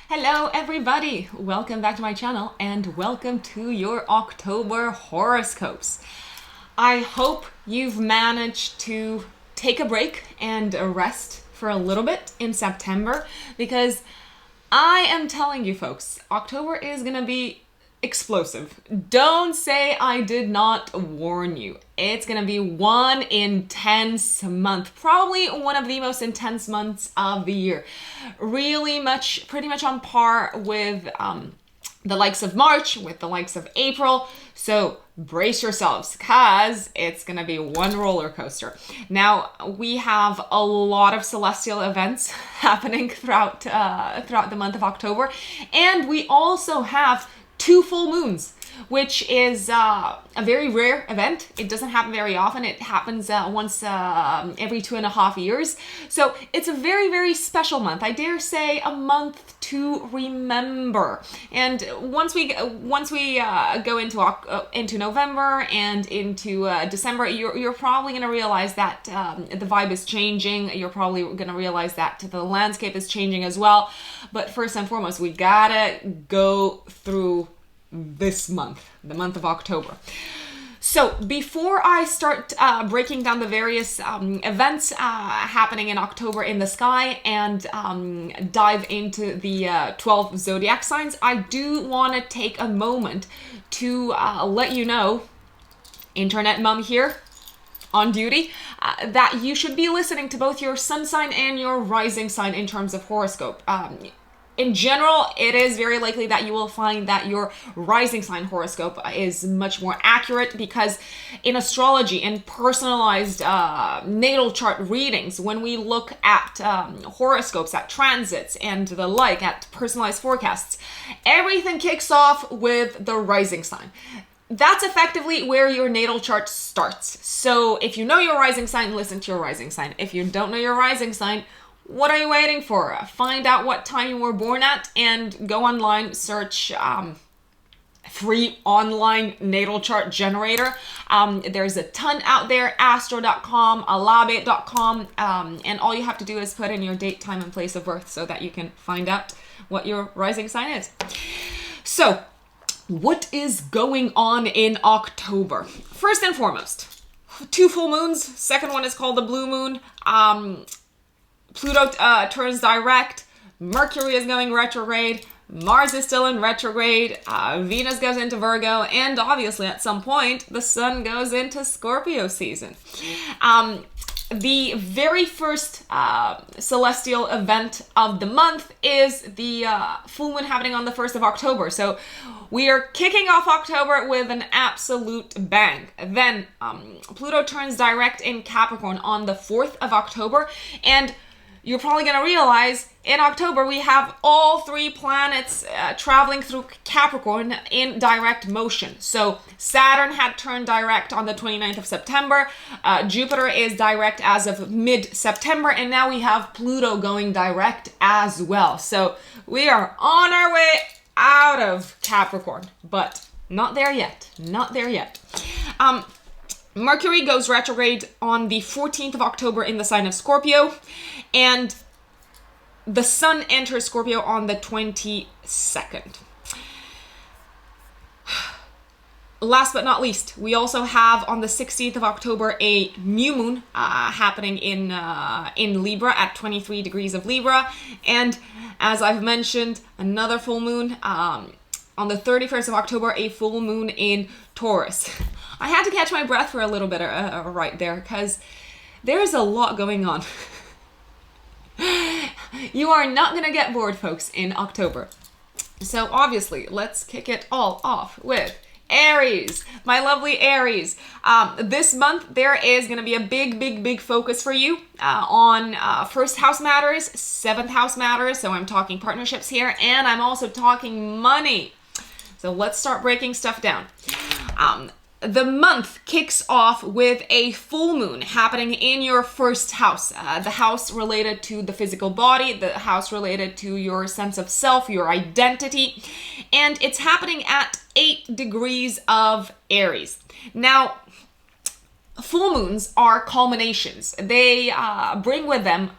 Hello everybody, welcome back to my channel and welcome to your October horoscopes. I hope you've managed to take a break and a rest for a little bit in September, because I am telling you folks, October is gonna be explosive. Don't say I did not warn you. It's gonna be one intense month, probably one of the most intense months of the year. Pretty much on par with the likes of March, with the likes of April. So brace yourselves, cause it's gonna be one roller coaster. Now we have a lot of celestial events happening throughout the month of October, and we also have 2 full moons, which is a very rare event. It doesn't happen very often. It happens once every 2.5 years. So it's a very, very special month. I dare say a month to remember. And once we go into November and into December, you're probably going to realize that the vibe is changing. You're probably going to realize that the landscape is changing as well. But first and foremost, we gotta go through this month, the month of October. So before I start breaking down the various events happening in October in the sky and dive into the 12 zodiac signs, I do want to take a moment to let you know, Internet Mom here on duty, that you should be listening to both your sun sign and your rising sign in terms of horoscope. In general, it is very likely that you will find that your rising sign horoscope is much more accurate, because in astrology and personalized natal chart readings, when we look at horoscopes, at transits and the like, at personalized forecasts, everything kicks off with the rising sign. That's effectively where your natal chart starts. So if you know your rising sign, listen to your rising sign. If you don't know your rising sign, what are you waiting for? Find out what time you were born at and go online, search free online natal chart generator. There's a ton out there, astro.com, alabe.com, and all you have to do is put in your date, time, and place of birth so that you can find out what your rising sign is. So, what is going on in October? First and foremost, 2 full moons. Second one is called the blue moon. Pluto turns direct, Mercury is going retrograde, Mars is still in retrograde, Venus goes into Virgo, and obviously at some point the sun goes into Scorpio season. The very first celestial event of the month is the full moon happening on the 1st of October. So we are kicking off October with an absolute bang. Then Pluto turns direct in Capricorn on the 4th of October, and you're probably going to realize in October we have all 3 planets traveling through Capricorn in direct motion. So Saturn had turned direct on the 29th of September. Jupiter is direct as of mid-September. And now we have Pluto going direct as well. So we are on our way out of Capricorn, but not there yet. Not there yet. Mercury goes retrograde on the 14th of October in the sign of Scorpio, and the sun enters Scorpio on the 22nd. Last but not least, we also have on the 16th of October a new moon happening in Libra at 23 degrees of Libra, and as I've mentioned, another full moon on the 31st of October, a full moon in Taurus. I had to catch my breath for a little bit right there, because there's a lot going on. You are not going to get bored, folks, in October. So obviously, let's kick it all off with Aries, my lovely Aries. This month, there is going to be a big focus for you on first house matters, 7th house matters. So I'm talking partnerships here, and I'm also talking money. So let's start breaking stuff down. The month kicks off with a full moon happening in your first house, the house related to the physical body, the house related to your sense of self, your identity, and it's happening at 8 degrees of Aries. Now, full moons are culminations. They bring with them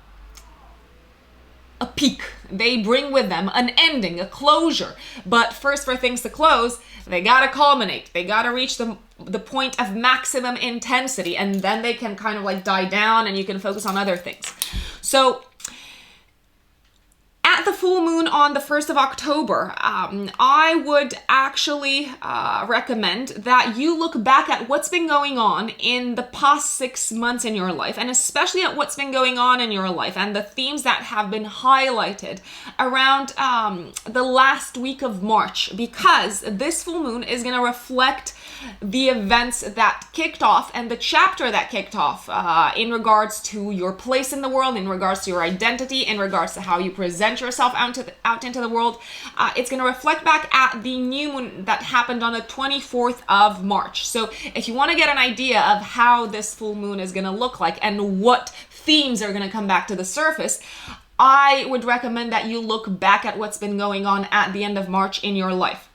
a peak. They bring with them an ending, a closure. But first, for things to close, they gotta culminate. They gotta reach the point of maximum intensity, and then they can kind of like die down and you can focus on other things. So at the full moon on the 1st of October, I would actually recommend that you look back at what's been going on in the past 6 months in your life, and especially at what's been going on in your life and the themes that have been highlighted around the last week of March, because this full moon is going to reflect the events that kicked off and the chapter that kicked off in regards to your place in the world, in regards to your identity, in regards to how you present yourself out into the world. It's going to reflect back at the new moon that happened on the 24th of March. So if you want to get an idea of how this full moon is going to look like and what themes are going to come back to the surface, I would recommend that you look back at what's been going on at the end of March in your life.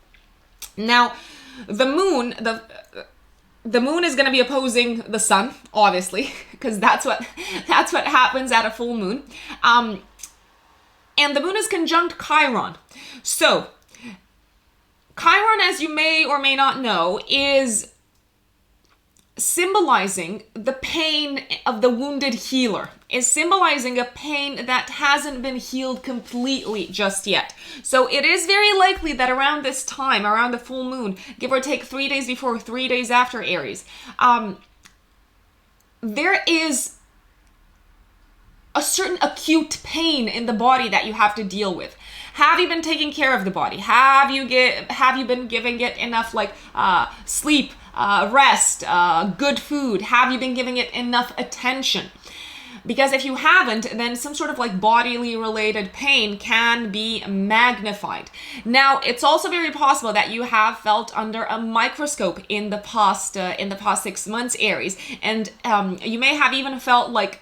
Now, the moon is going to be opposing the sun, obviously, because that's what happens at a full moon. And the moon is conjunct Chiron. So Chiron, as you may or may not know, is symbolizing the pain of the wounded healer, is symbolizing a pain that hasn't been healed completely just yet. So it is very likely that around this time, around the full moon, give or take 3 days before, 3 days after Aries, there is a certain acute pain in the body that you have to deal with. Have you been taking care of the body? Have you been giving it enough sleep, rest, good food? Have you been giving it enough attention? Because if you haven't, then some sort of bodily related pain can be magnified. Now, it's also very possible that you have felt under a microscope in the past 6 months, Aries, and you may have even felt like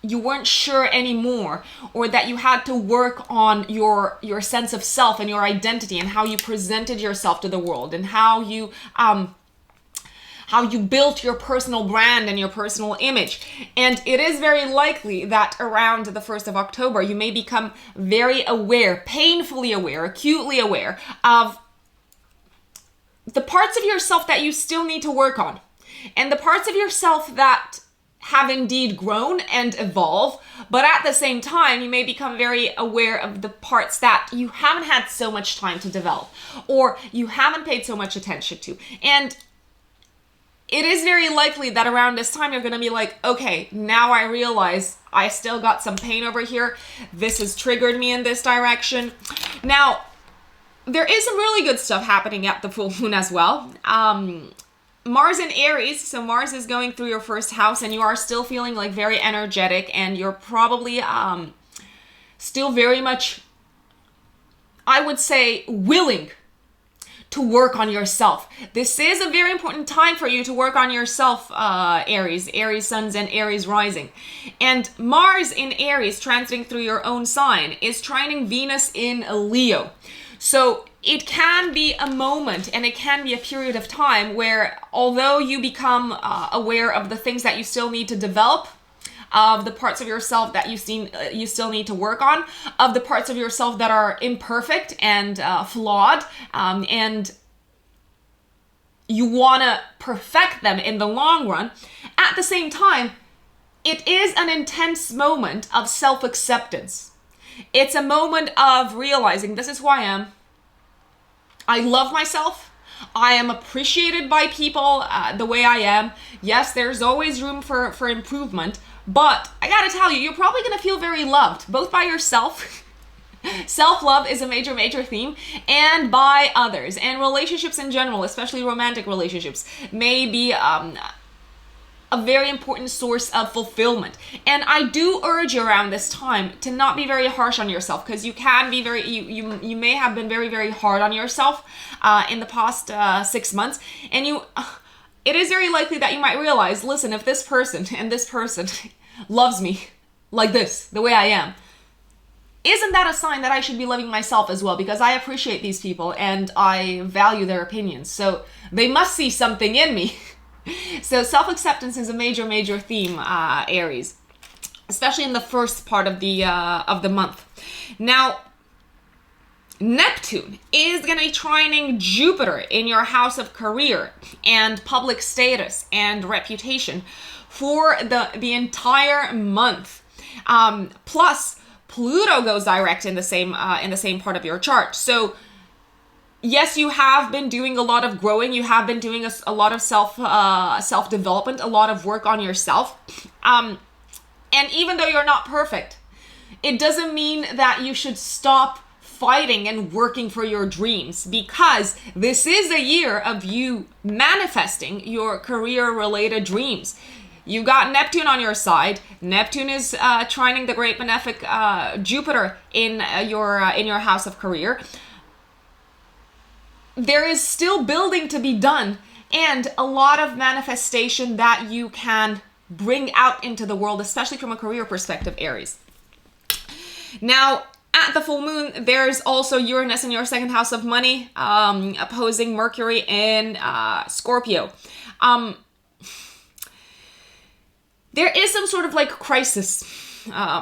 you weren't sure anymore, or that you had to work on your sense of self and your identity and how you presented yourself to the world, and how you built your personal brand and your personal image. And it is very likely that around the 1st of October, you may become very aware, painfully aware, acutely aware of the parts of yourself that you still need to work on, and the parts of yourself that have indeed grown and evolved, but at the same time, you may become very aware of the parts that you haven't had so much time to develop, or you haven't paid so much attention to. And it is very likely that around this time, you're going to be like, okay, now I realize I still got some pain over here. This has triggered me in this direction. Now, there is some really good stuff happening at the full moon as well. Mars in Aries, so Mars is going through your first house, and you are still feeling very energetic, and you're probably still very much, I would say, willing to work on yourself. This is a very important time for you to work on yourself, Aries suns and Aries rising. And Mars in Aries, transiting through your own sign, is trining Venus in Leo. So it can be a moment, and it can be a period of time where, although you become aware of the things that you still need to develop, of the parts of yourself that you still need to work on, of the parts of yourself that are imperfect and flawed, and you want to perfect them in the long run, at the same time, it is an intense moment of self-acceptance. It's a moment of realizing, this is who I am. I love myself. I am appreciated by people the way I am. Yes, there's always room for improvement, but I gotta tell you, you're probably gonna feel very loved, both by yourself. Self-love is a major theme, and by others. And relationships in general, especially romantic relationships, may be a very important source of fulfillment. And I do urge you around this time to not be very harsh on yourself, because you can be you may have been very hard on yourself in the past 6 months, and it is very likely that you might realize, listen, if this person and this person loves me like this, the way I am, isn't that a sign that I should be loving myself as well? Because I appreciate these people and I value their opinions, so they must see something in me. So self-acceptance is a major theme, Aries. especially in the first part of the month. Now, Neptune is going to be trining Jupiter in your house of career and public status and reputation for the entire month. Plus, Pluto goes direct in the same part of your chart. So, yes, you have been doing a lot of growing. You have been doing a lot of self-development, a lot of work on yourself. And even though you're not perfect, it doesn't mean that you should stop fighting and working for your dreams, because this is a year of you manifesting your career-related dreams. You got Neptune on your side. Neptune is trining the great benefic Jupiter in your house of career. There is still building to be done and a lot of manifestation that you can bring out into the world, especially from a career perspective, Aries. Now, at the full moon, there's also Uranus in your second house of money, opposing Mercury in Scorpio. There is some sort of like crisis,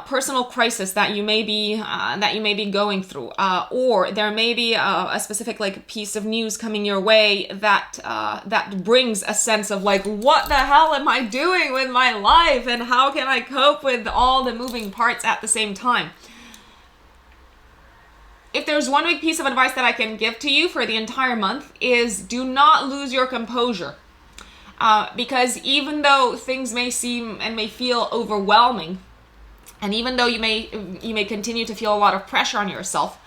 personal crisis that you may be going through, or there may be a specific like piece of news coming your way that brings a sense of like, what the hell am I doing with my life, and how can I cope with all the moving parts at the same time? If there's one big piece of advice that I can give to you for the entire month is do not lose your composure. Because even though things may seem and may feel overwhelming, and even though you may continue to feel a lot of pressure on yourself,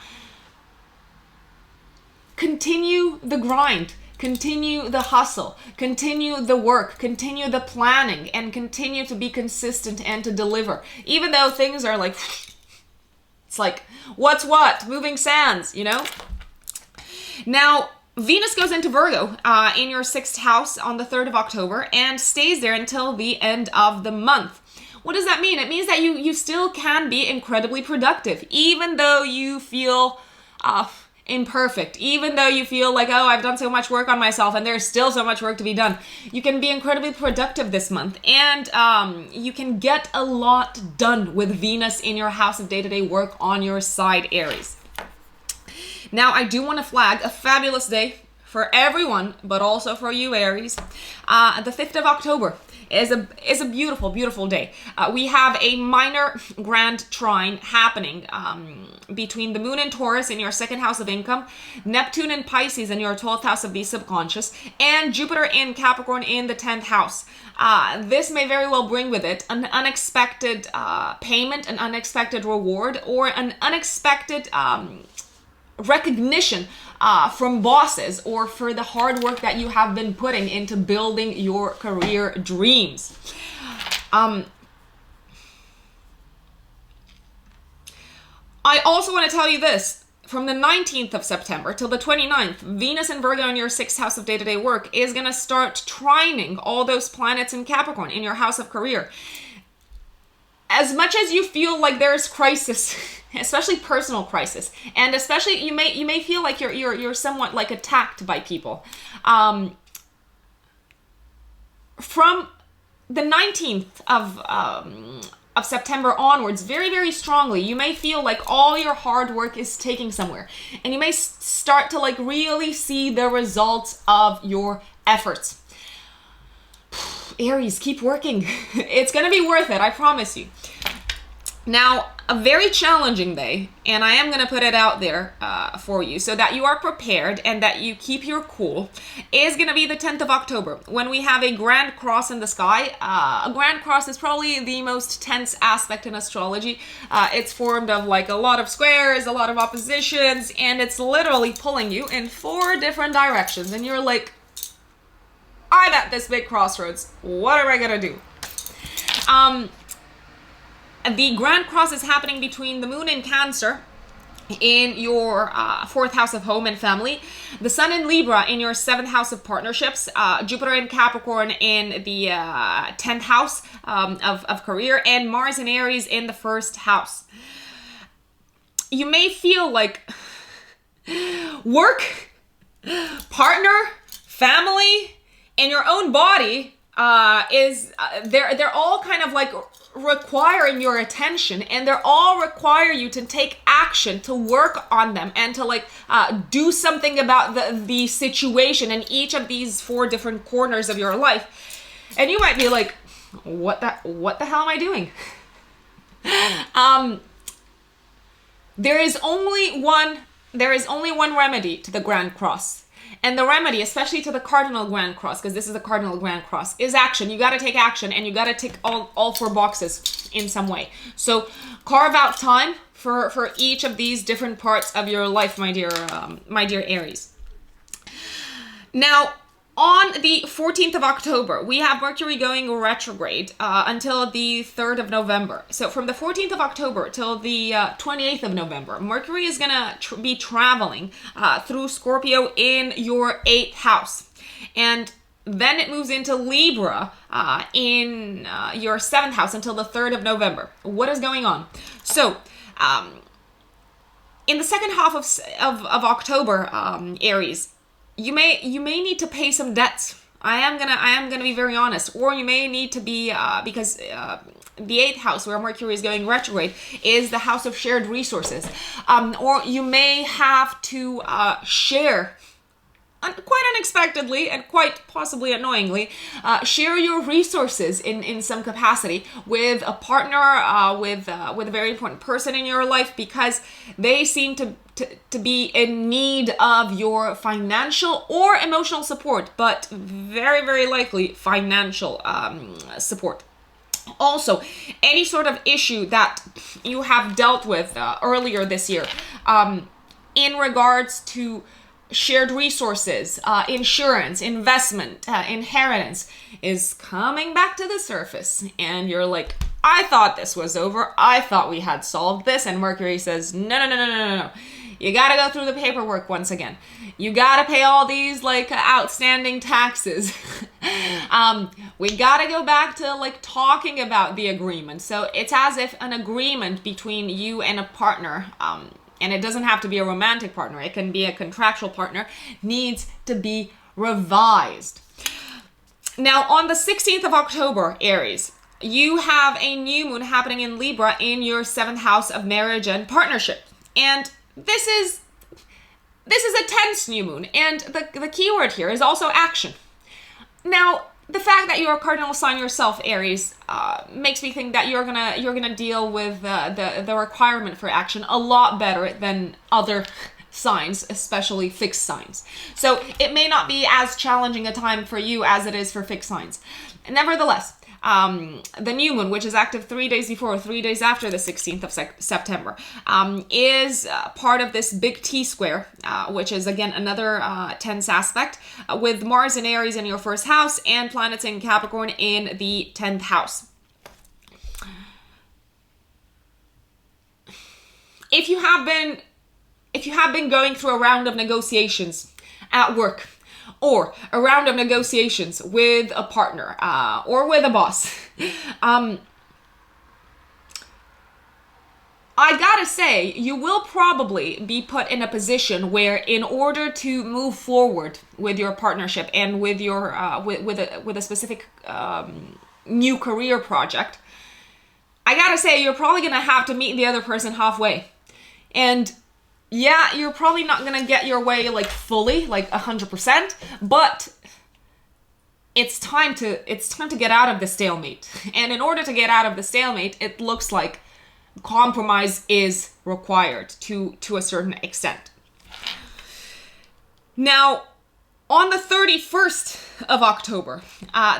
continue the grind, continue the hustle, continue the work, continue the planning, and continue to be consistent and to deliver. Even though things are like, it's like, what's what? Moving sands, you know? Now, Venus goes into Virgo in your 6th house on the 3rd of October and stays there until the end of the month. What does that mean? It means that you still can be incredibly productive, even though you feel imperfect, even though you feel like, oh, I've done so much work on myself and there's still so much work to be done. You can be incredibly productive this month, and you can get a lot done with Venus in your house of day-to-day work on your side, Aries. Now, I do want to flag a fabulous day for everyone, but also for you, Aries. The 5th of October is a beautiful, beautiful day. We have a minor grand trine happening between the moon in Taurus in your 2nd house of income, Neptune in Pisces in your 12th house of the subconscious, and Jupiter in Capricorn in the 10th house. This may very well bring with it an unexpected payment, an unexpected reward, or an unexpected recognition from bosses, or for the hard work that you have been putting into building your career dreams. I also want to tell you this. From the 19th of September till the 29th, Venus in Virgo in your 6th house of day-to-day work is going to start trining all those planets in Capricorn in your house of career. As much as you feel like there's crisis, especially personal crisis, and especially you may feel like you're somewhat like attacked by people. From the 19th of September onwards, very, very strongly, you may feel like all your hard work is taking somewhere, and you may start to like really see the results of your efforts. Aries, keep working. It's going to be worth it, I promise you. Now, a very challenging day, and I am going to put it out there for you so that you are prepared and that you keep your cool, is going to be the 10th of October when we have a grand cross in the sky. A grand cross is probably the most tense aspect in astrology. It's formed of like a lot of squares, a lot of oppositions, and it's literally pulling you in 4 different directions. And you're like, I'm at this big crossroads. What am I going to do? The Grand Cross is happening between the moon in Cancer in your 4th house of home and family, the sun in Libra in your 7th house of partnerships, Jupiter in Capricorn in the 10th house of career, and Mars in Aries in the 1st house. You may feel like work, partner, family, and your own body they're all kind of like requiring your attention, and they're all require you to take action, to work on them, and to like do something about the situation in each of these 4 different corners of your life. And you might be like, what the hell am I doing? There is only one remedy to the Grand Cross. And the remedy, especially to the Cardinal Grand Cross, because this is the Cardinal Grand Cross, is action. You got to take action, and you got to tick all 4 boxes in some way. So carve out time for each of these different parts of your life, my dear Aries. Now, on the 14th of October, we have Mercury going retrograde until the 3rd of November. So from the 14th of October till the 28th of November, Mercury is going to be traveling through Scorpio in your 8th house. And then it moves into Libra in your 7th house until the 3rd of November. What is going on? So, in the second half of October, Aries, you may need to pay some debts. I am gonna be very honest. Or you may need to be because the 8th house, where Mercury is going retrograde, is the house of shared resources. Or you may have to share, quite unexpectedly and quite possibly annoyingly, share your resources in some capacity with a partner, with a very important person in your life, because they seem to be in need of your financial or emotional support, but very, very likely financial support. Also, any sort of issue that you have dealt with earlier this year in regards to shared resources, insurance, investment, inheritance, is coming back to the surface. And you're like, I thought this was over. I thought we had solved this. And Mercury says, no. You gotta go through the paperwork once again. You gotta pay all these like outstanding taxes. We gotta go back to like talking about the agreement. So it's as if an agreement between you and a partner, and it doesn't have to be a romantic partner, it can be a contractual partner, needs to be revised. Now, on the 16th of October, Aries, you have a new moon happening in Libra in your 7th house of marriage and partnership. And this is a tense new moon, and the key word here is also action. Now, the fact that you're a cardinal sign yourself, Aries, makes me think that you're gonna deal with the requirement for action a lot better than other signs, especially fixed signs. So it may not be as challenging a time for you as it is for fixed signs. Nevertheless, the new moon, which is active 3 days before or 3 days after the 16th of September, is part of this big T square, which is again another tense aspect, with Mars and Aries in your 1st house and planets in Capricorn in the 10th house. If you have been going through a round of negotiations at work, or a round of negotiations with a partner, or with a boss, I gotta say, you will probably be put in a position where, in order to move forward with your partnership and with your with a specific new career project, I gotta say, you're probably gonna have to meet the other person halfway. And yeah, you're probably not gonna get your way like fully, like 100%, but it's time to get out of the stalemate. And in order to get out of the stalemate, it looks like compromise is required to a certain extent. Now, on the 31st of October,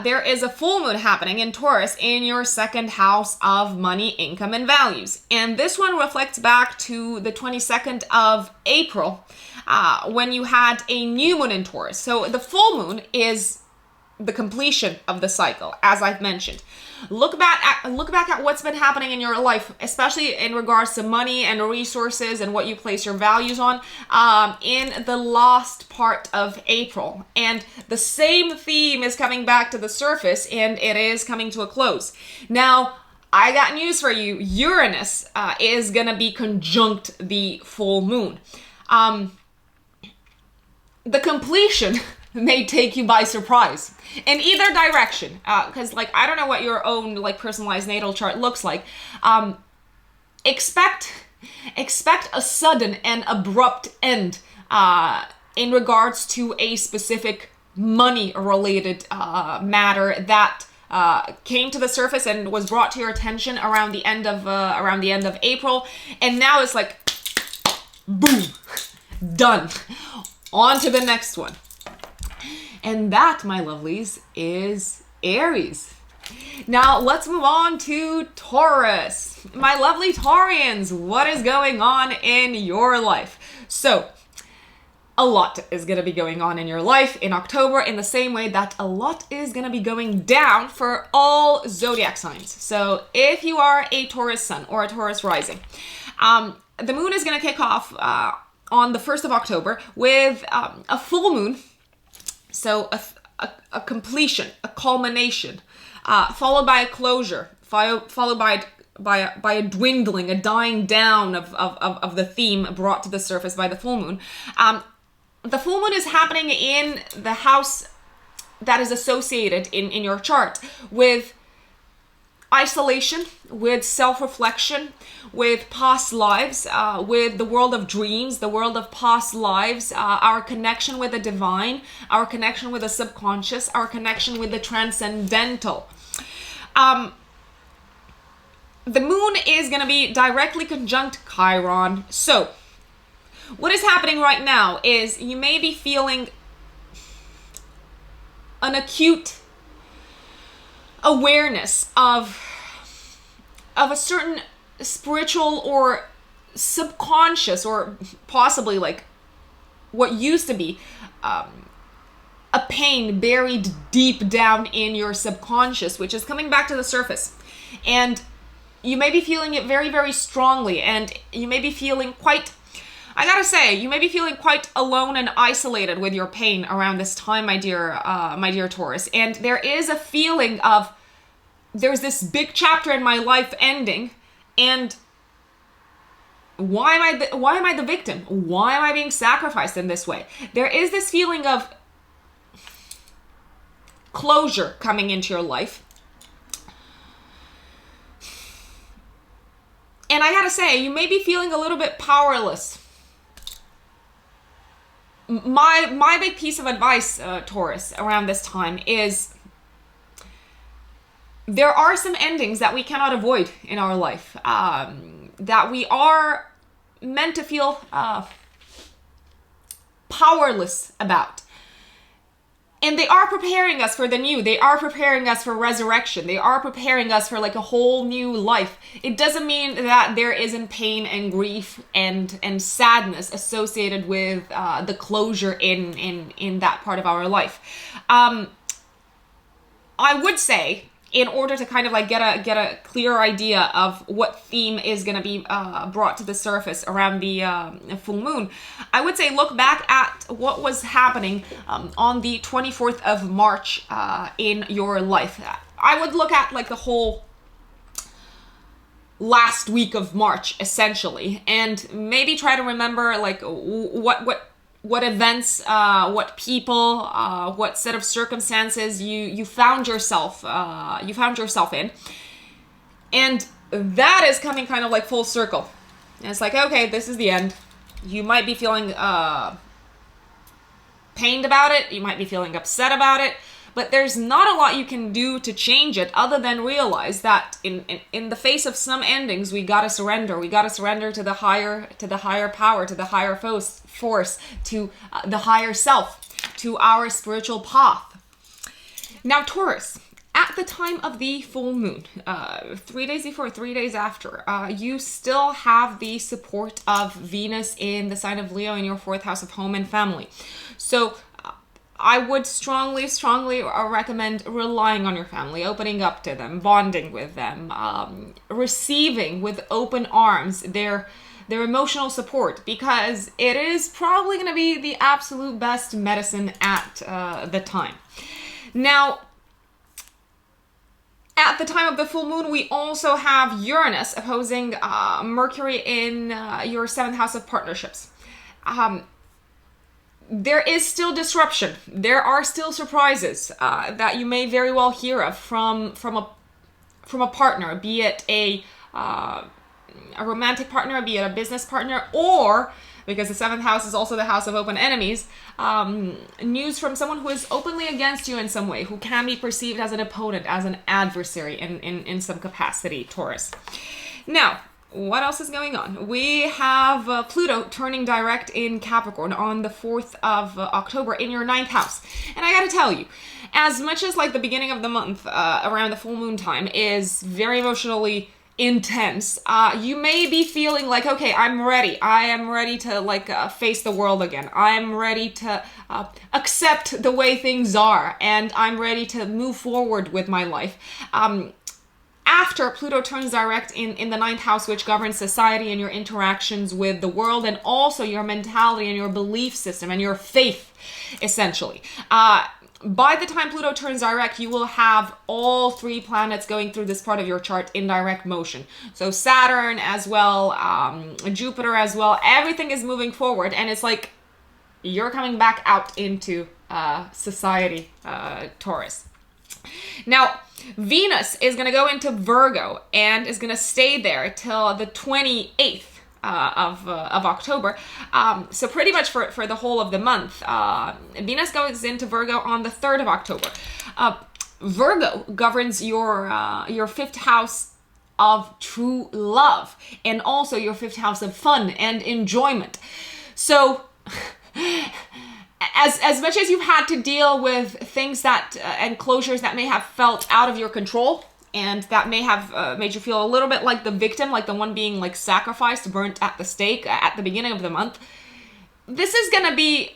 there is a full moon happening in Taurus in your 2nd house of money, income, and values. And this one reflects back to the 22nd of April, when you had a new moon in Taurus. So the full moon is the completion of the cycle, as I've mentioned. Look back at what's been happening in your life, especially in regards to money and resources and what you place your values on, in the last part of April. And the same theme is coming back to the surface, and it is coming to a close. Now, I got news for you. Uranus is gonna be conjunct the full moon. The completion may take you by surprise in either direction. Because like, I don't know what your own like personalized natal chart looks like. Expect a sudden and abrupt end in regards to a specific money related matter that came to the surface and was brought to your attention around the end of April, and now it's like boom, done, on to the next one. And that, my lovelies, is Aries. Now let's move on to Taurus. My lovely Taurians, what is going on in your life? So a lot is going to be going on in your life in October, in the same way that a lot is going to be going down for all zodiac signs. So if you are a Taurus sun or a Taurus rising, the moon is going to kick off on the 1st of October with a full moon. So a completion, a culmination, followed by a closure, followed by a dwindling, a dying down of the theme brought to the surface by the full moon. The full moon is happening in the house that is associated in your chart with isolation, with self-reflection, with past lives, with the world of dreams, the world of past lives, our connection with the divine, our connection with the subconscious, our connection with the transcendental. The moon is going to be directly conjunct Chiron. So what is happening right now is you may be feeling an acute awareness of a certain spiritual or subconscious, or possibly like what used to be a pain buried deep down in your subconscious, which is coming back to the surface. And you may be feeling it very, very strongly, and you may be feeling quite, I gotta say, you may be feeling quite alone and isolated with your pain around this time, my dear Taurus. And there is a feeling of, there's this big chapter in my life ending, and why am I the victim? Why am I being sacrificed in this way? There is this feeling of closure coming into your life. And I gotta say, you may be feeling a little bit powerless. My big piece of advice, Taurus, around this time is there are some endings that we cannot avoid in our life, that we are meant to feel powerless about. And they are preparing us for the new. They are preparing us for resurrection. They are preparing us for like a whole new life. It doesn't mean that there isn't pain and grief and sadness associated with the closure in that part of our life. I would say, in order to kind of like get a clear idea of what theme is going to be brought to the surface around the full moon, I would say look back at what was happening on the 24th of March in your life. I would look at like the whole last week of March, essentially, and maybe try to remember like what events, what people, what set of circumstances you found yourself in. And that is coming kind of like full circle. And it's like, okay, this is the end. You might be feeling pained about it. You might be feeling upset about it. But there's not a lot you can do to change it other than realize that in the face of some endings, we gotta surrender. We gotta surrender to the higher power, to the higher force, to the higher self, to our spiritual path. Now, Taurus, at the time of the full moon, 3 days before, 3 days after, you still have the support of Venus in the sign of Leo in your 4th house of home and family. So I would strongly recommend relying on your family, opening up to them, bonding with them, receiving with open arms their emotional support, because it is probably going to be the absolute best medicine at the time. Now, at the time of the full moon, we also have Uranus opposing Mercury in your 7th house of partnerships. there is still disruption. There are still surprises that you may very well hear of from a partner, be it a romantic partner, be it a business partner, or, because the 7th house is also the house of open enemies, news from someone who is openly against you in some way, who can be perceived as an opponent, as an adversary in some capacity, Taurus. Now, what else is going on? We have Pluto turning direct in Capricorn on the 4th of October in your 9th house. And I gotta tell you, as much as like the beginning of the month around the full moon time is very emotionally intense, you may be feeling like, okay, I'm ready. I am ready to like face the world again. I'm ready to accept the way things are, and I'm ready to move forward with my life. After Pluto turns direct in the 9th house, which governs society and your interactions with the world, and also your mentality and your belief system and your faith, essentially. By the time Pluto turns direct, you will have all 3 planets going through this part of your chart in direct motion. So Saturn as well, Jupiter as well, everything is moving forward, and it's like you're coming back out into society, Taurus. Now, Venus is going to go into Virgo and is going to stay there till the 28th of October. So pretty much for the whole of the month. Venus goes into Virgo on the 3rd of October. Virgo governs your 5th house of true love, and also your 5th house of fun and enjoyment. So as much as you've had to deal with things that and closures that may have felt out of your control, and that may have made you feel a little bit like the victim, like the one being like sacrificed, burnt at the stake at the beginning of the month, this is gonna be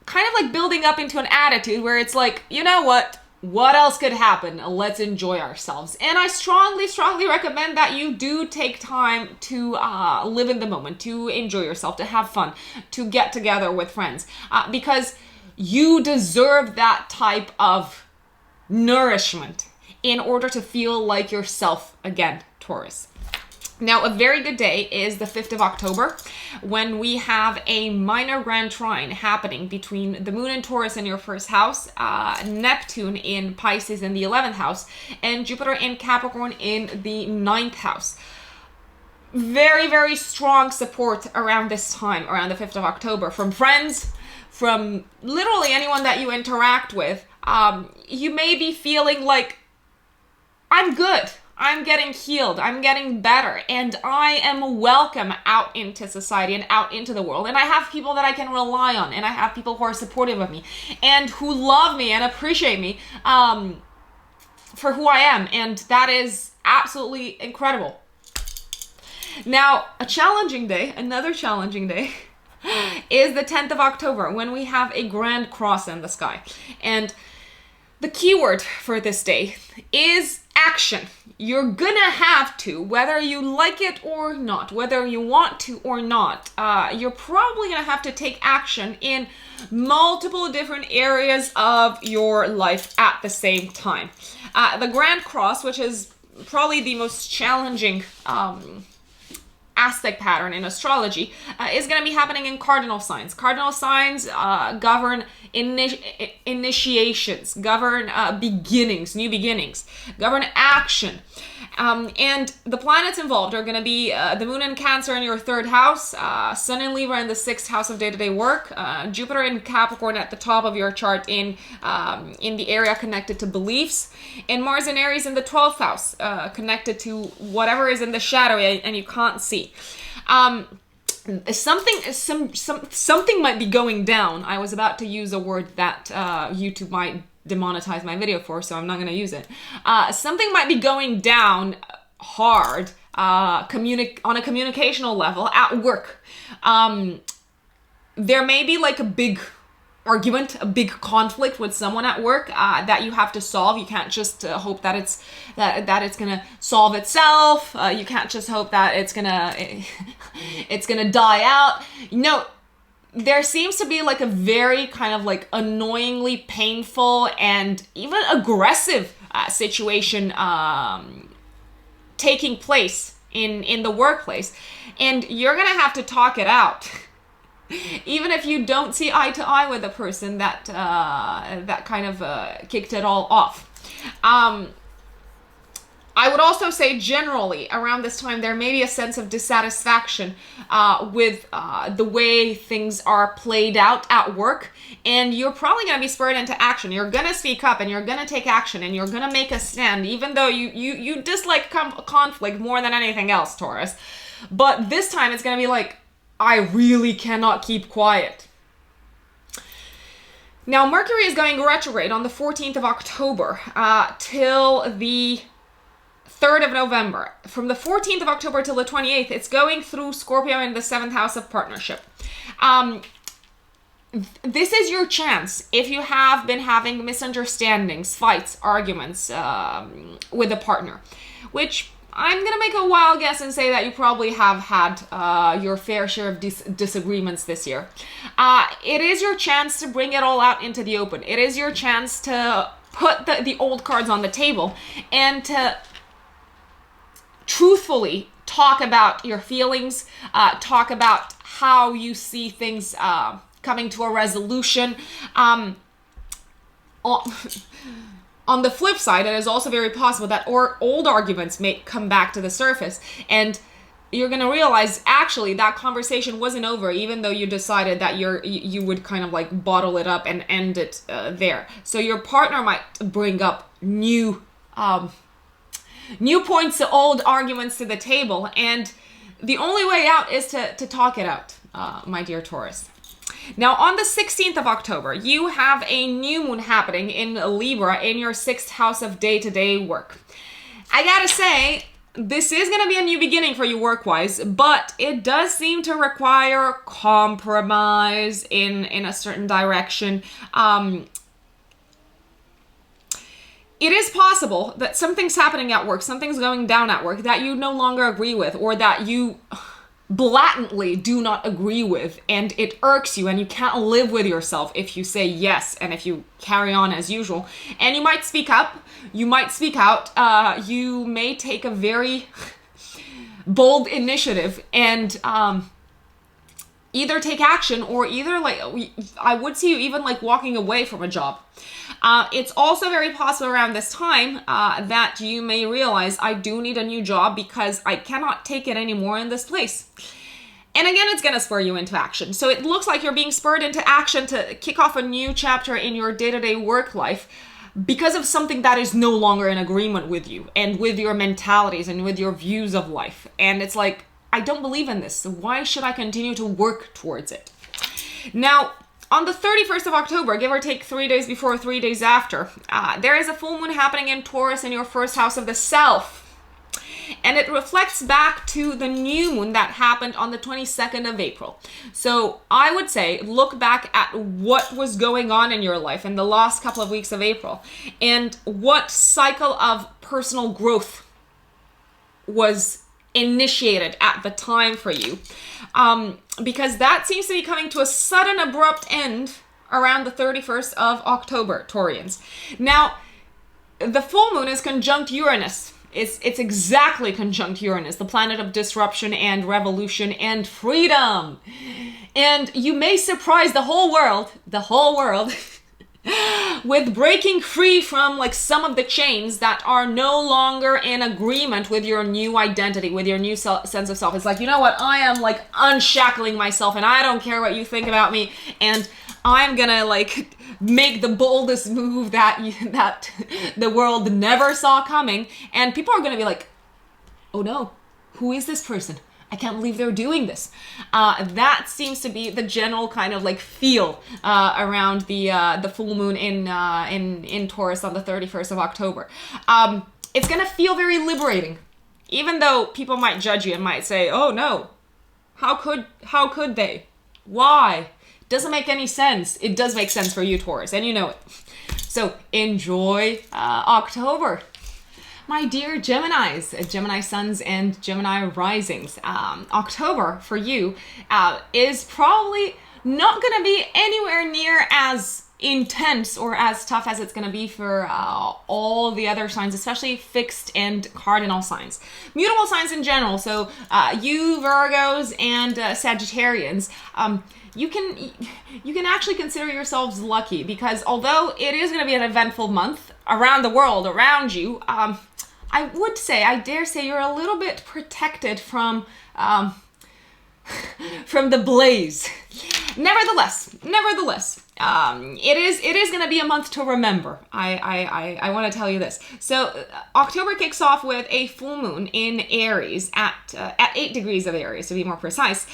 kind of like building up into an attitude where it's like, you know what else could happen? Let's enjoy ourselves. And I strongly recommend that you do take time to live in the moment, to enjoy yourself, to have fun, to get together with friends, because you deserve that type of nourishment in order to feel like yourself again, Taurus. Now, a very good day is the 5th of October, when we have a minor grand trine happening between the moon in Taurus in your 1st house, Neptune in Pisces in the 11th house, and Jupiter in Capricorn in the 9th house. Very, very strong support around this time, around the 5th of October, from friends, from literally anyone that you interact with. You may be feeling like, I'm good. I'm getting healed, I'm getting better, and I am welcome out into society and out into the world. And I have people that I can rely on, and I have people who are supportive of me and who love me and appreciate me for who I am. And that is absolutely incredible. Now, a challenging day, another challenging day, is the 10th of October, when we have a grand cross in the sky. And the keyword for this day is action. You're gonna have to, whether you like it or not, whether you want to or not, you're probably gonna have to take action in multiple different areas of your life at the same time. The Grand Cross, which is probably the most challenging aspect pattern in astrology, is going to be happening in cardinal signs. Cardinal signs govern initiations, govern beginnings, new beginnings, govern action. And the planets involved are going to be the moon in Cancer in your 3rd house, sun in Libra in the 6th house of day-to-day work, Jupiter in Capricorn at the top of your chart in the area connected to beliefs, and Mars in Aries in the 12th house, connected to whatever is in the shadow and you can't see. Something might be going down. I was about to use a word that YouTube might demonetize my video for, so I'm not going to use it. Something might be going down hard on a communicational level at work. There may be like a big argument, a big conflict with someone at work that you have to solve. You can't just hope that it's gonna solve itself. You can't just hope that it's gonna die out. No, there seems to be like a very kind of like annoyingly painful and even aggressive situation taking place in the workplace, and you're gonna have to talk it out. Even if you don't see eye to eye with a person, that kind of kicked it all off. I would also say generally around this time there may be a sense of dissatisfaction with the way things are played out at work, and you're probably going to be spurred into action. You're going to speak up and you're going to take action and you're going to make a stand, even though you dislike conflict more than anything else, Taurus. But this time it's going to be like, I really cannot keep quiet. Now, Mercury is going retrograde on the 14th of October till the 3rd of November. From the 14th of October till the 28th, it's going through Scorpio in the 7th house of partnership. This is your chance if you have been having misunderstandings, fights, arguments with a partner, which I'm going to make a wild guess and say that you probably have had your fair share of disagreements this year. It is your chance to bring it all out into the open. It is your chance to put the old cards on the table and to truthfully talk about your feelings, talk about how you see things coming to a resolution. On the flip side, it is also very possible that old arguments may come back to the surface, and you're going to realize actually that conversation wasn't over, even though you decided that you would kind of like bottle it up and end it there. So your partner might bring up new points to old arguments to the table, and the only way out is to talk it out, my dear Taurus. Now, on the 16th of October, you have a new moon happening in Libra in your 6th house of day-to-day work. I gotta say, this is gonna be a new beginning for you work-wise, but it does seem to require compromise in a certain direction. It is possible that something's happening at work, something's going down at work that you no longer agree with, or that you blatantly do not agree with, and it irks you and you can't live with yourself if you say yes and if you carry on as usual. And you might speak up, you might speak out, you may take a very bold initiative and either take action or either I would see you even like walking away from a job. It's also very possible around this time that you may realize, I do need a new job because I cannot take it anymore in this place. And again, it's going to spur you into action. So it looks like you're being spurred into action to kick off a new chapter in your day-to-day work life because of something that is no longer in agreement with you and with your mentalities and with your views of life. And it's like, I don't believe in this, so why should I continue to work towards it? Now, on the 31st of October, give or take 3 days before, 3 days after, there is a full moon happening in Taurus in your 1st house of the self. And it reflects back to the new moon that happened on the 22nd of April. So I would say, look back at what was going on in your life in the last couple of weeks of April, and what cycle of personal growth was initiated at the time for you, because that seems to be coming to a sudden abrupt end around the 31st of October, Taurians. Now, the full moon is conjunct Uranus. It's exactly conjunct Uranus, the planet of disruption and revolution and freedom. And you may surprise the whole world with breaking free from like some of the chains that are no longer in agreement with your new identity, with your new sense of self. It's like, you know what, I am like unshackling myself and I don't care what you think about me, and I'm gonna like make the boldest move that the world never saw coming. And people are gonna be like, oh no, who is this person? I can't believe they're doing this. That seems to be the general kind of like feel around the full moon in Taurus on the 31st of October. It's gonna feel very liberating, even though people might judge you and might say, "Oh no, how could they? Why? Doesn't make any sense." It does make sense for you, Taurus, and you know it. So enjoy October. My dear Geminis, Gemini suns and Gemini risings, October for you is probably not going to be anywhere near as intense or as tough as it's going to be for all the other signs, especially fixed and cardinal signs. Mutable signs in general, so you Virgos and Sagittarians, you can actually consider yourselves lucky, because although it is going to be an eventful month around the world, around you, I dare say you're a little bit protected from the blaze. Nevertheless, it is going to be a month to remember. I want to tell you this. So October kicks off with a full moon in Aries at 8 degrees of Aries, to be more precise,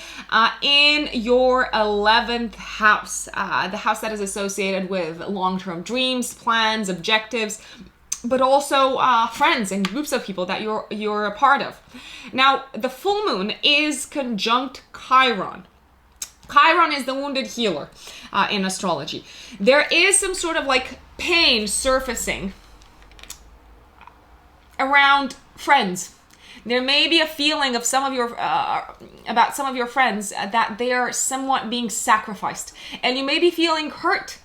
in your 11th house, the house that is associated with long-term dreams, plans, objectives, but also friends and groups of people that you're a part of. Now, the full moon is conjunct Chiron. Chiron is the wounded healer in astrology. There is some sort of like pain surfacing around friends. There may be a feeling of some of your about some of your friends that they are somewhat being sacrificed, and you may be feeling hurt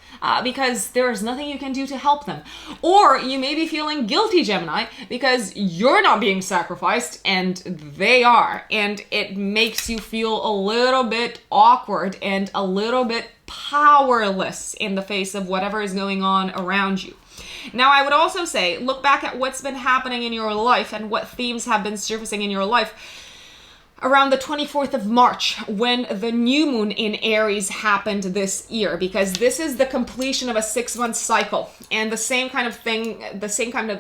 because there is nothing you can do to help them. Or you may be feeling guilty, Gemini, because you're not being sacrificed and they are. And it makes you feel a little bit awkward and a little bit powerless in the face of whatever is going on around you. Now, I would also say, look back at what's been happening in your life and what themes have been surfacing in your life around the 24th of March, when the new moon in Aries happened this year, because this is the completion of a 6-month cycle, and the same kind of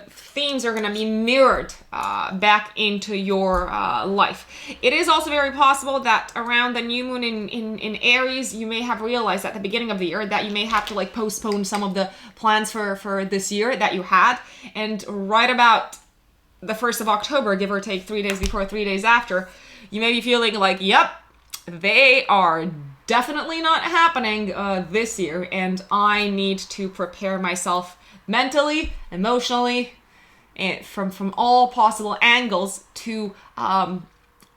themes are going to be mirrored back into your life. It is also very possible that around the new moon in Aries, you may have realized at the beginning of the year that you may have to like postpone some of the plans for this year that you had, and right about the 1st of October, give or take 3 days before, 3 days after, you may be feeling like, yep, they are definitely not happening this year, and I need to prepare myself mentally, emotionally, and from all possible angles to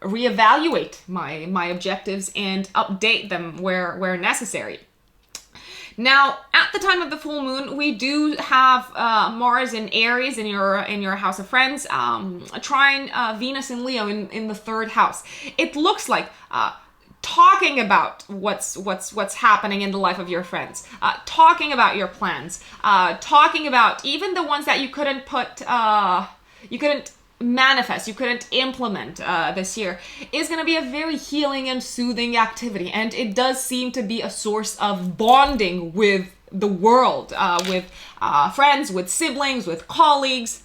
reevaluate my objectives and update them where necessary. Now, at the time of the full moon, we do have Mars in Aries in your house of friends, trine Venus in Leo in the 3rd house. It looks like talking about what's happening in the life of your friends, talking about your plans, talking about even the ones that you couldn't manifest, you couldn't implement this year, is going to be a very healing and soothing activity, and it does seem to be a source of bonding with the world, with friends, with siblings, with colleagues.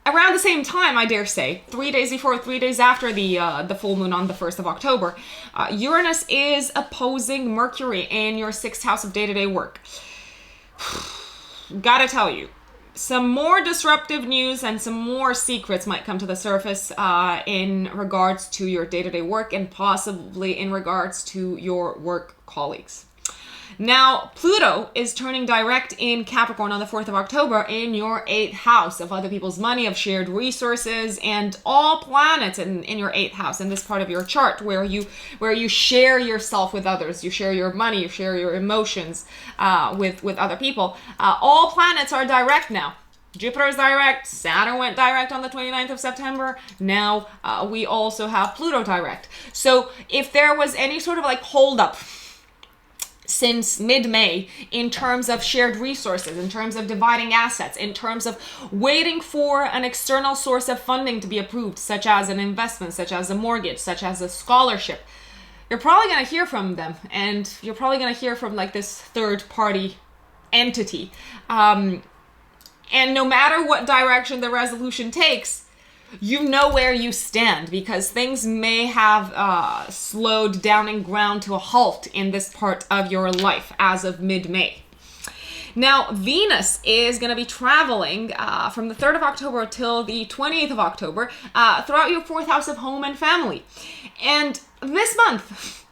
Around the same time, I dare say, 3 days before, 3 days after the full moon on the 1st of October, Uranus is opposing Mercury in your 6th house of day-to-day work. Gotta tell you, some more disruptive news and some more secrets might come to the surface in regards to your day-to-day work, and possibly in regards to your work colleagues. Now, Pluto is turning direct in Capricorn on the 4th of October in your 8th house of other people's money, of shared resources, and all planets in your 8th house, in this part of your chart where you share yourself with others, you share your money, you share your emotions with other people. All planets are direct now. Jupiter is direct, Saturn went direct on the 29th of September. Now we also have Pluto direct. So if there was any sort of like holdup since mid-May in terms of shared resources, in terms of dividing assets, in terms of waiting for an external source of funding to be approved, such as an investment, such as a mortgage, such as a scholarship, you're probably going to hear from them, and you're probably going to hear from like this third-party entity. And no matter what direction the resolution takes, you know where you stand, because things may have slowed down and ground to a halt in this part of your life as of mid-May. Now, Venus is going to be traveling from the 3rd of October till the 28th of October throughout your 4th house of home and family. And this month,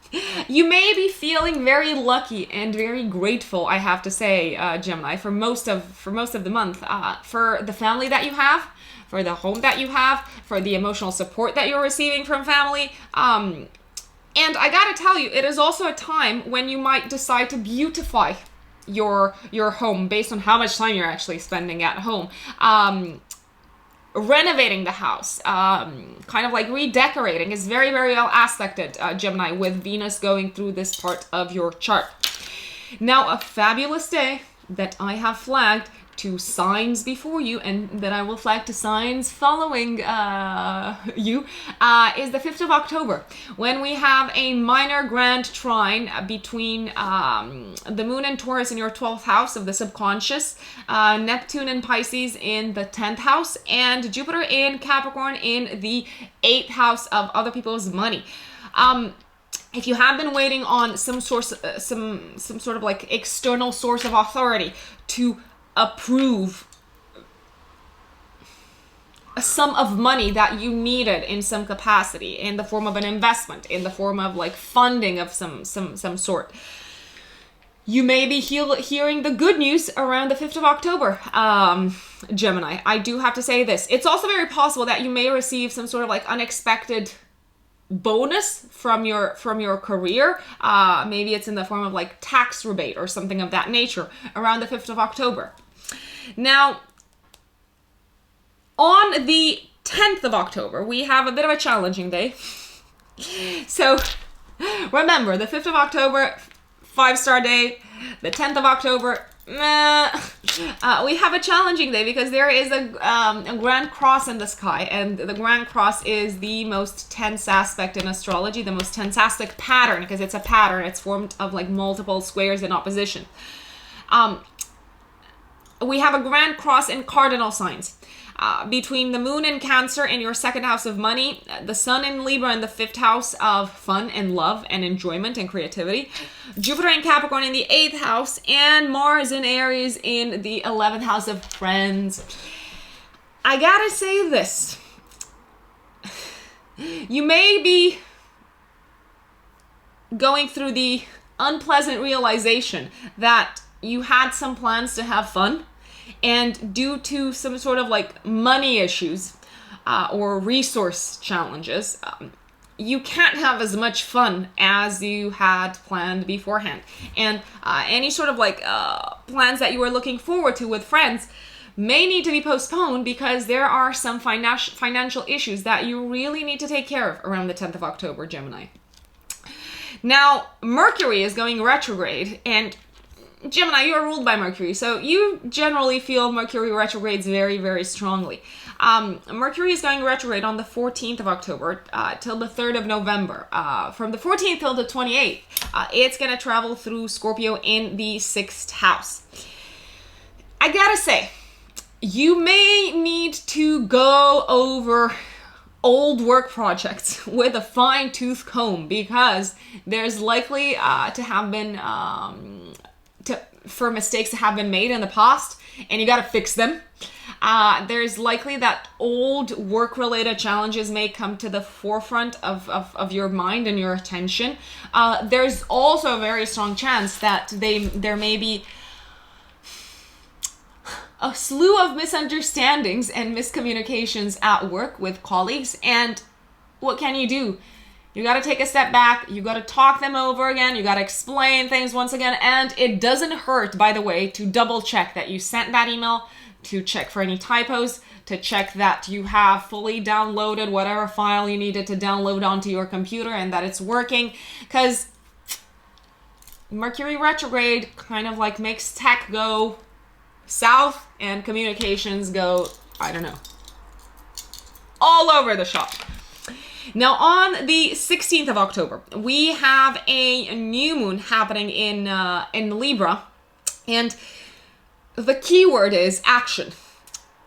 you may be feeling very lucky and very grateful, I have to say, Gemini, for most of the month, for the family that you have, for the home that you have, for the emotional support that you're receiving from family. And I gotta tell you, it is also a time when you might decide to beautify your home based on how much time you're actually spending at home. renovating the house, kind of like redecorating is very, very well aspected, Gemini, with Venus going through this part of your chart. Now, a fabulous day that I have flagged to signs before you and that I will flag to signs following you is the 5th of October, when we have a minor grand trine between the moon and Taurus in your 12th house of the subconscious, Neptune and Pisces in the 10th house, and Jupiter in Capricorn in the 8th house of other people's money. If you have been waiting on some source, some sort of like external source of authority to approve a sum of money that you needed in some capacity, in the form of an investment, in the form of like funding of some sort, you may be hearing the good news around the 5th of October, Gemini. I do have to say this. It's also very possible that you may receive some sort of like unexpected bonus from your career. Maybe it's in the form of like tax rebate or something of that nature around the 5th of October. Now, on the 10th of October, we have a bit of a challenging day. So remember, the 5th of October, 5-star day. The 10th of October, we have a challenging day because there is a grand cross in the sky, and the grand cross is the most tense aspect in astrology, the most tensastic pattern, because it's a pattern. It's formed of like multiple squares in opposition. We have a grand cross in cardinal signs. Between the moon in Cancer in your 2nd house of money, the sun in Libra in the 5th house of fun and love and enjoyment and creativity, Jupiter in Capricorn in the 8th house, and Mars in Aries in the 11th house of friends. I gotta say this. You may be going through the unpleasant realization that you had some plans to have fun, and due to some sort of like money issues or resource challenges, you can't have as much fun as you had planned beforehand. And any sort of like plans that you were looking forward to with friends may need to be postponed because there are some financial issues that you really need to take care of around the 10th of October, Gemini. Now, Mercury is going retrograde, and Gemini, you are ruled by Mercury, so you generally feel Mercury retrogrades very, very strongly. Mercury is going retrograde on the 14th of October till the 3rd of November. From the 14th till the 28th, it's going to travel through Scorpio in the 6th house. I gotta say, you may need to go over old work projects with a fine-tooth comb, because there's likely to have been for mistakes that have been made in the past, and you got to fix them. There's likely that old work-related challenges may come to the forefront of your mind and your attention. There's also a very strong chance that there may be a slew of misunderstandings and miscommunications at work with colleagues. And what can you do? You got to take a step back. You got to talk them over again. You got to explain things once again. And it doesn't hurt, by the way, to double check that you sent that email, to check for any typos, to check that you have fully downloaded whatever file you needed to download onto your computer and that it's working. Because Mercury retrograde kind of like makes tech go south and communications go, I don't know, all over the shop. Now, on the 16th of October, we have a new moon happening in Libra, and the key word is action.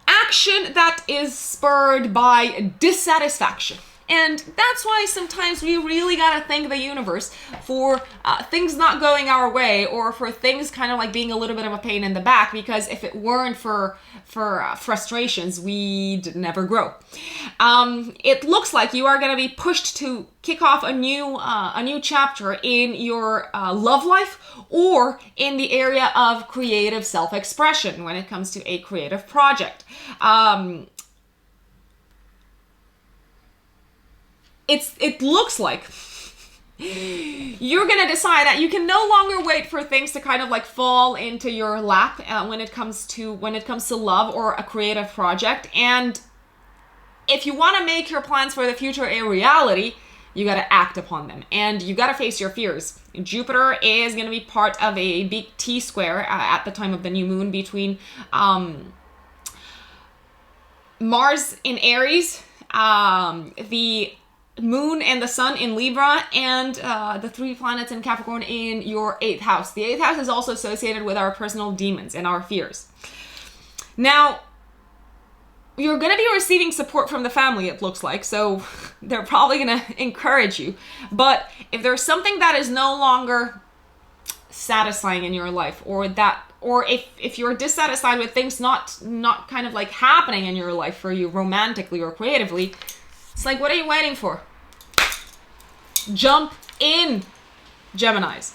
Action that is spurred by dissatisfaction. And that's why sometimes we really gotta thank the universe for things not going our way, or for things kind of like being a little bit of a pain in the back, because if it weren't for frustrations, we'd never grow. It looks like you are gonna be pushed to kick off a new chapter in your love life, or in the area of creative self-expression when it comes to a creative project. It looks like you're gonna decide that you can no longer wait for things to kind of like fall into your lap when it comes to love or a creative project, and if you want to make your plans for the future a reality, you got to act upon them, and you got to face your fears. Jupiter is going to be part of a big T square at the time of the new moon between Mars in Aries, the moon and the sun in Libra, and the 3 planets in Capricorn in your 8th house. The 8th house is also associated with our personal demons and our fears. Now, you're going to be receiving support from the family, it looks like, so they're probably going to encourage you. But if there's something that is no longer satisfying in your life, or if you're dissatisfied with things not kind of like happening in your life for you romantically or creatively, it's like, what are you waiting for? Jump in, Geminis.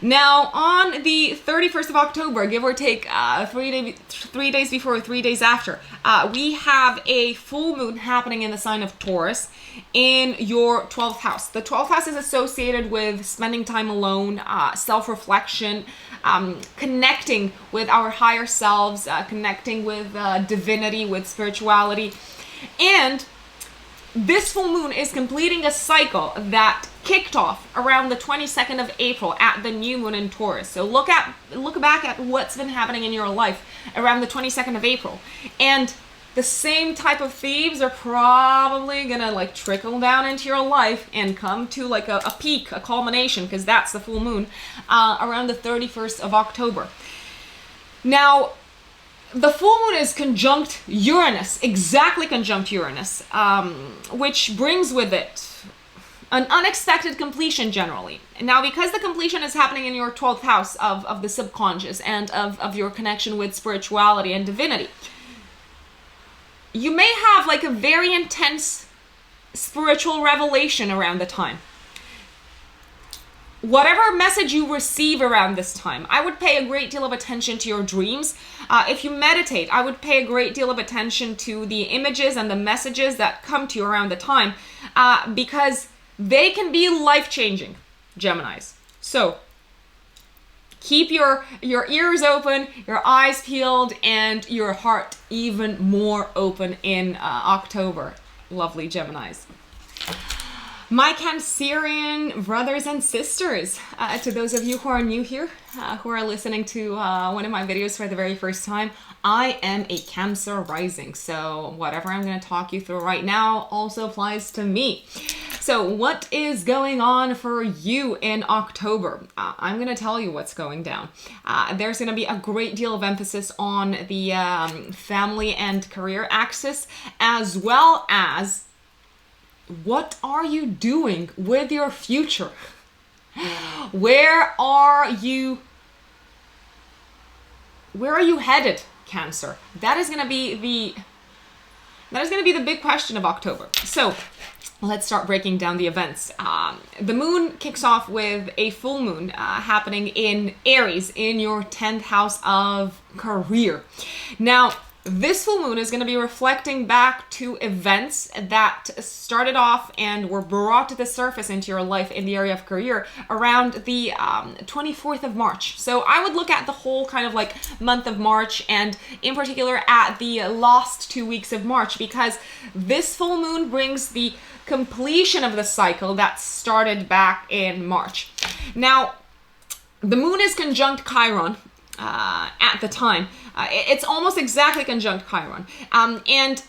Now, on the 31st of October, give or take 3 days before or 3 days after, we have a full moon happening in the sign of Taurus in your 12th house. The 12th house is associated with spending time alone, self-reflection, connecting with our higher selves, connecting with divinity, with spirituality. And this full moon is completing a cycle that kicked off around the 22nd of April at the new moon in Taurus. So look back at what's been happening in your life around the 22nd of April. And the same type of themes are probably gonna like trickle down into your life and come to like a peak, a culmination, because that's the full moon, around the 31st of October. Now, the full moon is conjunct Uranus, exactly conjunct Uranus, which brings with it an unexpected completion generally. Now, because the completion is happening in your 12th house of the subconscious and of your connection with spirituality and divinity, you may have like a very intense spiritual revelation around the time. Whatever message you receive around this time, I would pay a great deal of attention to your dreams. If you meditate, I would pay a great deal of attention to the images and the messages that come to you around the time, because they can be life-changing, Geminis. So keep your ears open, your eyes peeled, and your heart even more open in October. Lovely Geminis. My Cancerian brothers and sisters, to those of you who are new here, who are listening to one of my videos for the very first time, I am a Cancer rising, so whatever I'm going to talk you through right now also applies to me. So what is going on for you in October? I'm going to tell you what's going down. There's going to be a great deal of emphasis on the family and career axis, as well as what are you doing with your future? Where are you headed, Cancer? That is going to be the big question of October. So let's start breaking down the events. The moon kicks off with a full moon happening in Aries in your 10th house of career. Now, this full moon is going to be reflecting back to events that started off and were brought to the surface into your life in the area of career around the 24th of March. So I would look at the whole kind of like month of March, and in particular at the last 2 weeks of March, because this full moon brings the completion of the cycle that started back in March. Now, the moon is conjunct Chiron at the time. It's almost exactly conjunct Chiron. And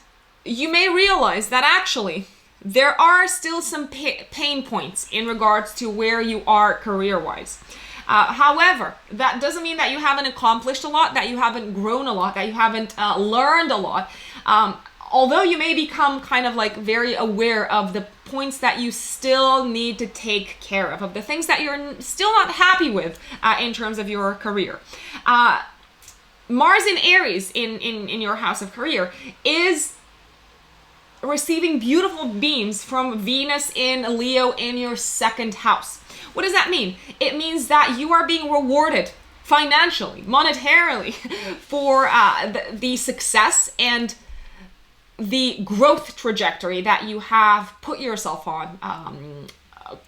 you may realize that actually there are still some pain points in regards to where you are career-wise. However, that doesn't mean that you haven't accomplished a lot, that you haven't grown a lot, that you haven't learned a lot. Although you may become kind of like very aware of the points that you still need to take care of the things that you're still not happy with in terms of your career. Mars in Aries in your house of career is receiving beautiful beams from Venus in Leo in your 2nd house. What does that mean? It means that you are being rewarded financially, monetarily, for the success and the growth trajectory that you have put yourself on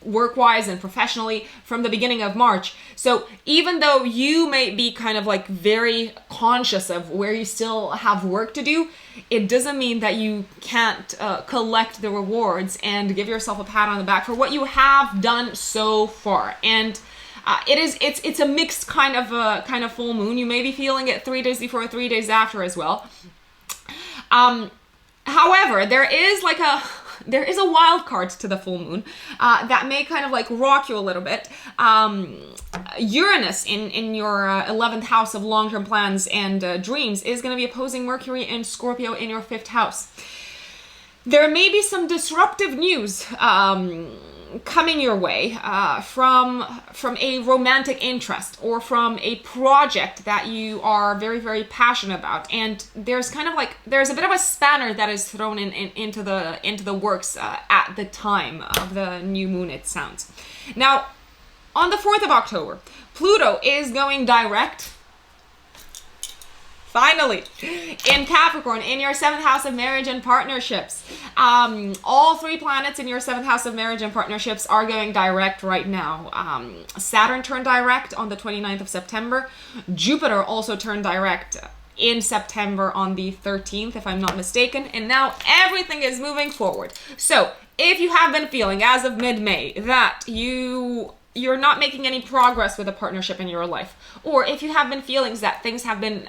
work-wise and professionally from the beginning of March. So even though you may be kind of like very conscious of where you still have work to do, it doesn't mean that you can't collect the rewards and give yourself a pat on the back for what you have done so far. And it's a mixed kind of full moon. You may be feeling it 3 days before, 3 days after as well. However, there is a wild card to the full moon that may kind of like rock you a little bit. Uranus in your 11th house of long-term plans and dreams is going to be opposing Mercury and Scorpio in your 5th house. There may be some disruptive news coming your way from a romantic interest or from a project that you are very, very passionate about, and there's a bit of a spanner that is thrown into the works at the time of the new moon, it sounds. Now, on the 4th of October, Pluto is going direct, finally, in Capricorn, in your 7th house of marriage and partnerships. All 3 planets in your 7th house of marriage and partnerships are going direct right now. Saturn turned direct on the 29th of September. Jupiter also turned direct in September on the 13th, if I'm not mistaken. And now everything is moving forward. So if you have been feeling as of mid-May that you're not making any progress with a partnership in your life, or if you have been feelings that things have been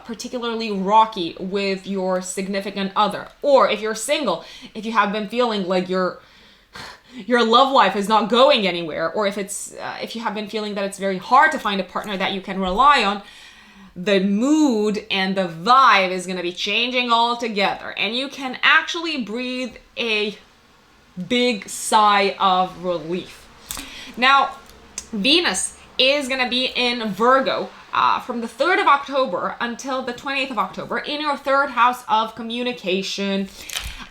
particularly rocky with your significant other, or if you're single, if you have been feeling like your love life is not going anywhere, or if you have been feeling that it's very hard to find a partner that you can rely on, the mood and the vibe is going to be changing altogether, and you can actually breathe a big sigh of relief. Now, Venus is going to be in Virgo from the 3rd of October until the 28th of October in your 3rd house of communication.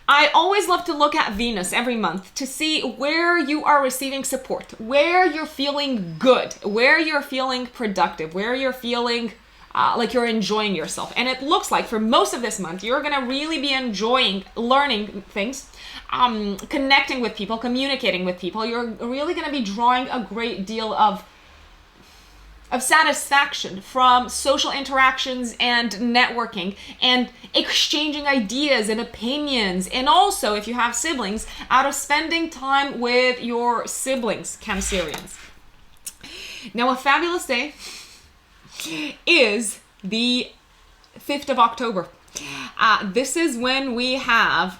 I always love to look at Venus every month to see where you are receiving support, where you're feeling good, where you're feeling productive, where you're feeling like you're enjoying yourself. And it looks like for most of this month, you're going to really be enjoying learning things, connecting with people, communicating with people. You're really going to be drawing a great deal of satisfaction from social interactions and networking and exchanging ideas and opinions. And also, if you have siblings, out of spending time with your siblings, Cancerians. Now, a fabulous day is the 5th of October. This is when we have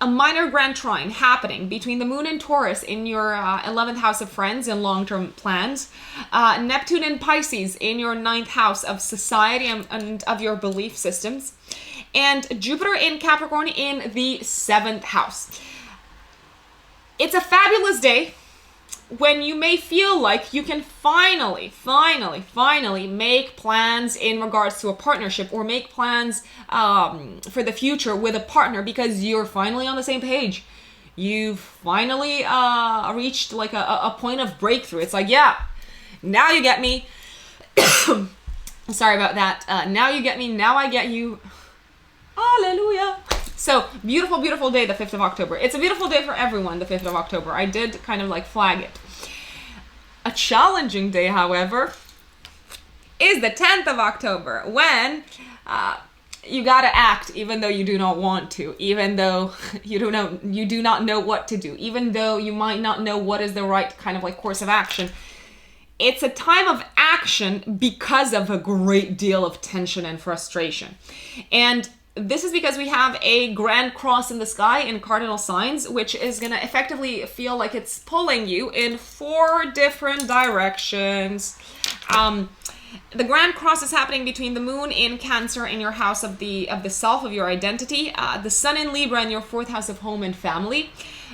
a minor grand trine happening between the moon and Taurus in your 11th house of friends and long-term plans, Neptune and Pisces in your 9th house of society and of your belief systems, and Jupiter in Capricorn in the 7th house. It's a fabulous day when you may feel like you can finally make plans in regards to a partnership, or make plans for the future with a partner, because you're finally on the same page. You've finally reached like a point of breakthrough. It's like, yeah, now you get me. Sorry about that. Now you get me. Now I get you. Hallelujah. So, beautiful, beautiful day, the 5th of October. It's a beautiful day for everyone, the 5th of October. I did kind of like flag it. A challenging day, however, is the 10th of October, when you gotta act even though you do not want to, even though you do not know what to do, even though you might not know what is the right kind of like course of action. It's a time of action because of a great deal of tension and frustration. And this is because we have a grand cross in the sky in cardinal signs, which is going to effectively feel like it's pulling you in 4 different directions. The grand cross is happening between the moon in Cancer in your house of the self, of your identity, the sun in Libra in your 4th house of home and family,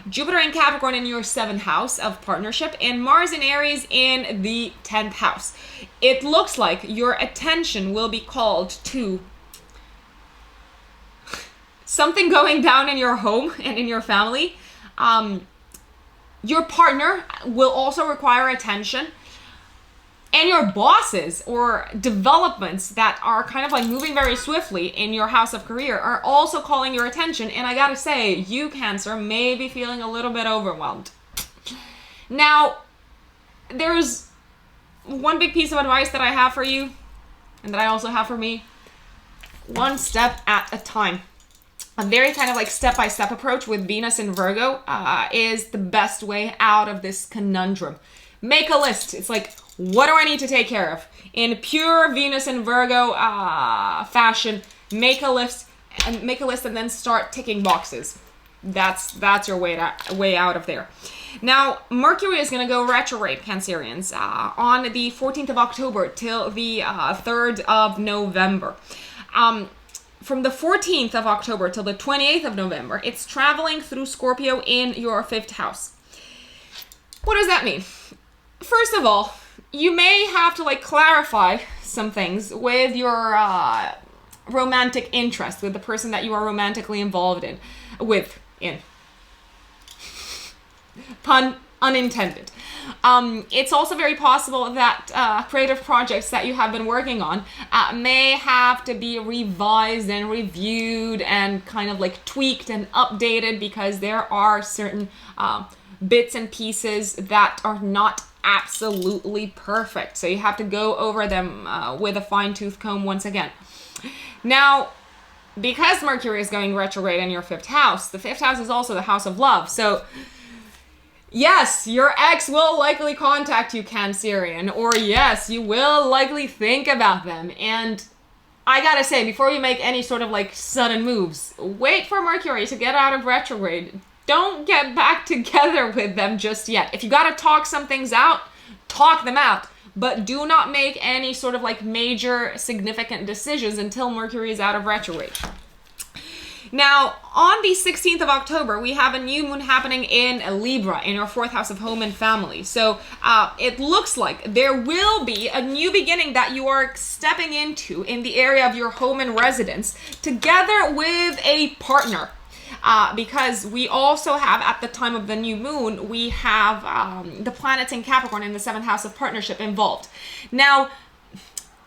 Jupiter in Capricorn in your 7th house of partnership, and Mars in Aries in the 10th house. It looks like your attention will be called to something going down in your home and in your family. Your partner will also require attention. And your bosses or developments that are kind of like moving very swiftly in your house of career are also calling your attention. And I gotta say, you, Cancer, may be feeling a little bit overwhelmed. Now, there's one big piece of advice that I have for you, and that I also have for me. One step at a time. A very kind of like step-by-step approach with Venus in Virgo is the best way out of this conundrum. Make a list. It's like, what do I need to take care of? In pure Venus in Virgo fashion, make a list and then start ticking boxes. That's your way out of there. Now, Mercury is going to go retrograde, Cancerians, on the 14th of October till the 3rd of November. From the 14th of October till the 28th of November, it's traveling through Scorpio in your 5th house. What does that mean? First of all, you may have to like clarify some things with your romantic interest, with the person that you are romantically involved in. Pun unintended. It's also very possible that creative projects that you have been working on may have to be revised and reviewed and kind of like tweaked and updated, because there are certain bits and pieces that are not absolutely perfect. So you have to go over them with a fine-tooth comb once again. Now, because Mercury is going retrograde in your 5th house, the 5th house is also the house of love. So yes, your ex will likely contact you, Cancerian, or yes, you will likely think about them. And I gotta say, before you make any sort of like sudden moves, wait for Mercury to get out of retrograde. Don't get back together with them just yet. If you gotta talk some things out, talk them out. But do not make any sort of like major significant decisions until Mercury is out of retrograde. Now, on the 16th of October, we have a new moon happening in Libra, in your 4th house of home and family. So it looks like there will be a new beginning that you are stepping into in the area of your home and residence, together with a partner. Because we also have, at the time of the new moon, we have the planets in Capricorn in the 7th house of partnership involved. Now,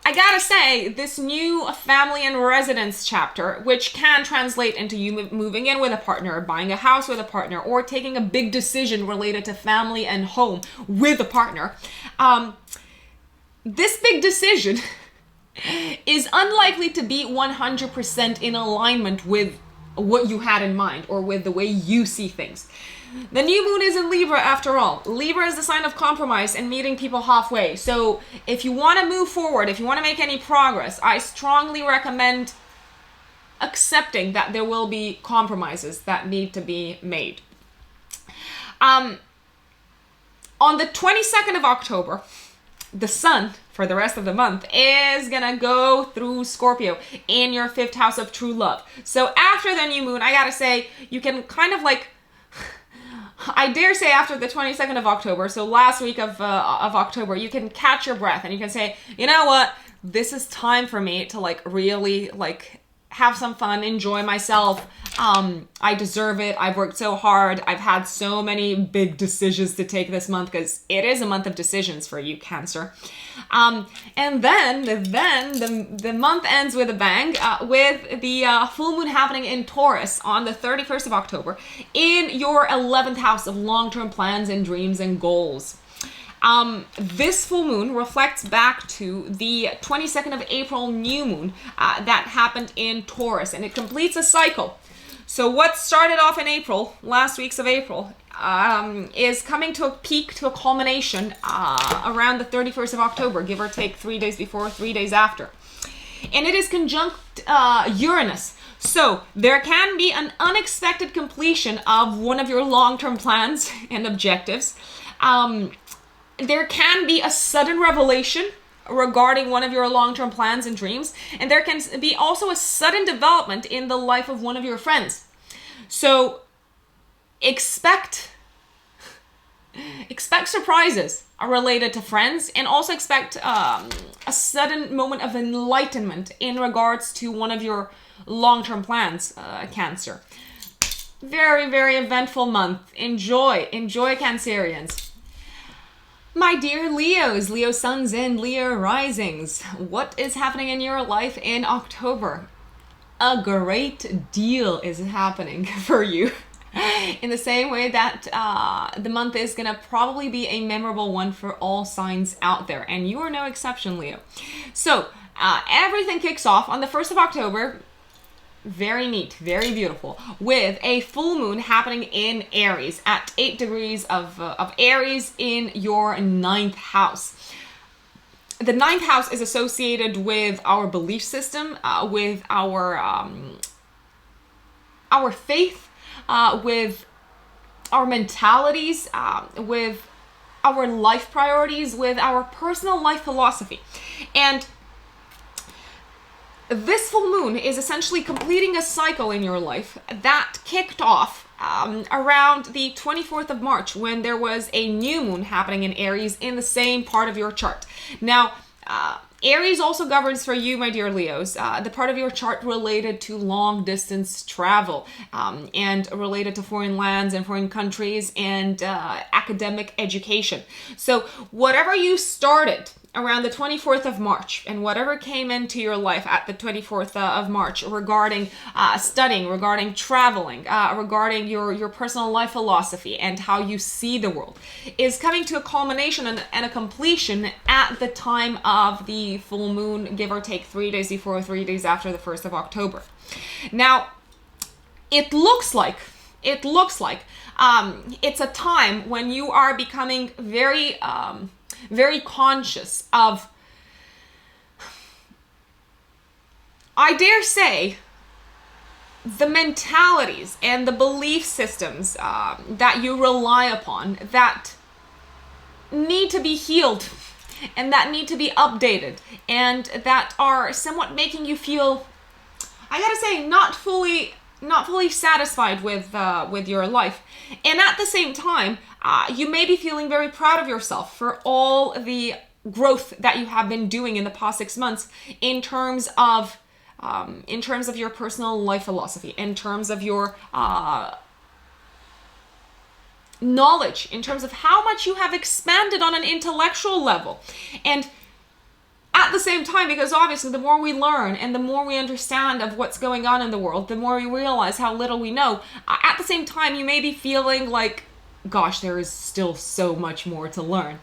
I gotta say, this new family and residence chapter, which can translate into you moving in with a partner, buying a house with a partner, or taking a big decision related to family and home with a partner, this big decision is unlikely to be 100% in alignment with what you had in mind or with the way you see things. The new moon is in Libra after all. Libra is the sign of compromise and meeting people halfway. So if you want to move forward, if you want to make any progress, I strongly recommend accepting that there will be compromises that need to be made. On the 22nd of October, the sun, for the rest of the month, is gonna go through Scorpio in your 5th house of true love. So after the new moon, I gotta say, you can kind of like, I dare say after the 22nd of October, so last week of October, you can catch your breath and you can say, you know what, this is time for me to like really like have some fun, enjoy myself. I deserve it. I've worked so hard. I've had so many big decisions to take this month, because it is a month of decisions for you, Cancer. And then the month ends with a bang, with the full moon happening in Taurus on the 31st of October in your 11th house of long-term plans and dreams and goals. This full moon reflects back to the 22nd of April new moon that happened in Taurus, and it completes a cycle. So what started off in April, last weeks of April, is coming to a peak, to a culmination around the 31st of October, give or take 3 days before, 3 days after. And it is conjunct Uranus. So there can be an unexpected completion of one of your long-term plans and objectives. There can be a sudden revelation regarding one of your long-term plans and dreams, and there can be also a sudden development in the life of one of your friends. So expect surprises related to friends, and also expect a sudden moment of enlightenment in regards to one of your long-term plans, Cancer. Very, very eventful month. Enjoy, Cancerians. My dear Leos, Leo suns and Leo risings, what is happening in your life in October? A great deal is happening for you. in the same way that the month is going to probably be a memorable one for all signs out there. And you are no exception, Leo. So everything kicks off on the 1st of October. Very neat, very beautiful, with a full moon happening in Aries at 8 degrees of Aries in your 9th house. The 9th house is associated with our belief system, with our faith, with our mentalities, with our life priorities, with our personal life philosophy. And this full moon is essentially completing a cycle in your life that kicked off around the 24th of March, when there was a new moon happening in Aries in the same part of your chart. Now, Aries also governs for you, my dear Leos, the part of your chart related to long distance travel, and related to foreign lands and foreign countries and academic education. So whatever you started around the 24th of March and whatever came into your life at the 24th of March regarding studying, regarding traveling, regarding your personal life philosophy and how you see the world, is coming to a culmination and a completion at the time of the full moon, give or take 3 days before, 3 days after the 1st of October. Now, it looks like it's a time when you are becoming very conscious of, I dare say, the mentalities and the belief systems that you rely upon that need to be healed and that need to be updated and that are somewhat making you feel, I gotta say, not fully satisfied with your life. And at the same time, you may be feeling very proud of yourself for all the growth that you have been doing in the past 6 months in terms of your personal life philosophy, in terms of your knowledge, in terms of how much you have expanded on an intellectual level. And at the same time, because obviously the more we learn and the more we understand of what's going on in the world, the more we realize how little we know. At the same time, you may be feeling like, gosh, there is still so much more to learn.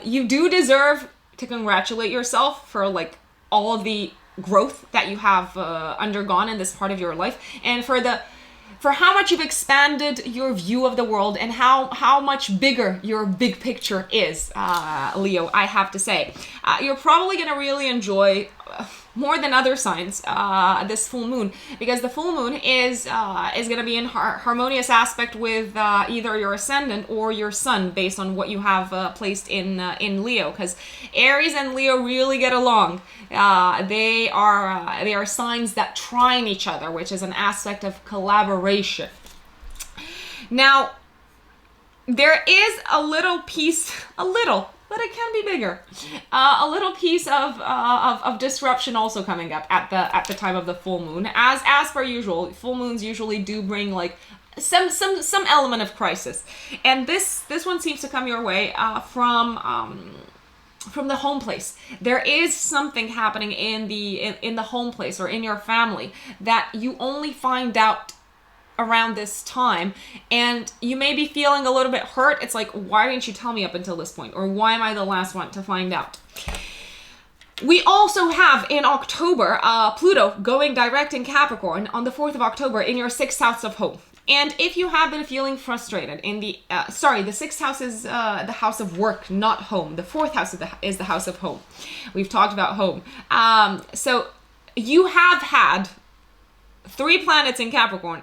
You do deserve to congratulate yourself for like all of the growth that you have undergone in this part of your life, and for how much you've expanded your view of the world and how much bigger your big picture is, Leo, I have to say. You're probably going to really enjoy, more than other signs, this full moon, because the full moon is going to be in harmonious aspect with either your ascendant or your sun, based on what you have placed in Leo, because Aries and Leo really get along. They are signs that trine each other, which is an aspect of collaboration. Now, there is a little piece, but it can be bigger. A little piece of disruption also coming up at the time of the full moon. As per usual, full moons usually do bring like some element of crisis, and this one seems to come your way from the home place. There is something happening in the home place or in your family that you only find out around this time, and you may be feeling a little bit hurt. It's like, why didn't you tell me up until this point? Or why am I the last one to find out? We also have in October, Pluto going direct in Capricorn on the 4th of October in your 6th house of home. And if you have been feeling frustrated in the 6th house is the house of work, not home. The 4th house is the house of home. We've talked about home. So you have had 3 planets in Capricorn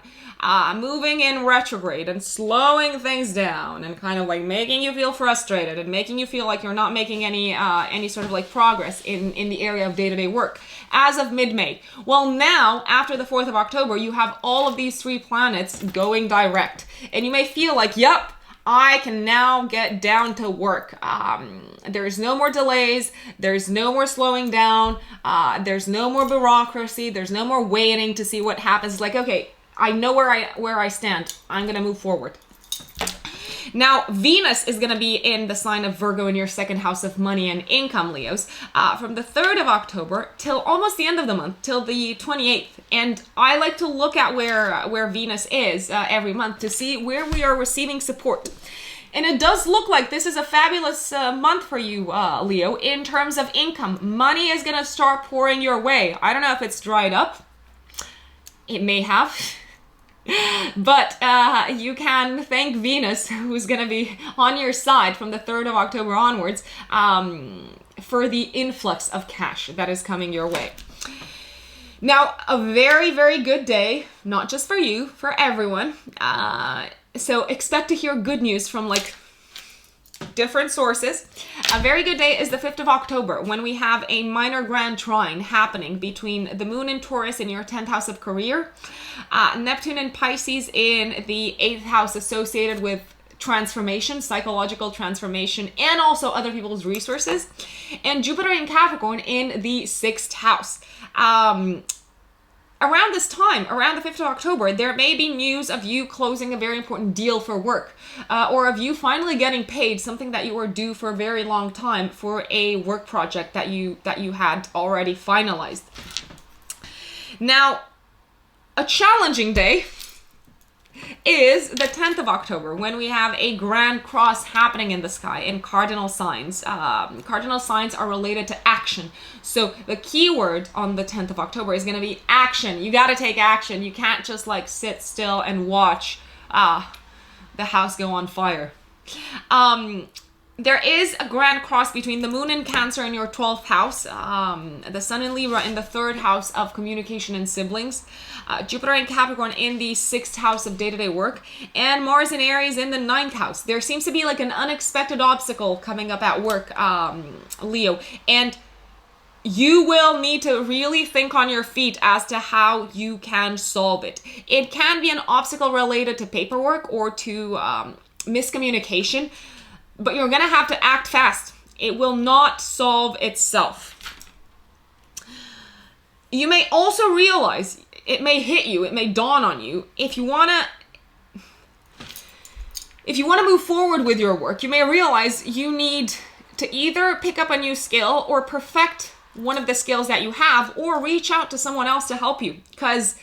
moving in retrograde and slowing things down and kind of like making you feel frustrated and making you feel like you're not making any sort of like progress in the area of day-to-day work as of mid-May. Well, now after the 4th of October, you have all of these 3 planets going direct, and you may feel like, yep, I can now get down to work. There's no more delays. There's no more slowing down. There's no more bureaucracy. There's no more waiting to see what happens. Like, okay, I know where I stand. I'm going to move forward. Now, Venus is going to be in the sign of Virgo in your second house of money and income, Leos, from the 3rd of October till almost the end of the month, till the 28th. And I like to look at where Venus is every month to see where we are receiving support. And it does look like this is a fabulous month for you, Leo, in terms of income. Money is going to start pouring your way. I don't know if it's dried up. It may have. But you can thank Venus, who's going to be on your side from the 3rd of October onwards, for the influx of cash that is coming your way. Now, a very, very good day, not just for you, for everyone. So expect to hear good news from like different sources. A very good day is the 5th of October when we have a minor grand trine happening between the moon in Taurus in your 10th house of career, Neptune in Pisces in the 8th house associated with transformation, psychological transformation, and also other people's resources, and Jupiter in Capricorn in the 6th house. Around this time, around the 5th of October, there may be news of you closing a very important deal for work, or of you finally getting paid something that you were due for a very long time for a work project that you had already finalized. Now, a challenging day is the 10th of October when we have a grand cross happening in the sky in cardinal signs. Cardinal signs are related to action. So the key word on the 10th of October is going to be action. You got to take action. You can't just like sit still and watch the house go on fire. There is a grand cross between the moon in Cancer in your 12th house, the sun in Libra in the 3rd house of communication and siblings, Jupiter in Capricorn in the 6th house of day-to-day work, and Mars in Aries in the 9th house. There seems to be like an unexpected obstacle coming up at work, Leo, and you will need to really think on your feet as to how you can solve it. It can be an obstacle related to paperwork or to miscommunication, but you're going to have to act fast. It will not solve itself. You may also realize, it may hit you, it may dawn on you, if you want to move forward with your work, you may realize you need to either pick up a new skill or perfect one of the skills that you have, or reach out to someone else to help you, because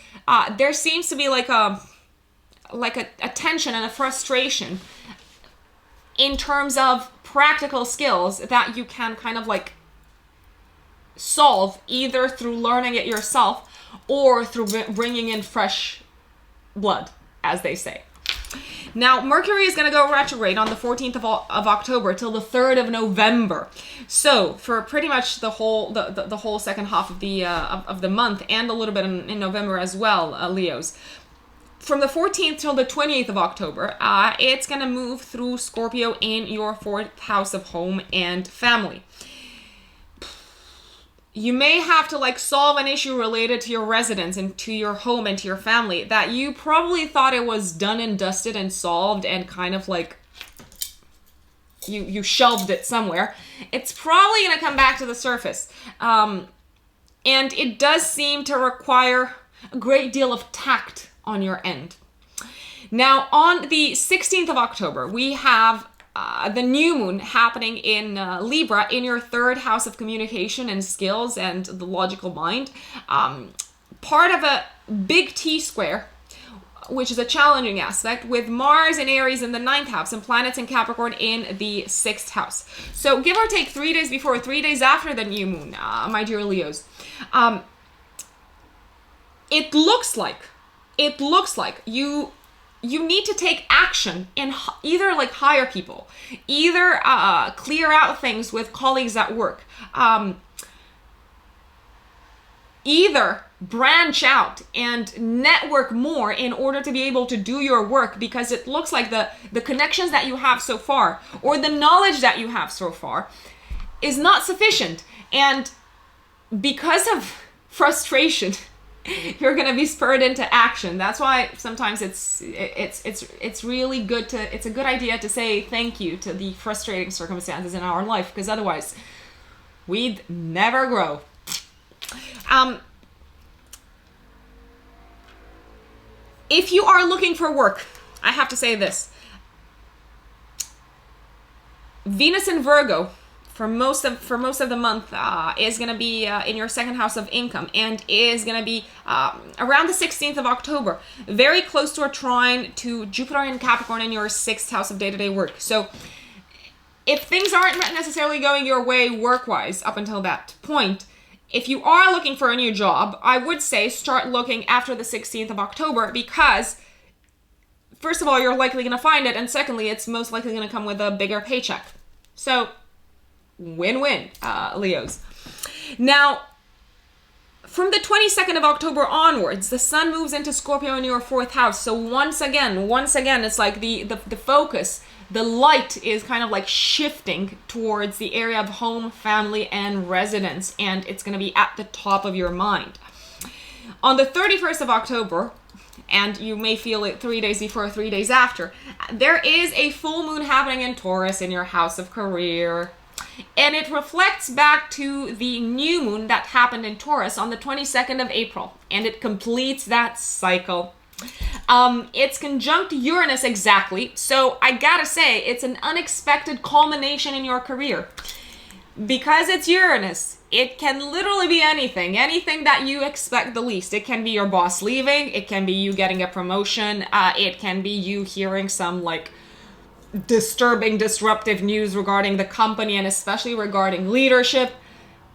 there seems to be like a tension and a frustration in terms of practical skills that you can kind of like solve either through learning it yourself or through bringing in fresh blood, as they say. Now, Mercury is going to go retrograde on the 14th of October till the 3rd of November. So for pretty much the whole second half of the month, and a little bit in November as well, Leos. From the 14th till the 28th of October, it's going to move through Scorpio in your 4th house of home and family. You may have to like solve an issue related to your residence and to your home and to your family that you probably thought it was done and dusted and solved and kind of like you shelved it somewhere. It's probably going to come back to the surface. And it does seem to require a great deal of tact on your end. Now, on the 16th of October, we have the new moon happening in Libra in your 3rd house of communication and skills and the logical mind. Part of a big T square, which is a challenging aspect, with Mars and Aries in the 9th house and planets in Capricorn in the 6th house. So give or take 3 days before, 3 days after the new moon, my dear Leos. It looks like you need to take action and either like hire people, either clear out things with colleagues at work, either branch out and network more in order to be able to do your work, because it looks like the connections that you have so far or the knowledge that you have so far is not sufficient. And because of frustration, you're going to be spurred into action. That's why sometimes it's really good it's a good idea to say thank you to the frustrating circumstances in our life, because otherwise we'd never grow. If you are looking for work, I have to say this. Venus in Virgo for most of the month is going to be in your second house of income, and is going to be around the 16th of October, very close to a trine to Jupiter in Capricorn in your sixth house of day-to-day work. So if things aren't necessarily going your way work-wise up until that point, if you are looking for a new job, I would say start looking after the 16th of October, because first of all, you're likely going to find it, and secondly, it's most likely going to come with a bigger paycheck. So win-win, Leos. Now, from the 22nd of October onwards, the sun moves into Scorpio in your fourth house. So once again, it's like the focus, the light is kind of like shifting towards the area of home, family, and residence, and it's going to be at the top of your mind. On the 31st of October, and you may feel it 3 days before, 3 days after, there is a full moon happening in Taurus in your house of career. And it reflects back to the new moon that happened in Taurus on the 22nd of April. And it completes that cycle. It's conjunct Uranus exactly. So I gotta say, it's an unexpected culmination in your career. Because it's Uranus, it can literally be anything that you expect the least. It can be your boss leaving. It can be you getting a promotion. It can be you hearing some like disturbing, disruptive news regarding the company, and especially regarding leadership.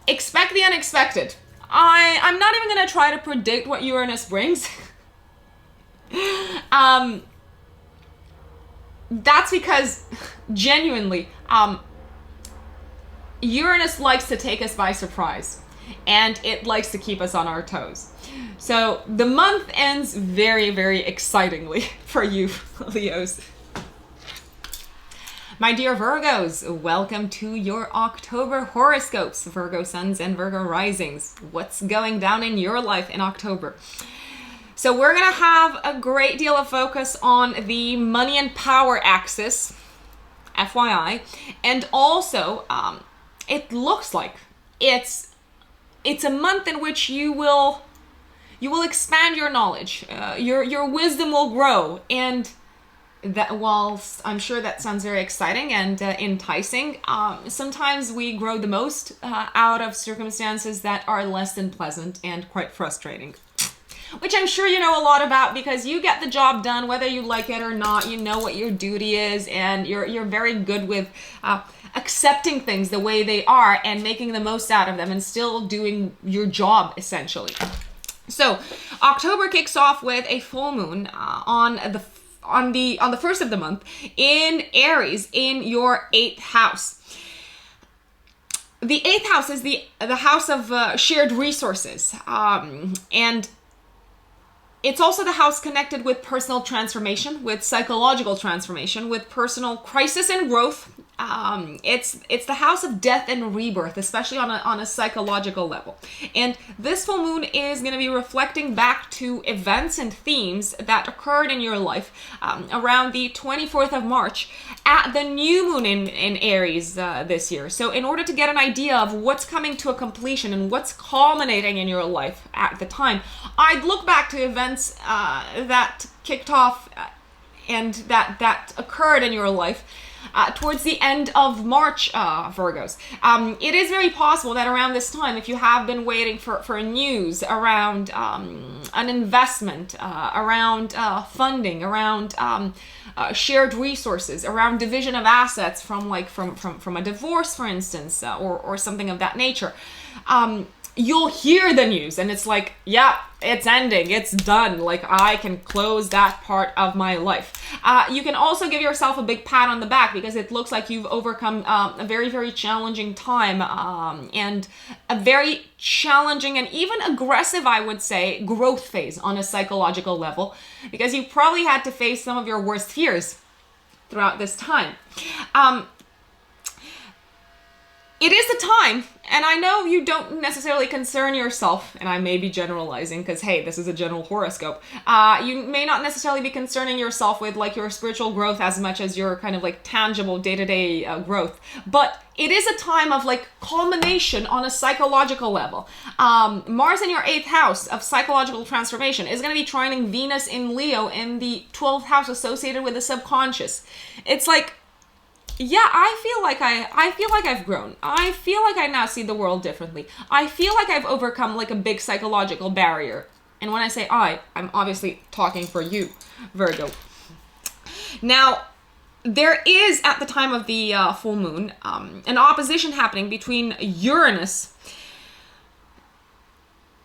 Expect the unexpected. I'm not even going to try to predict what Uranus brings. That's because, genuinely, Uranus likes to take us by surprise, and it likes to keep us on our toes. So the month ends very, very excitingly for you, Leos. My dear Virgos, welcome to your October horoscopes, Virgo suns and Virgo risings. What's going down in your life in October? So we're going to have a great deal of focus on the money and power axis, FYI, and also it looks like it's a month in which you will expand your knowledge, your wisdom will grow, and that whilst I'm sure that sounds very exciting and enticing, sometimes we grow the most out of circumstances that are less than pleasant and quite frustrating. Which I'm sure you know a lot about, because you get the job done whether you like it or not. You know what your duty is, and you're very good with accepting things the way they are and making the most out of them and still doing your job essentially. So October kicks off with a full moon on the first of the month in Aries in your 8th house. The 8th house is the house of shared resources, and it's also the house connected with personal transformation, with psychological transformation, with personal crisis and growth. It's the house of death and rebirth, especially on a psychological level. And this full moon is going to be reflecting back to events and themes that occurred in your life around the 24th of March at the new moon in Aries this year. So in order to get an idea of what's coming to a completion and what's culminating in your life at the time, I'd look back to events that kicked off and that occurred in your life towards the end of March, Virgos. It is very possible that around this time, if you have been waiting for news around an investment, around funding, around shared resources, around division of assets from a divorce, for instance, or something of that nature, you'll hear the news and it's like, yeah, it's ending, it's done. Like, I can close that part of my life. You can also give yourself a big pat on the back because it looks like you've overcome a very, very challenging time and a very challenging and even aggressive, I would say, growth phase on a psychological level, because you probably had to face some of your worst fears throughout this time. It is the time, and I know you don't necessarily concern yourself, and I may be generalizing because, hey, this is a general horoscope. You may not necessarily be concerning yourself with like your spiritual growth as much as your kind of like tangible day-to-day growth. But it is a time of like culmination on a psychological level. Mars in your 8th house of psychological transformation is going to be trining Venus in Leo in the 12th house associated with the subconscious. It's like yeah, I feel like I've grown. I feel like I now see the world differently. I feel like I've overcome like a big psychological barrier. And when I say I'm obviously talking for you, Virgo. Now, there is, at the time of the full moon, an opposition happening between Uranus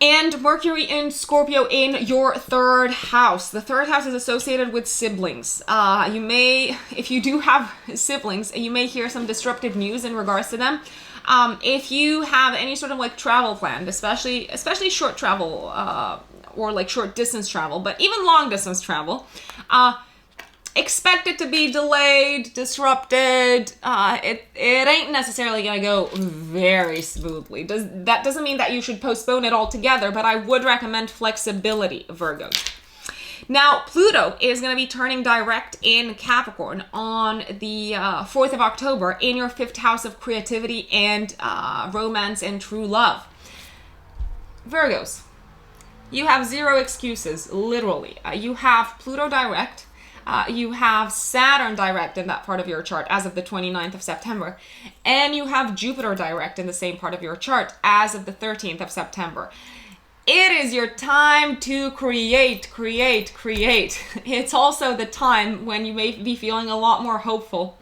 and Mercury in Scorpio in your third house. The third house is associated with siblings. You may, if you do have siblings, you may hear some disruptive news in regards to them. If you have any sort of like travel planned, especially short travel or like short distance travel, but even long distance travel, expect it to be delayed, disrupted. It ain't necessarily gonna go very smoothly. That doesn't mean that you should postpone it altogether, but I would recommend flexibility, Virgo. Now, Pluto is going to be turning direct in Capricorn on the 4th of October in your 5th house of creativity and romance and true love. Virgos, you have zero excuses, literally. You have Pluto direct. You have Saturn direct in that part of your chart as of the 29th of September. And you have Jupiter direct in the same part of your chart as of the 13th of September. It is your time to create. It's also the time when you may be feeling a lot more hopeful.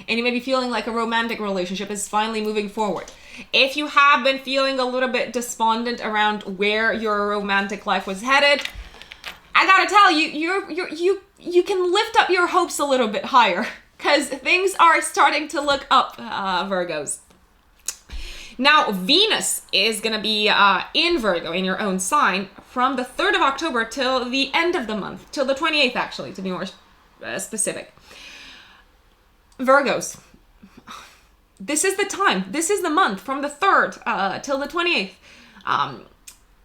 And you may be feeling like a romantic relationship is finally moving forward. If you have been feeling a little bit despondent around where your romantic life was headed, I gotta tell you, you can lift up your hopes a little bit higher because things are starting to look up, Virgos. Now, Venus is going to be in Virgo, in your own sign, from the 3rd of October till the end of the month, till the 28th, actually, to be more specific. Virgos, this is the time, this is the month, from the 3rd till the 28th,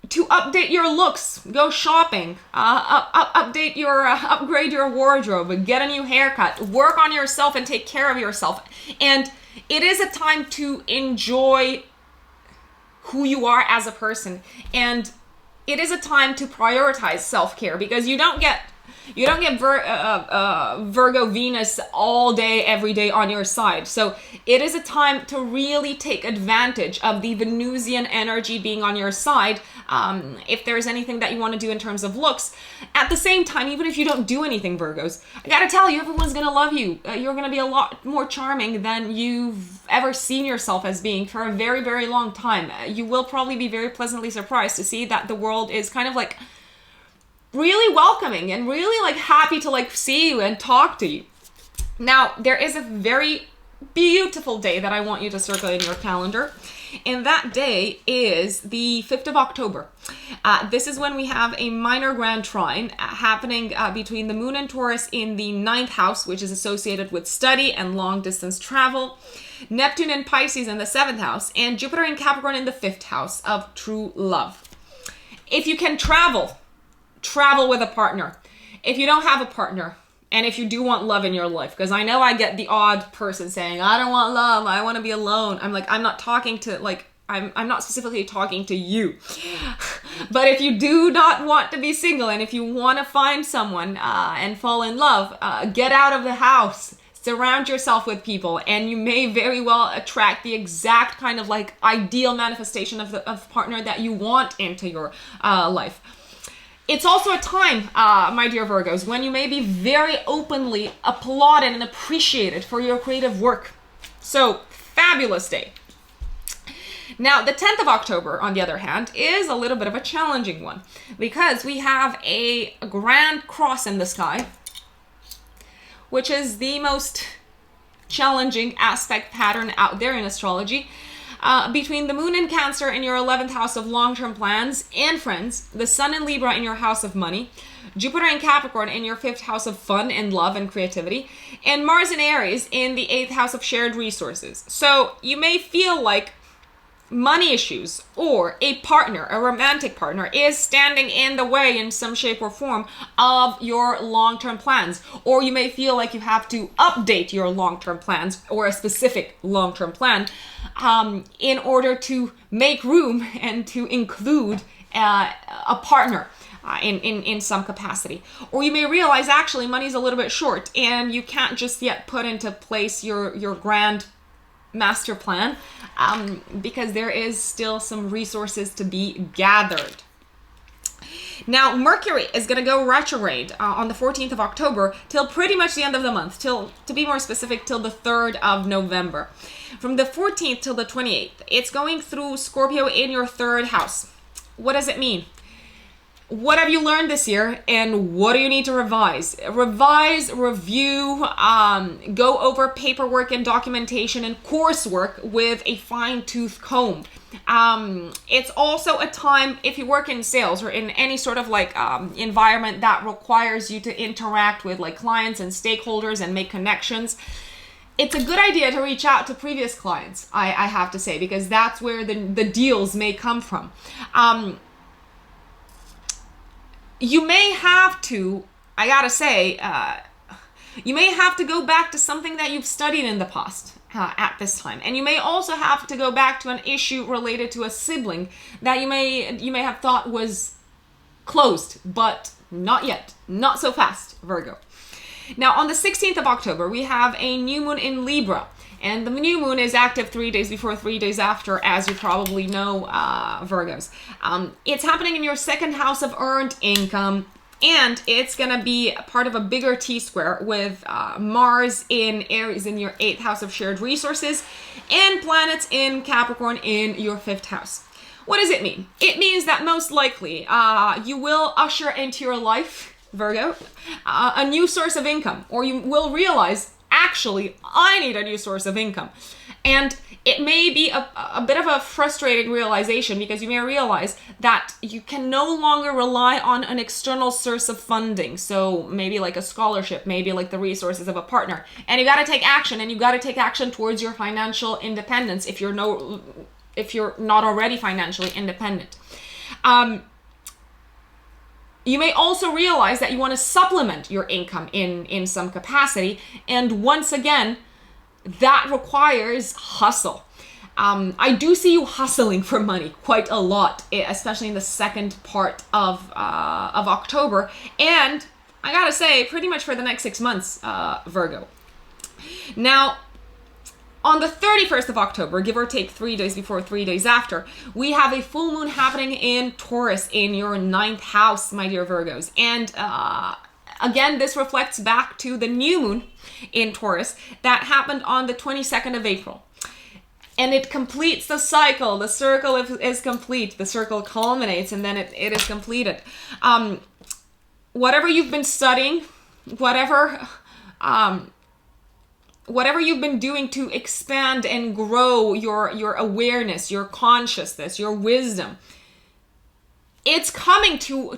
to update your looks, go shopping, upgrade your wardrobe, get a new haircut, work on yourself and take care of yourself. And it is a time to enjoy who you are as a person. And it is a time to prioritize self-care because you don't get Virgo Venus all day, every day on your side. So it is a time to really take advantage of the Venusian energy being on your side. If there's anything that you want to do in terms of looks, at the same time, even if you don't do anything, Virgos, I gotta tell you, everyone's gonna love you. You're gonna be a lot more charming than you've ever seen yourself as being for a very, very long time. You will probably be very pleasantly surprised to see that the world is kind of like really welcoming and really like happy to like see you and talk to you. Now, there is a very beautiful day that I want you to circle in your calendar. And that day is the 5th of October. This is when we have a minor grand trine happening between the moon and Taurus in the 9th house, which is associated with study and long distance travel, Neptune and Pisces in the 7th house, and Jupiter and Capricorn in the 5th house of true love. If you can travel with a partner. If you don't have a partner, and if you do want love in your life, because I know I get the odd person saying, I don't want love, I want to be alone. I'm like, I'm not talking to, like, I'm not specifically talking to you. But if you do not want to be single, and if you want to find someone and fall in love, get out of the house. Surround yourself with people, and you may very well attract the exact kind of like ideal manifestation of partner that you want into your life. It's also a time, my dear Virgos, when you may be very openly applauded and appreciated for your creative work. So, fabulous day. Now, the 10th of October, on the other hand, is a little bit of a challenging one because we have a grand cross in the sky, which is the most challenging aspect pattern out there in astrology. Between the moon in Cancer in your 11th house of long-term plans and friends, the sun in Libra in your house of money, Jupiter in Capricorn in your 5th house of fun and love and creativity, and Mars in Aries in the 8th house of shared resources. So you may feel like money issues or a partner, a romantic partner, is standing in the way in some shape or form of your long-term plans. Or you may feel like you have to update your long-term plans or a specific long-term plan in order to make room and to include a partner. in some capacity. Or you may realize actually money's a little bit short and you can't just yet put into place your grand master plan because there is still some resources to be gathered. Now, Mercury is going to go retrograde on the 14th of October till pretty much the end of the month, till, to be more specific, till the 3rd of November. From the 14th till the 28th, it's going through Scorpio in your 3rd house. What does it mean? What have you learned this year and what do you need to revise? Revise, review, go over paperwork and documentation and coursework with a fine-tooth comb. It's also a time, if you work in sales or in any sort of like environment that requires you to interact with like clients and stakeholders and make connections, it's a good idea to reach out to previous clients, I have to say, because that's where the deals may come from. You may have to, I gotta say, you may have to go back to something that you've studied in the past at this time. And you may also have to go back to an issue related to a sibling that you may have thought was closed, but not yet. Not so fast, Virgo. Now, on the 16th of October, we have a new moon in Libra. And the new moon is active 3 days before, 3 days after, as you probably know, Virgos. It's happening in your 2nd house of earned income, and it's going to be part of a bigger T-square with Mars in Aries in your 8th house of shared resources and planets in Capricorn in your 5th house. What does it mean? It means that most likely you will usher into your life, Virgo, a new source of income, or you will realize, actually, I need a new source of income. And it may be a bit of a frustrating realization because you may realize that you can no longer rely on an external source of funding. So maybe like a scholarship, maybe like the resources of a partner. And you got to take action, and you got to take action towards your financial independence if you're not already financially independent. You may also realize that you want to supplement your income in some capacity. And once again, that requires hustle. I do see you hustling for money quite a lot, especially in the second part of October. And I gotta say, pretty much for the next 6 months, Virgo. Now, on the 31st of October, give or take 3 days before, 3 days after, we have a full moon happening in Taurus in your 9th house, my dear Virgos. And again, this reflects back to the new moon in Taurus that happened on the 22nd of April. And it completes the cycle. The circle is complete. The circle culminates, and then it is completed. Whatever you've been studying, whatever you've been doing to expand and grow your awareness, your consciousness, your wisdom, it's coming to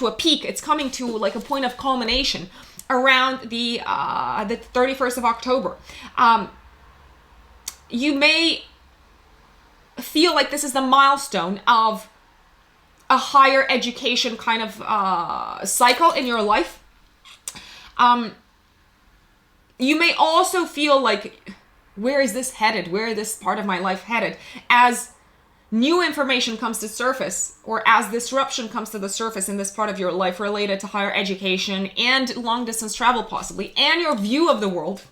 a peak. It's coming to like a point of culmination around the 31st of October. You may feel like this is the milestone of a higher education kind of cycle in your life. You may also feel like, where is this headed? Where is this part of my life headed? As new information comes to surface, or as disruption comes to the surface in this part of your life related to higher education and long distance travel possibly, and your view of the world,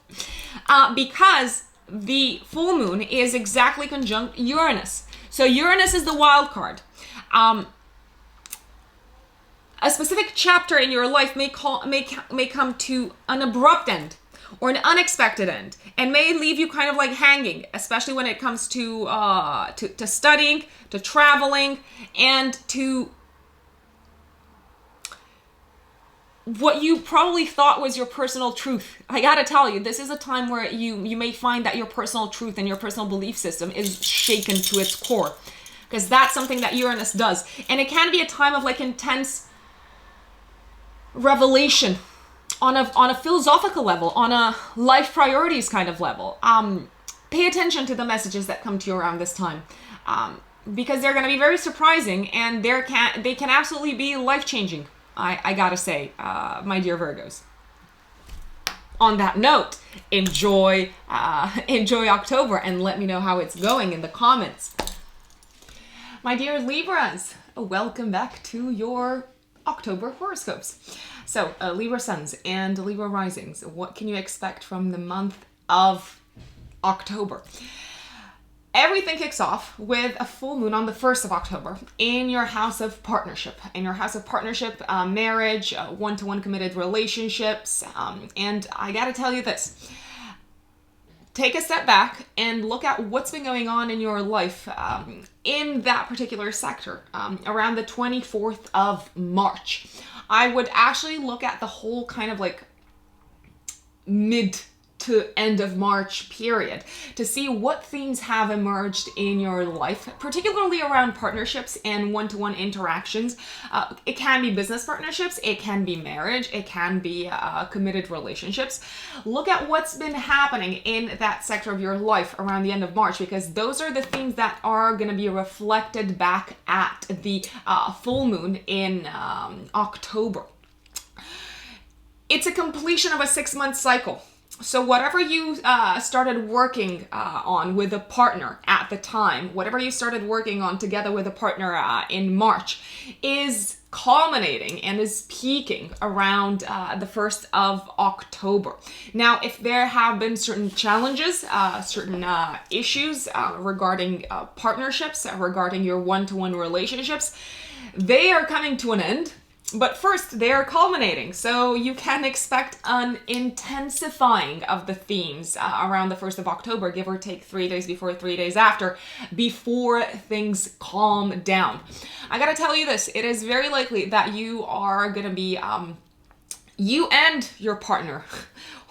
because the full moon is exactly conjunct Uranus. So Uranus is the wild card. A specific chapter in your life may come to an abrupt end, or an unexpected end, and may leave you kind of like hanging, especially when it comes to studying, to traveling, and to what you probably thought was your personal truth. I gotta tell you, this is a time where you may find that your personal truth and your personal belief system is shaken to its core, because that's something that Uranus does. And it can be a time of like intense revelation on a philosophical level, on a life priorities kind of level. Pay attention to the messages that come to you around this time, because they're going to be very surprising, and they can absolutely be life-changing, I gotta say, my dear Virgos. On that note, enjoy October, and let me know how it's going in the comments. My dear Libras, welcome back to your October horoscopes. So Libra suns and Libra risings, what can you expect from the month of October? Everything kicks off with a full moon on the 1st of October in your house of partnership. In your house of partnership, marriage, one-to-one committed relationships. And I gotta tell you this. Take a step back and look at what's been going on in your life in that particular sector around the 24th of March. I would actually look at the whole kind of like mid to end of March period to see what themes have emerged in your life, particularly around partnerships and one-to-one interactions. It can be business partnerships, it can be marriage, it can be committed relationships. Look at what's been happening in that sector of your life around the end of March, because those are the themes that are going to be reflected back at the full moon in October. It's a completion of a 6-month cycle. So whatever you started working on with a partner at the time, whatever you started working on together with a partner in March is culminating and is peaking around the 1st of October. Now, if there have been certain challenges, certain issues regarding partnerships, regarding your one-to-one relationships, they are coming to an end. But first, they are culminating, so you can expect an intensifying of the themes around the 1st of October, give or take 3 days before, 3 days after, before things calm down. I gotta tell you this, it is very likely that you are gonna be, you and your partner,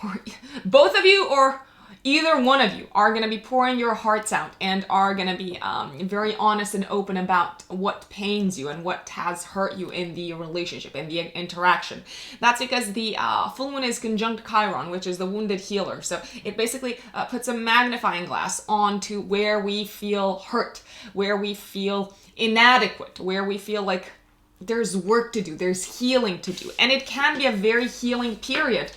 or both of you, or either one of you are going to be pouring your hearts out and are going to be very honest and open about what pains you and what has hurt you in the relationship, in the interaction. That's because the full moon is conjunct Chiron, which is the wounded healer. So it basically puts a magnifying glass onto where we feel hurt, where we feel inadequate, where we feel like there's work to do, there's healing to do. And it can be a very healing period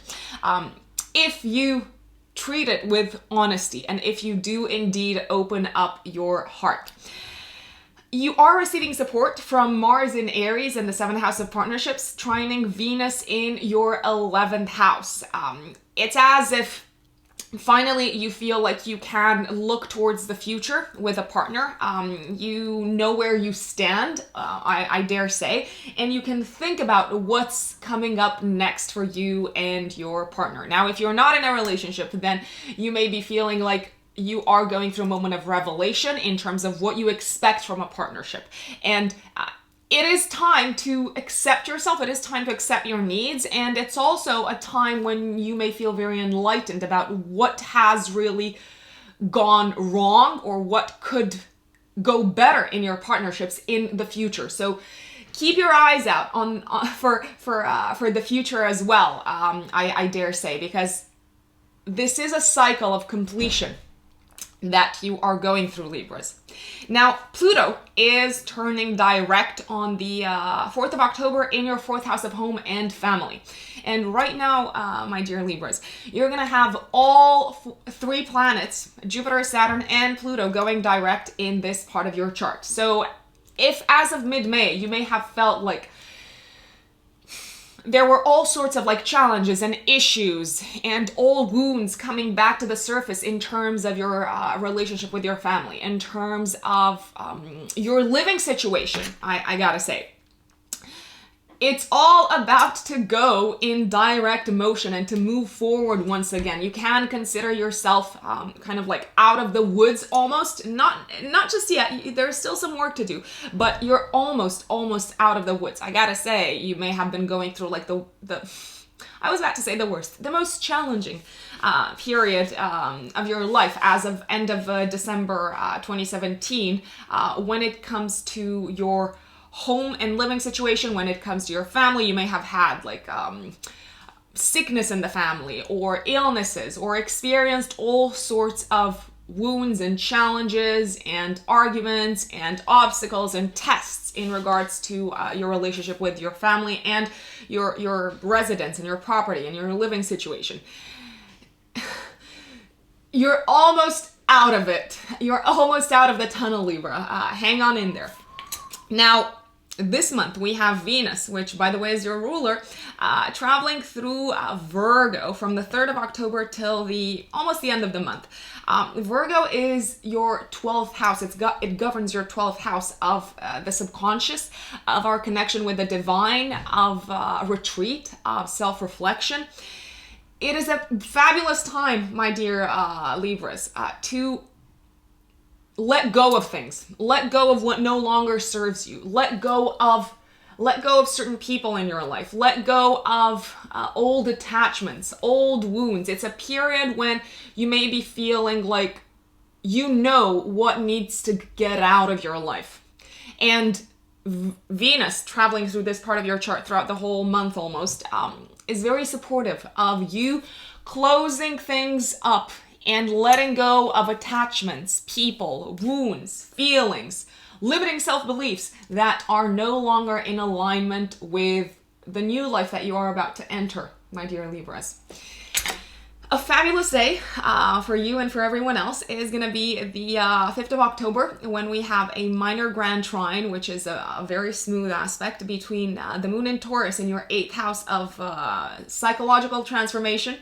if you treat it with honesty, and if you do indeed open up your heart. You are receiving support from Mars in Aries in the 7th house of partnerships, trining Venus in your 11th house. It's as if finally you feel like you can look towards the future with a partner. You know where you stand, I dare say, and you can think about what's coming up next for you and your partner. Now, if you're not in a relationship, then you may be feeling like you are going through a moment of revelation in terms of what you expect from a partnership. And it is time to accept yourself. It is time to accept your needs. And it's also a time when you may feel very enlightened about what has really gone wrong or what could go better in your partnerships in the future. So keep your eyes out on for the future as well, I dare say, because this is a cycle of completion that you are going through, Libras. Now, Pluto is turning direct on the 4th of October in your 4th house of home and family. And right now, my dear Libras, you're going to have all 3 planets, Jupiter, Saturn, and Pluto, going direct in this part of your chart. So if as of mid-May, you may have felt like there were all sorts of like challenges and issues and old wounds coming back to the surface in terms of your relationship with your family, in terms of your living situation, I gotta say. It's all about to go in direct motion and to move forward once again. You can consider yourself kind of like out of the woods almost. Not just yet. There's still some work to do, but you're almost out of the woods. I gotta say, you may have been going through like the I was about to say the worst, the most challenging period of your life as of end of December 2017 when it comes to your home and living situation. When it comes to your family, you may have had like sickness in the family or illnesses, or experienced all sorts of wounds and challenges and arguments and obstacles and tests in regards to your relationship with your family and your residence and your property and your living situation. You're almost out of it. You're almost out of the tunnel, Libra. Hang on in there. Now, This month we have Venus, which by the way is your ruler, traveling through Virgo from the 3rd of October till almost the end of the month. Virgo is your 12th house. It governs your 12th house of the subconscious, of our connection with the divine, of retreat, of self-reflection. It is a fabulous time, my dear Libras, to let go of things. Let go of what no longer serves you. Let go of certain people in your life. Let go of old attachments, old wounds. It's a period when you may be feeling like you know what needs to get out of your life. And Venus traveling through this part of your chart throughout the whole month almost is very supportive of you closing things up and letting go of attachments, people, wounds, feelings, limiting self-beliefs that are no longer in alignment with the new life that you are about to enter, my dear Libras. A fabulous day for you and for everyone else is going to be the 5th of October when we have a minor grand trine, which is a very smooth aspect between the moon and Taurus in your 8th house of psychological transformation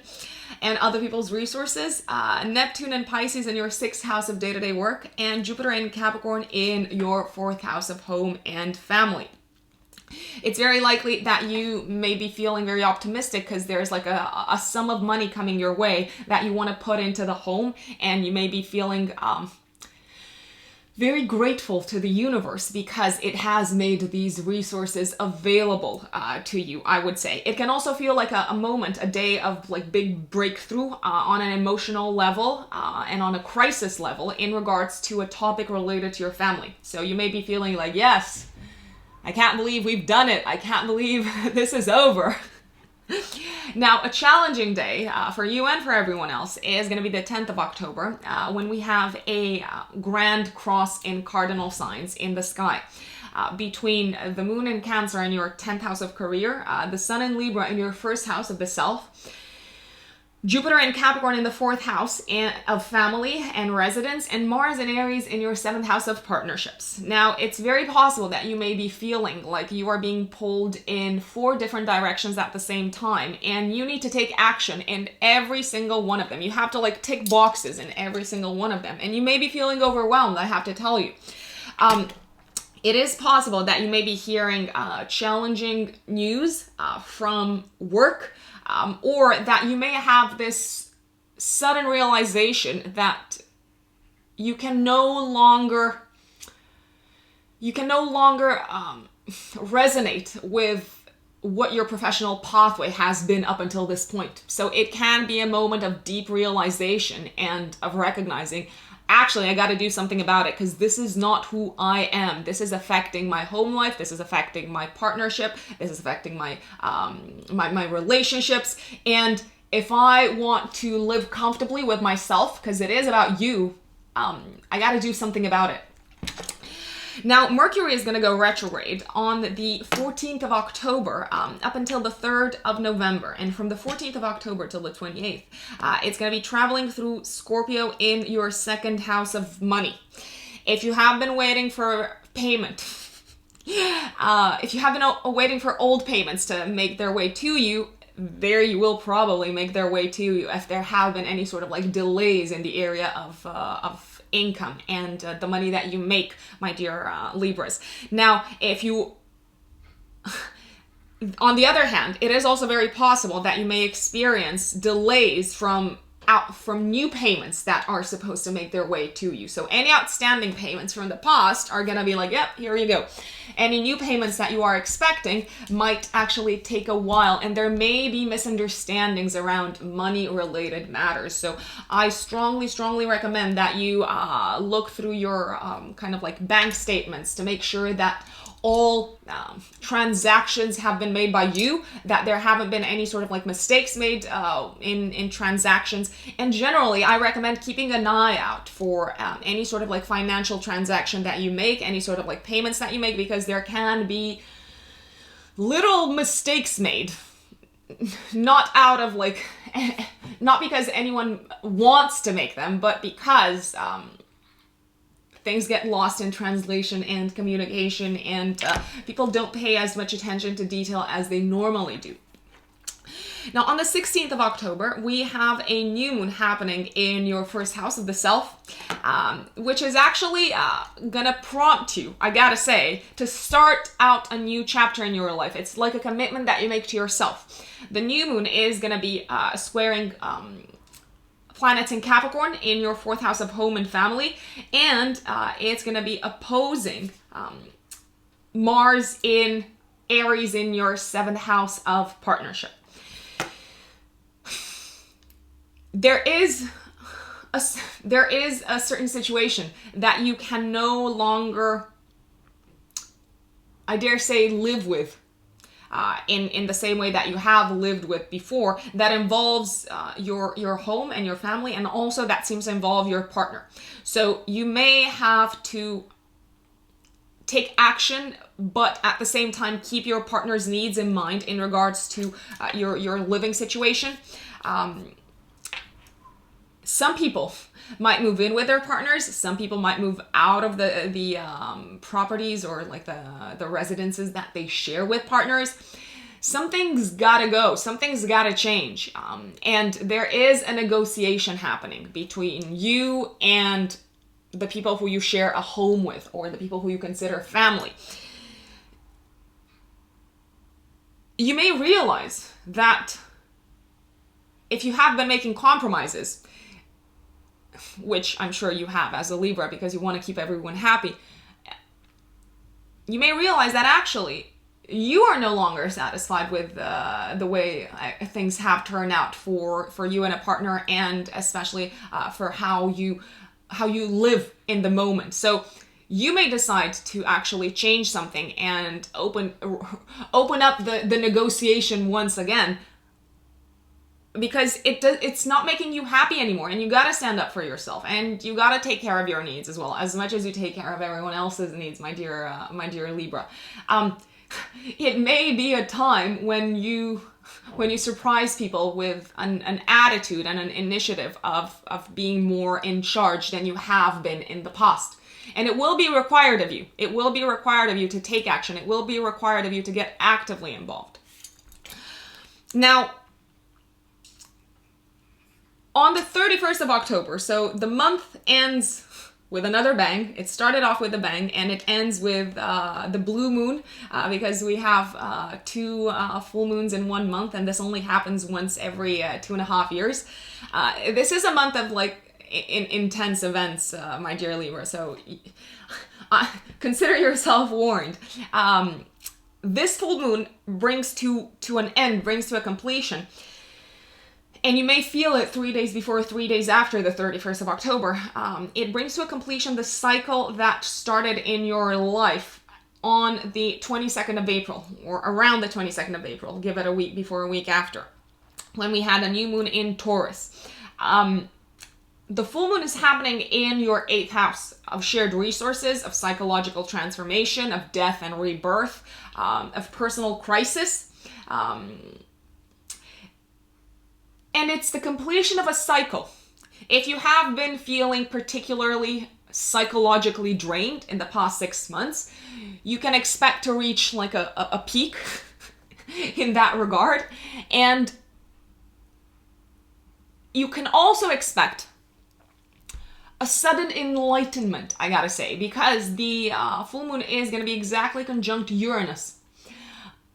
and other people's resources, Neptune and Pisces in your 6th house of day-to-day work, and Jupiter and Capricorn in your 4th house of home and family. It's very likely that you may be feeling very optimistic because there's like a sum of money coming your way that you want to put into the home, and you may be feeling very grateful to the universe because it has made these resources available to you, I would say. It can also feel like a moment, a day of like big breakthrough on an emotional level and on a crisis level in regards to a topic related to your family. So you may be feeling like, yes, I can't believe we've done it. I can't believe this is over. Now, a challenging day for you and for everyone else is going to be the 10th of October when we have a grand cross in cardinal signs in the sky. Between the moon in Cancer in your 10th house of career, the sun in Libra in your 1st house of the self, Jupiter in Capricorn in the 4th house of family and residence, and Mars in Aries in your 7th house of partnerships. Now, it's very possible that you may be feeling like you are being pulled in 4 different directions at the same time, and you need to take action in every single one of them. You have to like tick boxes in every single one of them, and you may be feeling overwhelmed, I have to tell you. It is possible that you may be hearing challenging news from work, or that you may have this sudden realization that you can no longer resonate with what your professional pathway has been up until this point. So it can be a moment of deep realization and of recognizing, actually, I got to do something about it because this is not who I am. This is affecting my home life. This is affecting my partnership. This is affecting my my relationships. And if I want to live comfortably with myself, because it is about you, I got to do something about it. Now, Mercury is going to go retrograde on the 14th of October up until the 3rd of November. And from the 14th of October till the 28th, it's going to be traveling through Scorpio in your 2nd house of money. If you have been waiting for payment, if you have been waiting for old payments to make their way to you, you will probably make their way to you if there have been any sort of like delays in the area of income and the money that you make, my dear Libras. Now, on the other hand, it is also very possible that you may experience delays from new payments that are supposed to make their way to you. So any outstanding payments from the past are going to be like, yep, here you go. Any new payments that you are expecting might actually take a while, and there may be misunderstandings around money-related matters. So I strongly, strongly recommend that you look through your kind of like bank statements to make sure that all transactions have been made by you, that there haven't been any sort of like mistakes made in transactions. And generally, I recommend keeping an eye out for any sort of like financial transaction that you make, any sort of like payments that you make, because there can be little mistakes made. Not out of like, not because anyone wants to make them, but because things get lost in translation and communication, and people don't pay as much attention to detail as they normally do. Now, on the 16th of October, we have a new moon happening in your first house of the self, which is actually gonna prompt you, I gotta say, to start out a new chapter in your life. It's like a commitment that you make to yourself. The new moon is gonna be squaring planets in Capricorn in your fourth house of home and family, and it's gonna be opposing Mars in Aries in your seventh house of partnership. There is a certain situation that you can no longer, I dare say, live with in the same way that you have lived with before, that involves your home and your family, and also that seems to involve your partner. So you may have to take action, but at the same time keep your partner's needs in mind in regards to your living situation. Some people might move in with their partners. Some people might move out of the properties or like the residences that they share with partners. Something's gotta go. Something's gotta change. And there is a negotiation happening between you and the people who you share a home with, or the people who you consider family. You may realize that if you have been making compromises, which I'm sure you have as a Libra because you want to keep everyone happy, you may realize that actually you are no longer satisfied with the way things have turned out for you and a partner, and especially for how you live in the moment. So you may decide to actually change something and open up the negotiation once again, because it's not making you happy anymore, and you gotta stand up for yourself, and you gotta take care of your needs as well, as much as you take care of everyone else's needs, my dear Libra. It may be a time when you surprise people with an attitude and an initiative of being more in charge than you have been in the past. And it will be required of you. It will be required of you to take action. It will be required of you to get actively involved. Now, on the 31st of October, so the month ends with another bang. It started off with a bang, and it ends with the blue moon, because we have two full moons in 1 month, and this only happens once every 2.5 years. This is a month of intense events, my dear Libra, so consider yourself warned. This full moon brings to an end, brings to a completion. And you may feel it 3 days before, 3 days after the 31st of October. It brings to a completion the cycle that started in your life on the 22nd of April, or around the 22nd of April. Give it a week before, a week after, when we had a new moon in Taurus. The full moon is happening in your 8th house of shared resources, of psychological transformation, of death and rebirth, of personal crisis. And it's the completion of a cycle. If you have been feeling particularly psychologically drained in the past 6 months, you can expect to reach like a peak in that regard. And you can also expect a sudden enlightenment, I gotta say, because the full moon is gonna be exactly conjunct Uranus.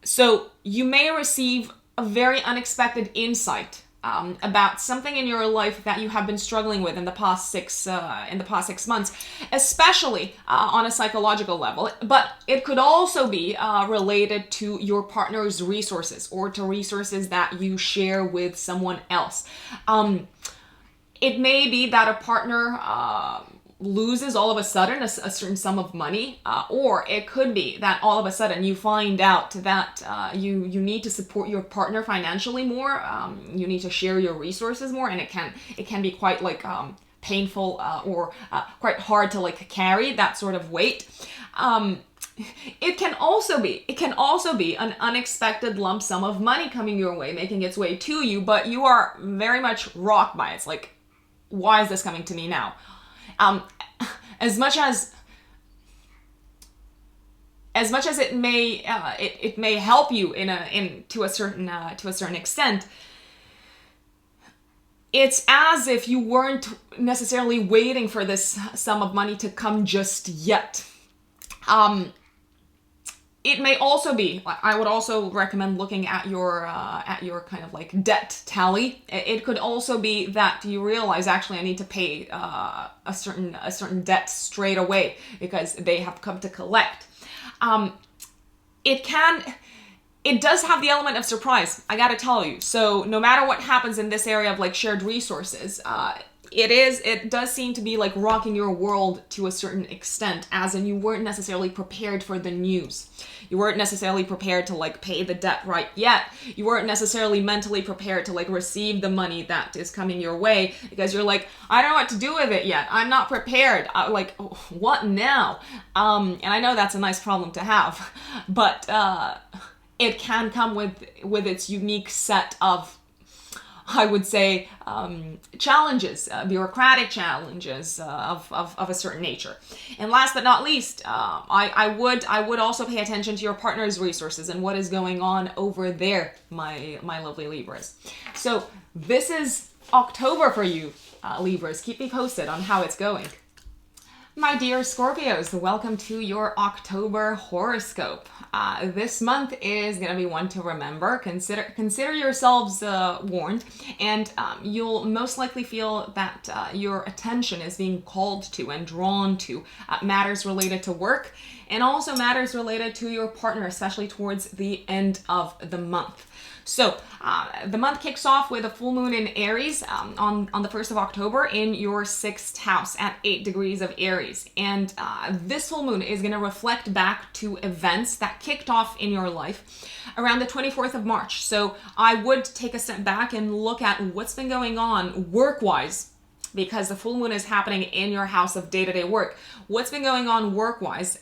So you may receive a very unexpected insight about something in your life that you have been struggling with in the past 6 months, especially on a psychological level. But it could also be related to your partner's resources, or to resources that you share with someone else. It may be that a partner loses all of a sudden a certain sum of money, or it could be that all of a sudden you find out that you need to support your partner financially more. You need to share your resources more, and it can be quite painful or quite hard to carry that sort of weight. It can also be an unexpected lump sum of money coming your way, making its way to you, but you are very much rocked by it. It's like, why is this coming to me now? as much as it may it may help you to a certain extent, it's as if you weren't necessarily waiting for this sum of money to come just yet. It may also be, I would also recommend looking at your kind of like debt tally. It could also be that you realize, actually, I need to pay a certain debt straight away because they have come to collect. It does have the element of surprise, I gotta tell you. So no matter what happens in this area of like shared resources, it does seem to be like rocking your world to a certain extent, as in you weren't necessarily prepared for the news. You weren't necessarily prepared to like pay the debt right yet. You weren't necessarily mentally prepared to like receive the money that is coming your way, because you're like, I don't know what to do with it yet. I'm not prepared. Like, what now? And I know that's a nice problem to have, but it can come with its unique set of, I would say, challenges, bureaucratic challenges of a certain nature. And last but not least, I would also pay attention to your partner's resources and what is going on over there, my lovely Libras. So this is October for you, Libras. Keep me posted on how it's going. My dear Scorpios, welcome to your October horoscope. This month is going to be one to remember. Consider yourselves warned, and you'll most likely feel that your attention is being called to and drawn to matters related to work, and also matters related to your partner, especially towards the end of the month. So the month kicks off with a full moon in Aries on the 1st of October in your 6th house at 8 degrees of Aries. And this full moon is going to reflect back to events that kicked off in your life around the 24th of March. So I would take a step back and look at what's been going on work-wise, because the full moon is happening in your house of day-to-day work. What's been going on work-wise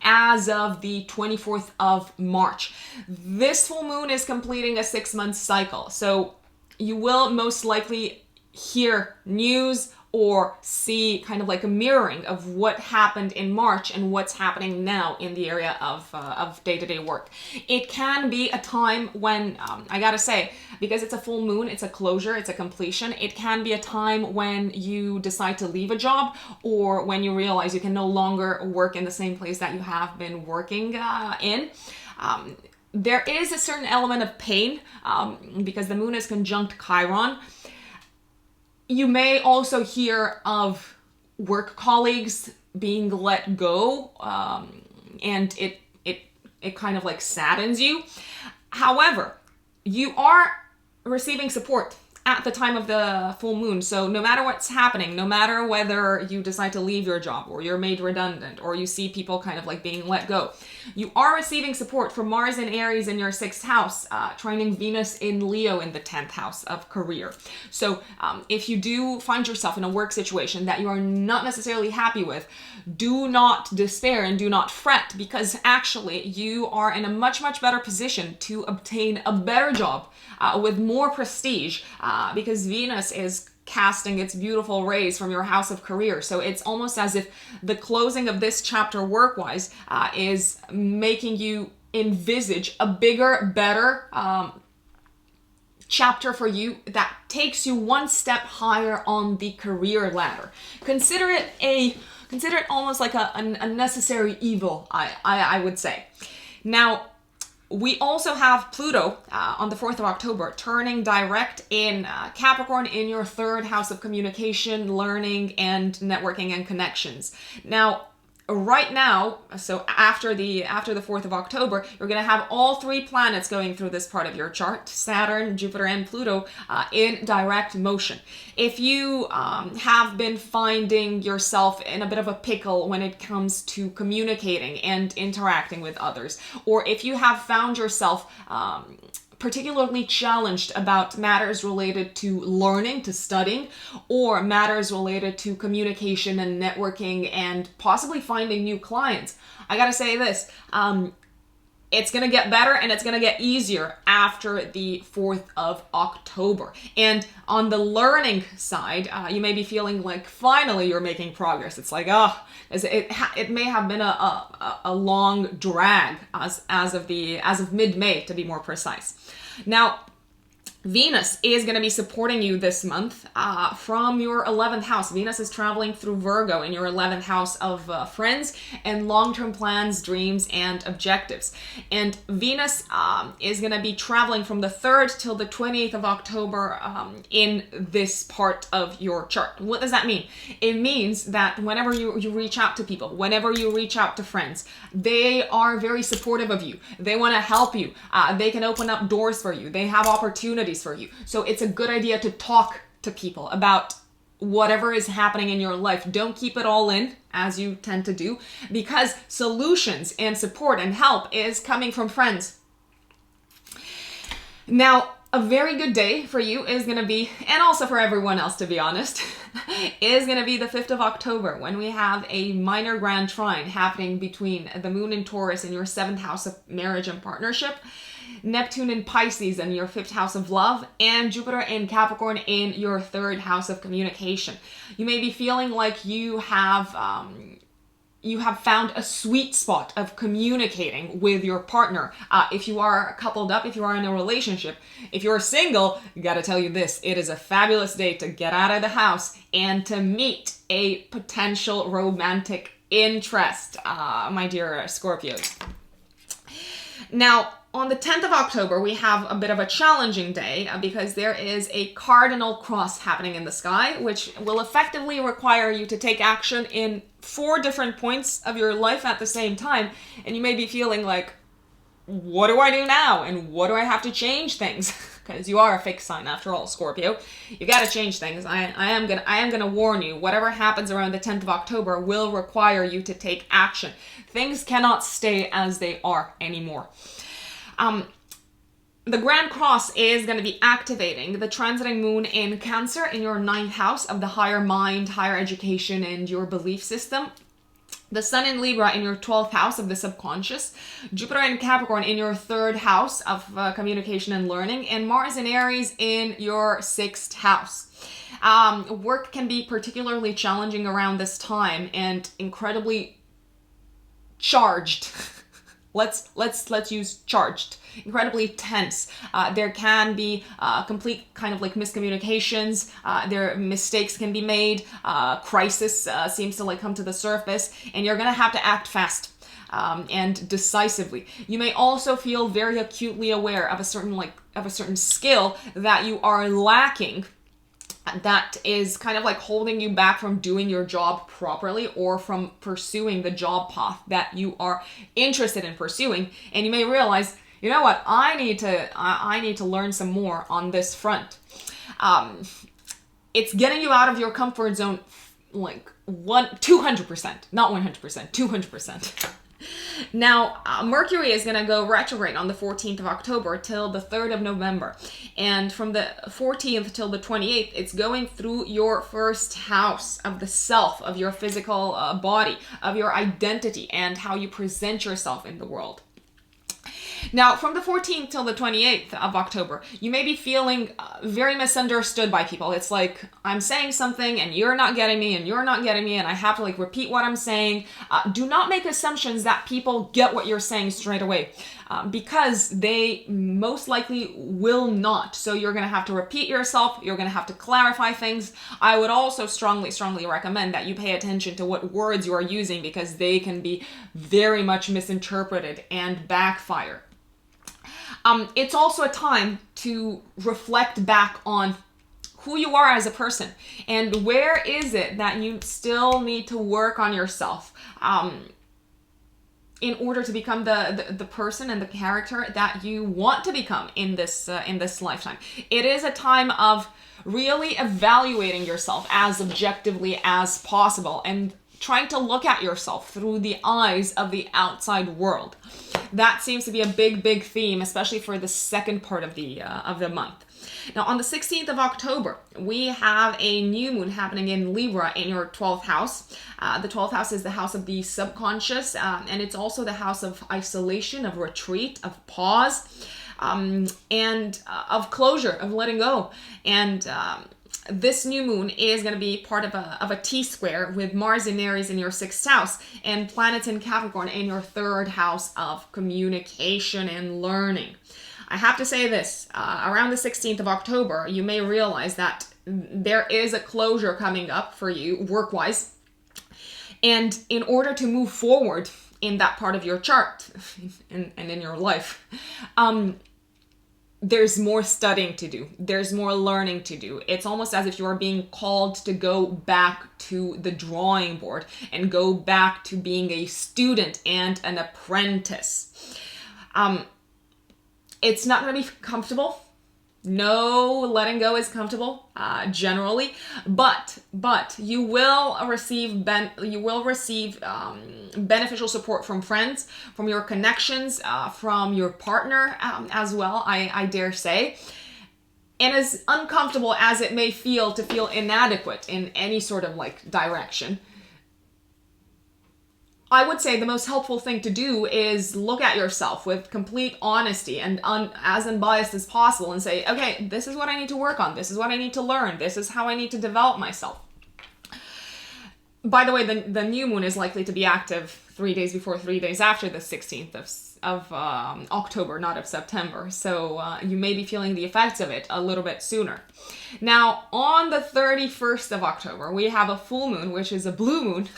as of the 24th of March. This full moon is completing a 6-month cycle. So you will most likely hear news or see kind of like a mirroring of what happened in March and what's happening now in the area of day-to-day work. It can be a time when, I gotta say, because it's a full moon, it's a closure, it's a completion, it can be a time when you decide to leave a job, or when you realize you can no longer work in the same place that you have been working in. There is a certain element of pain because the moon is conjunct Chiron. You may also hear of work colleagues being let go, and it kind of like saddens you. However, you are receiving support at the time of the full moon. So no matter what's happening, no matter whether you decide to leave your job or you're made redundant or you see people kind of like being let go, you are receiving support from Mars in Aries in your 6th house, trining Venus in Leo in the 10th house of career. So if you do find yourself in a work situation that you are not necessarily happy with, do not despair and do not fret, because actually you are in a much better position to obtain a better job with more prestige, because Venus is casting its beautiful rays from your house of career. So it's almost as if the closing of this chapter work-wise is making you envisage a bigger, better chapter for you that takes you one step higher on the career ladder. Consider it almost like a necessary evil, I would say. Now, we also have Pluto on the 4th of October turning direct in Capricorn in your 3rd house of communication, learning, and networking and connections. Now, right now, so after the 4th of October, you're going to have all 3 planets going through this part of your chart, Saturn, Jupiter, and Pluto, in direct motion. If you have been finding yourself in a bit of a pickle when it comes to communicating and interacting with others, or if you have found yourself particularly challenged about matters related to learning, to studying, or matters related to communication and networking and possibly finding new clients, I gotta say this, it's going to get better and it's going to get easier after the 4th of October. And on the learning side, you may be feeling like finally you're making progress. It's like, it may have been a long drag as of mid-May, to be more precise. Now, Venus is going to be supporting you this month from your 11th house. Venus is traveling through Virgo in your 11th house of friends and long-term plans, dreams, and objectives. And Venus is going to be traveling from the 3rd till the 28th of October in this part of your chart. What does that mean? It means that whenever you reach out to people, whenever you reach out to friends, they are very supportive of you. They want to help you. They can open up doors for you. They have opportunities for you. So it's a good idea to talk to people about whatever is happening in your life. Don't keep it all in, as you tend to do, because solutions and support and help is coming from friends. Now, a very good day for you is going to be, and also for everyone else, to be honest, is going to be the 5th of October, when we have a minor grand trine happening between the moon in Taurus in your 7th house of marriage and partnership, Neptune in Pisces in your 5th house of love, and Jupiter in Capricorn in your 3rd house of communication. You may be feeling like you have found a sweet spot of communicating with your partner. If you are coupled up, if you are in a relationship, if you're single, gotta tell you this, it is a fabulous day to get out of the house and to meet a potential romantic interest, my dear Scorpios. Now, on the 10th of October, we have a bit of a challenging day because there is a cardinal cross happening in the sky, which will effectively require you to take action in 4 different points of your life at the same time. And you may be feeling like, what do I do now? And what do I have to change things? Because you are a fixed sign after all, Scorpio. You got to change things. I am gonna warn you, whatever happens around the 10th of October will require you to take action. Things cannot stay as they are anymore. The Grand Cross is going to be activating the transiting moon in Cancer in your 9th house of the higher mind, higher education, and your belief system. The Sun in Libra in your 12th house of the subconscious. Jupiter in Capricorn in your 3rd house of communication and learning. And Mars in Aries in your 6th house. Work can be particularly challenging around this time and incredibly charged. Let's use charged. Incredibly tense. There can be complete kind of like miscommunications. There mistakes can be made. Crisis seems to like come to the surface, and you're gonna have to act fast and decisively. You may also feel very acutely aware of a certain skill that you are lacking, that is kind of like holding you back from doing your job properly or from pursuing the job path that you are interested in pursuing. And you may realize, you know what, I need to learn some more on this front. It's getting you out of your comfort zone like 200%, not 100%, 200%. Now, Mercury is going to go retrograde on the 14th of October till the 3rd of November. And from the 14th till the 28th, it's going through your 1st house of the self, of your physical body, of your identity, and how you present yourself in the world. Now, from the 14th till the 28th of October, you may be feeling very misunderstood by people. It's like, I'm saying something and you're not getting me and you're not getting me and I have to like repeat what I'm saying. Do not make assumptions that people get what you're saying straight away because they most likely will not. So you're going to have to repeat yourself. You're going to have to clarify things. I would also strongly recommend that you pay attention to what words you are using because they can be very much misinterpreted and backfire. It's also a time to reflect back on who you are as a person and where is it that you still need to work on yourself in order to become the person and the character that you want to become in this lifetime. It is a time of really evaluating yourself as objectively as possible and trying to look at yourself through the eyes of the outside world. That seems to be a big theme, especially for the second part of the month. Now, on the 16th of October, we have a new moon happening in Libra in your 12th house. The 12th house is the house of the subconscious, and it's also the house of isolation, of retreat, of pause, and of closure, of letting go. And this new moon is going to be part of a T-square with Mars in Aries in your 6th house and planets in Capricorn in your 3rd house of communication and learning. I have to say this, around the 16th of October, you may realize that there is a closure coming up for you work-wise. And in order to move forward in that part of your chart and in your life, there's more studying to do. There's more learning to do. It's almost as if you are being called to go back to the drawing board and go back to being a student and an apprentice. It's not going to be comfortable. No letting go is comfortable, generally, but you will receive beneficial support from friends, from your connections, from your partner as well. I dare say. And as uncomfortable as it may feel to feel inadequate in any sort of like direction, I would say the most helpful thing to do is look at yourself with complete honesty and as unbiased as possible and say, okay, this is what I need to work on. This is what I need to learn. This is how I need to develop myself. By the way, the new moon is likely to be active 3 days before, 3 days after the 16th of October, not of September. So you may be feeling the effects of it a little bit sooner. Now, on the 31st of October, we have a full moon, which is a blue moon.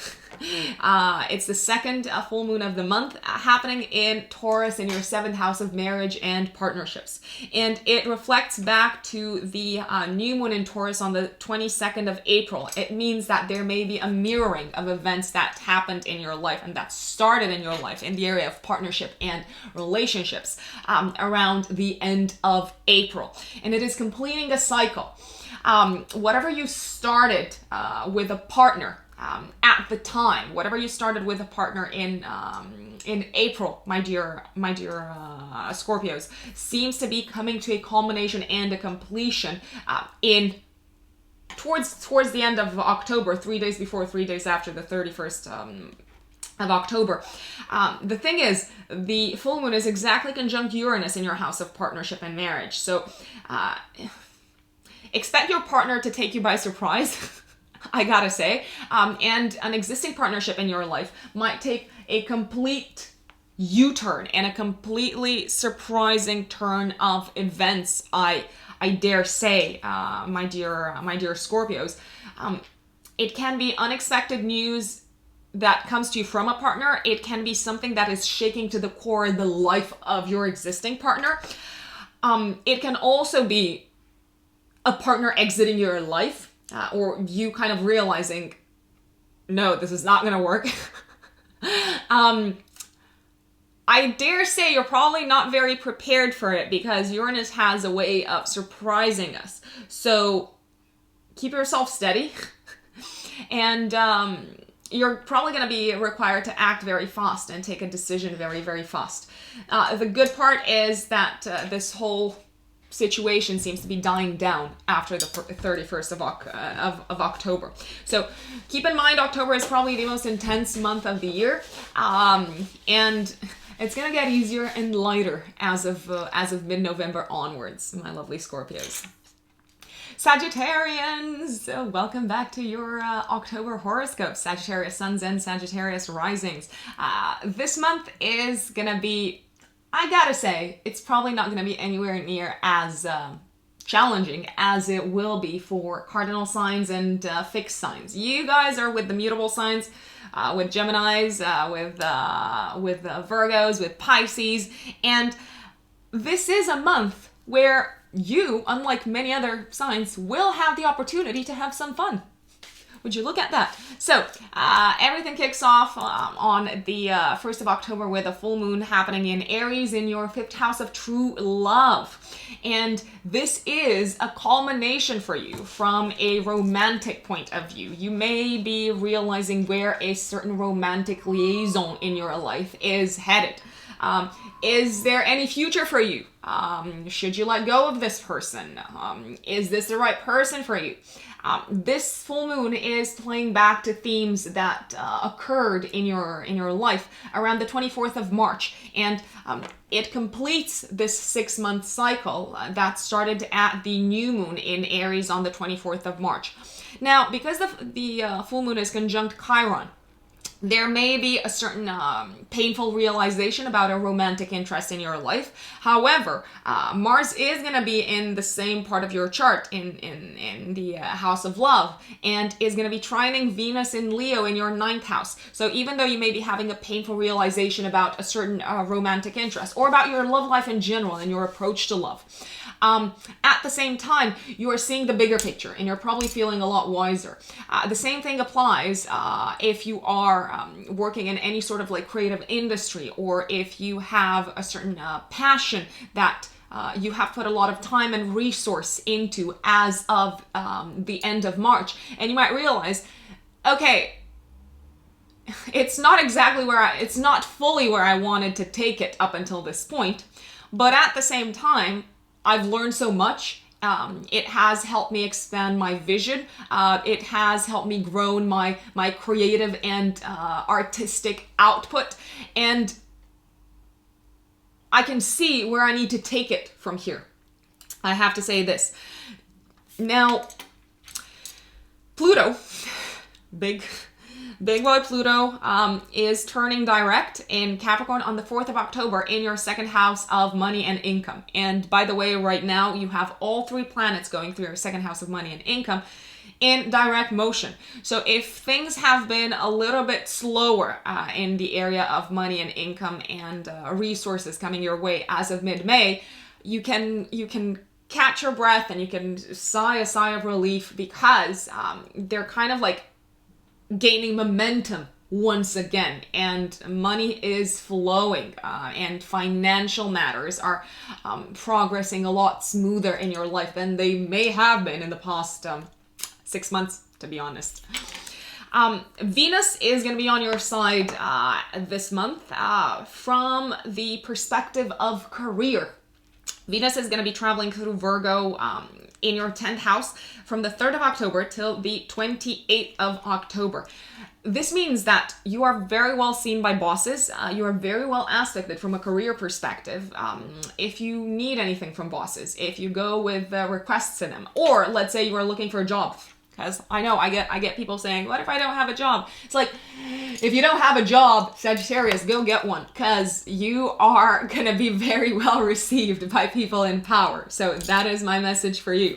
It's the second full moon of the month happening in Taurus in your 7th house of marriage and partnerships. And it reflects back to the new moon in Taurus on the 22nd of April. It means that there may be a mirroring of events that happened in your life and that started in your life in the area of partnership and relationships around the end of April. And it is completing a cycle. Whatever you started with a partner at the time, whatever you started with a partner in April, my dear Scorpios, seems to be coming to a culmination and a completion towards the end of October, 3 days before, 3 days after the 31st of October. The thing is, the full moon is exactly conjunct Uranus in your house of partnership and marriage. So expect your partner to take you by surprise. I gotta say, and an existing partnership in your life might take a complete U-turn and a completely surprising turn of events. I dare say, my dear Scorpios, it can be unexpected news that comes to you from a partner. It can be something that is shaking to the core the life of your existing partner. It can also be a partner exiting your life. Or you kind of realizing, no, this is not going to work. I dare say you're probably not very prepared for it because Uranus has a way of surprising us. So keep yourself steady. And you're probably going to be required to act very fast and take a decision very, very fast. The good part is that this whole situation seems to be dying down after the 31st of October. So keep in mind, October is probably the most intense month of the year, and it's gonna get easier and lighter as of mid-November onwards, my lovely Scorpios. Sagittarians, welcome back to your October horoscope. Sagittarius suns and Sagittarius risings. This month is gonna be, I gotta say, it's probably not going to be anywhere near as challenging as it will be for cardinal signs and fixed signs. You guys are with the mutable signs, with Geminis, with Virgos, with Pisces, and this is a month where you, unlike many other signs, will have the opportunity to have some fun. Would you look at that? So everything kicks off on the 1st of October with a full moon happening in Aries in your 5th house of true love. And this is a culmination for you from a romantic point of view. You may be realizing where a certain romantic liaison in your life is headed. Is there any future for you? Should you let go of this person? Is this the right person for you? This full moon is playing back to themes that occurred in your life around the 24th of March, and it completes this 6-month cycle that started at the new moon in Aries on the 24th of March. Now, because the full moon is conjunct Chiron, there may be a certain painful realization about a romantic interest in your life. However, Mars is going to be in the same part of your chart, in the house of love, and is going to be trining Venus in Leo in your 9th house. So even though you may be having a painful realization about a certain romantic interest, or about your love life in general and your approach to love, at the same time, you are seeing the bigger picture and you're probably feeling a lot wiser. The same thing applies if you are working in any sort of like creative industry, or if you have a certain passion that you have put a lot of time and resource into as of the end of March. And you might realize, okay, it's not exactly it's not fully where I wanted to take it up until this point, but at the same time, I've learned so much. It has helped me expand my vision. It has helped me grow my creative and artistic output. And I can see where I need to take it from here. I have to say this. Now, Pluto, big boy Pluto, is turning direct in Capricorn on the 4th of October in your 2nd house of money and income. And by the way, right now you have all 3 planets going through your 2nd house of money and income in direct motion. So if things have been a little bit slower in the area of money and income and resources coming your way as of mid-May, you can catch your breath and you can sigh a sigh of relief, because they're kind of like gaining momentum once again, and money is flowing, and financial matters are progressing a lot smoother in your life than they may have been in the past 6 months, to be honest. Venus is going to be on your side this month from the perspective of career. Venus is going to be traveling through Virgo in your 10th house from the 3rd of October till the 28th of October. This means that you are very well seen by bosses. You are very well aspected from a career perspective. If you need anything from bosses, if you go with requests to them, or let's say you are looking for a job. Because I know I get people saying, what if I don't have a job? It's like, if you don't have a job, Sagittarius, go get one, because you are going to be very well received by people in power. So that is my message for you.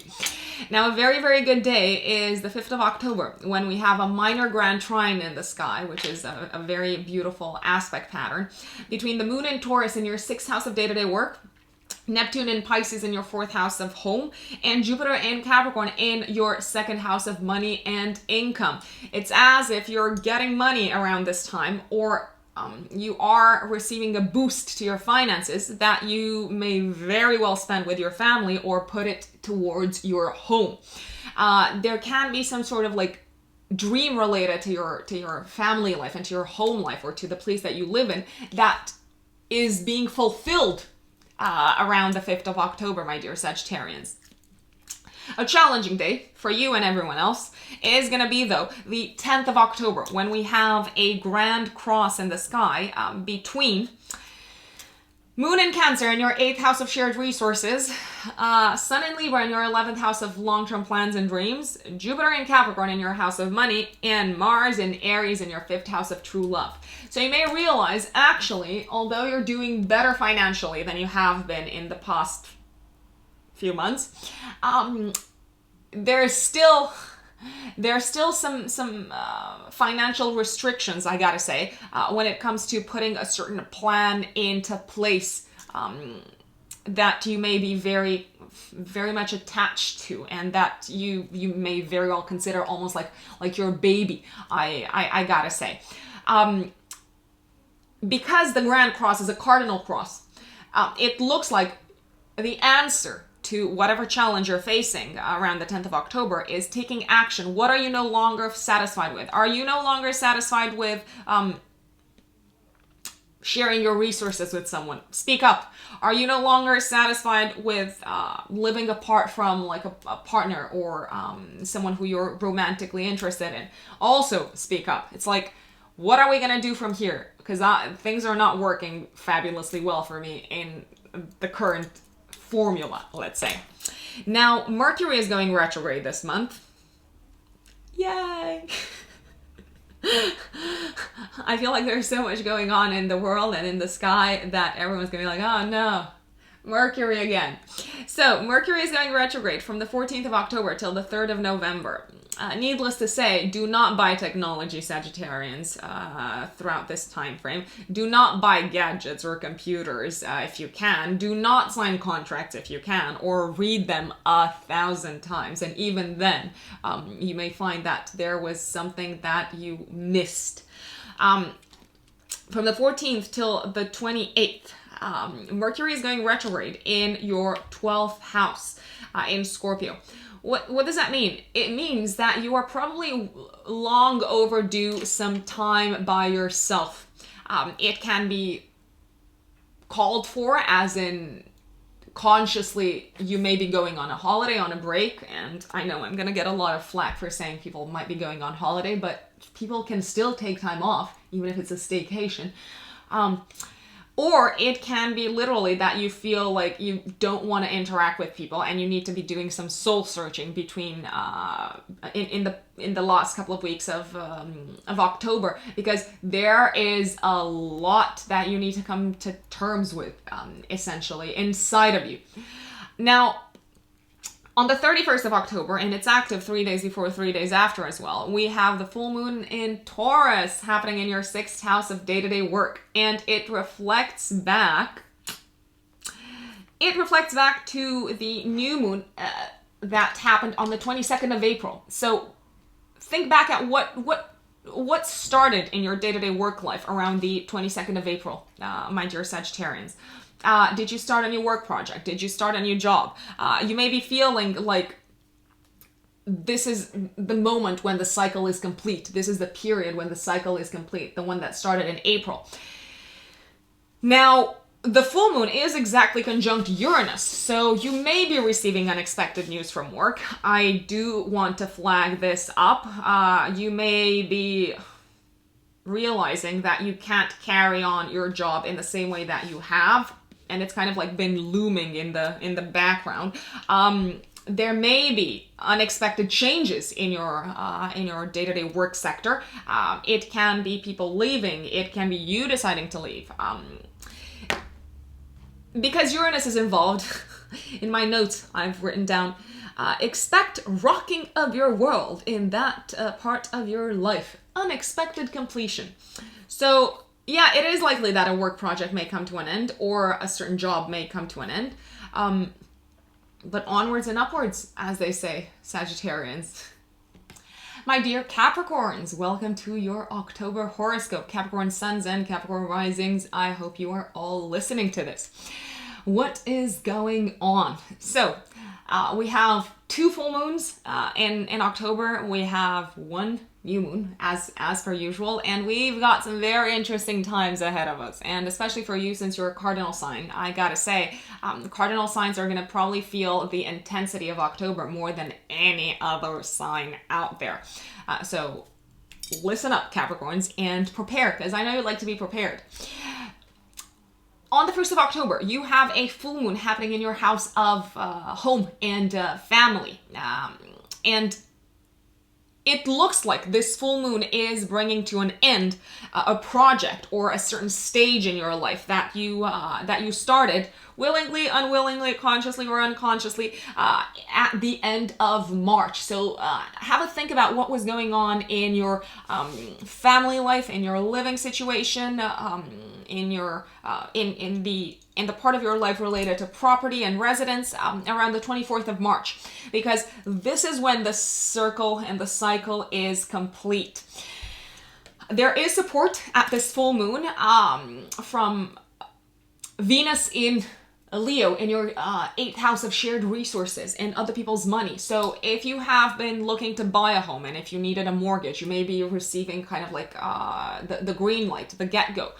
Now, a very, very good day is the 5th of October, when we have a minor grand trine in the sky, which is a very beautiful aspect pattern, between the moon in Taurus in your 6th house of day-to-day work, Neptune in Pisces in your 4th house of home, and Jupiter in Capricorn in your 2nd house of money and income. It's as if you're getting money around this time, or you are receiving a boost to your finances that you may very well spend with your family or put it towards your home. There can be some sort of like dream related to your family life and to your home life, or to the place that you live in, that is being fulfilled around the 5th of October, my dear Sagittarians. A challenging day for you and everyone else is going to be, though, the 10th of October, when we have a grand cross in the sky between Moon in Cancer in your 8th house of shared resources, Sun in Libra in your 11th house of long-term plans and dreams, Jupiter in Capricorn in your house of money, and Mars in Aries in your 5th house of true love. So you may realize, actually, although you're doing better financially than you have been in the past few months, there's still some financial restrictions, I gotta say, when it comes to putting a certain plan into place that you may be very, very much attached to, and that you may very well consider almost like your baby, I gotta say. Because the Grand Cross is a cardinal cross, it looks like the answer to whatever challenge you're facing around the 10th of October is taking action. What are you no longer satisfied with? Are you no longer satisfied with sharing your resources with someone. Speak up. Are you no longer satisfied with living apart from like a partner or someone who you're romantically interested in? Also speak up. It's like, what are we going to do from here? Because things are not working fabulously well for me in the current formula, let's say. Now, Mercury is going retrograde this month. Yay! I feel like there's so much going on in the world and in the sky that everyone's gonna be like, oh no, Mercury again. So Mercury is going retrograde from the 14th of October till the 3rd of November. Needless to say, do not buy technology, Sagittarians, throughout this time frame. Do not buy gadgets or computers if you can. Do not sign contracts if you can, or read them 1,000 times. And even then, you may find that there was something that you missed. From the 14th till the 28th, Mercury is going retrograde in your 12th house in Scorpio. What does that mean? It means that you are probably long overdue some time by yourself. It can be called for, as in consciously you may be going on a holiday, on a break, and I know I'm going to get a lot of flack for saying people might be going on holiday, but people can still take time off, even if it's a staycation. Or it can be literally that you feel like you don't want to interact with people and you need to be doing some soul searching between in the last couple of weeks of October, because there is a lot that you need to come to terms with, essentially inside of you. Now, on the 31st of October, and it's active 3 days before, 3 days after as well, we have the full moon in Taurus happening in your 6th house of day-to-day work. And it reflects back to the new moon that happened on the 22nd of April. So think back at what started in your day-to-day work life around the 22nd of April, my dear Sagittarians. Did you start a new work project? Did you start a new job? You may be feeling like this is the moment when the cycle is complete. This is the period when the cycle is complete, the one that started in April. Now, the full moon is exactly conjunct Uranus, so you may be receiving unexpected news from work. I do want to flag this up. You may be realizing that you can't carry on your job in the same way that you have, and it's kind of like been looming in the background. There may be unexpected changes in your day-to-day work sector. It can be people leaving. It can be you deciding to leave. Because Uranus is involved, in my notes I've written down, expect rocking of your world in that part of your life. Unexpected completion. So yeah, it is likely that a work project may come to an end, or a certain job may come to an end. But onwards and upwards, as they say, Sagittarians. My dear Capricorns, welcome to your October horoscope. Capricorn suns and Capricorn risings. I hope you are all listening to this. What is going on? So, we have 2 full moons in October. We have 1 new moon, as per usual, and we've got some very interesting times ahead of us. And especially for you, since you're a cardinal sign, I gotta say, cardinal signs are gonna probably feel the intensity of October more than any other sign out there. So listen up, Capricorns, and prepare, because I know you like to be prepared. On the 1st of October, you have a full moon happening in your house of home and family. And it looks like this full moon is bringing to an end a project or a certain stage in your life that you started willingly, unwillingly, consciously or unconsciously at the end of March. So have a think about what was going on in your family life, in your living situation, in the part of your life related to property and residence around the 24th of March, because this is when the circle and the cycle is complete. There is support at this full moon from Venus in Leo in your 8th house of shared resources and other people's money. So if you have been looking to buy a home and if you needed a mortgage, you may be receiving kind of like the green light, the get-go.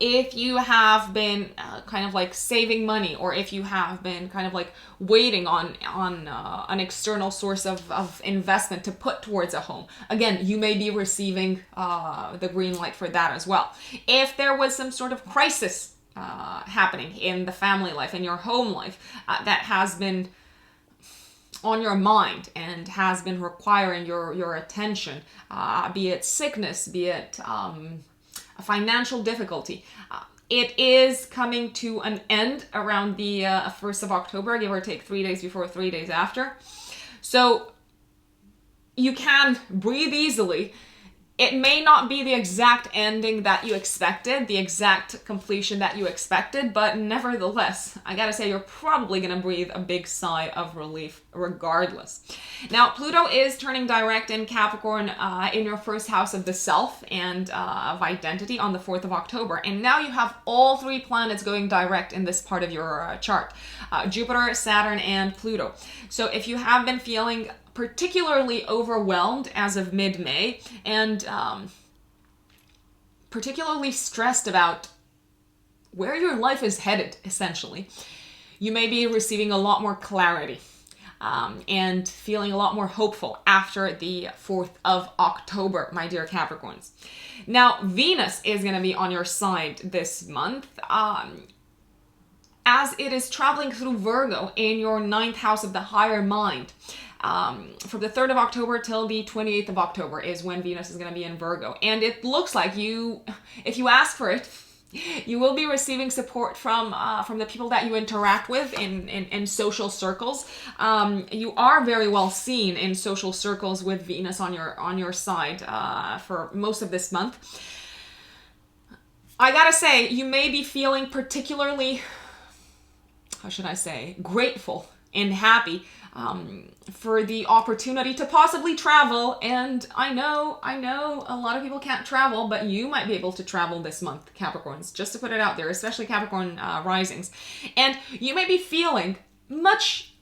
If you have been kind of like saving money, or if you have been kind of like waiting on an external source of investment to put towards a home, again, you may be receiving the green light for that as well. If there was some sort of crisis happening in the family life, in your home life, that has been on your mind and has been requiring your attention, be it sickness, be it a financial difficulty, it is coming to an end around the 1st of October, give or take 3 days before, 3 days after. So you can breathe easily. It may not be the exact ending that you expected, the exact completion that you expected, but nevertheless, I gotta say, you're probably gonna breathe a big sigh of relief regardless. Now, Pluto is turning direct in Capricorn in your first house of the self and of identity on the 4th of October. And now you have all 3 planets going direct in this part of your chart. Jupiter, Saturn, and Pluto. So if you have been feeling particularly overwhelmed as of mid-May, and particularly stressed about where your life is headed, essentially, you may be receiving a lot more clarity and feeling a lot more hopeful after the 4th of October, my dear Capricorns. Now, Venus is going to be on your side this month, as it is traveling through Virgo in your 9th house of the higher mind. From the 3rd of October till the 28th of October is when Venus is going to be in Virgo. And it looks like you, if you ask for it, you will be receiving support from the people that you interact with in social circles. You are very well seen in social circles with Venus on your side for most of this month. I gotta say, you may be feeling particularly, how should I say, grateful and happy for the opportunity to possibly travel. And I know a lot of people can't travel, but you might be able to travel this month, Capricorns, just to put it out there, especially Capricorn risings. And you may be feeling much,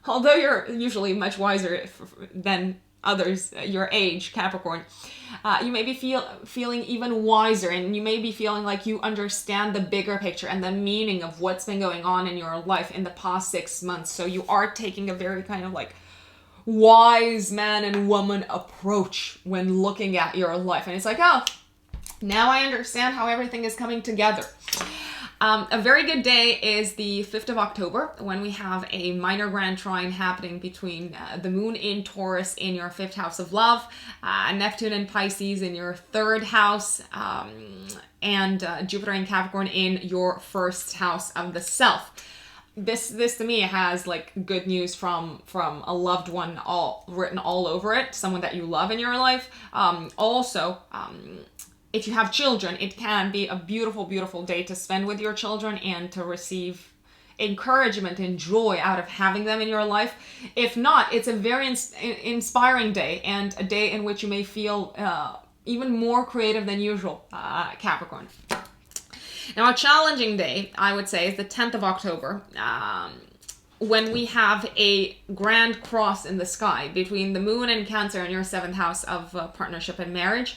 although you're usually much wiser than others your age, Capricorn, you may be feeling even wiser, and you may be feeling like you understand the bigger picture and the meaning of what's been going on in your life in the past 6 months. So you are taking a very kind of like wise man and woman approach when looking at your life. And it's like, oh, now I understand how everything is coming together. A very good day is the 5th of October, when we have a minor grand trine happening between the moon in Taurus in your 5th house of love, Neptune in Pisces in your 3rd house, and Jupiter in Capricorn in your 1st house of the self. This to me has like good news from a loved one written all over it, someone that you love in your life. If you have children, it can be a beautiful, beautiful day to spend with your children and to receive encouragement and joy out of having them in your life. If not, it's a very inspiring day, and a day in which you may feel even more creative than usual, Capricorn. Now, a challenging day, I would say, is the 10th of October, when we have a grand cross in the sky between the moon and Cancer in your 7th house of partnership and marriage,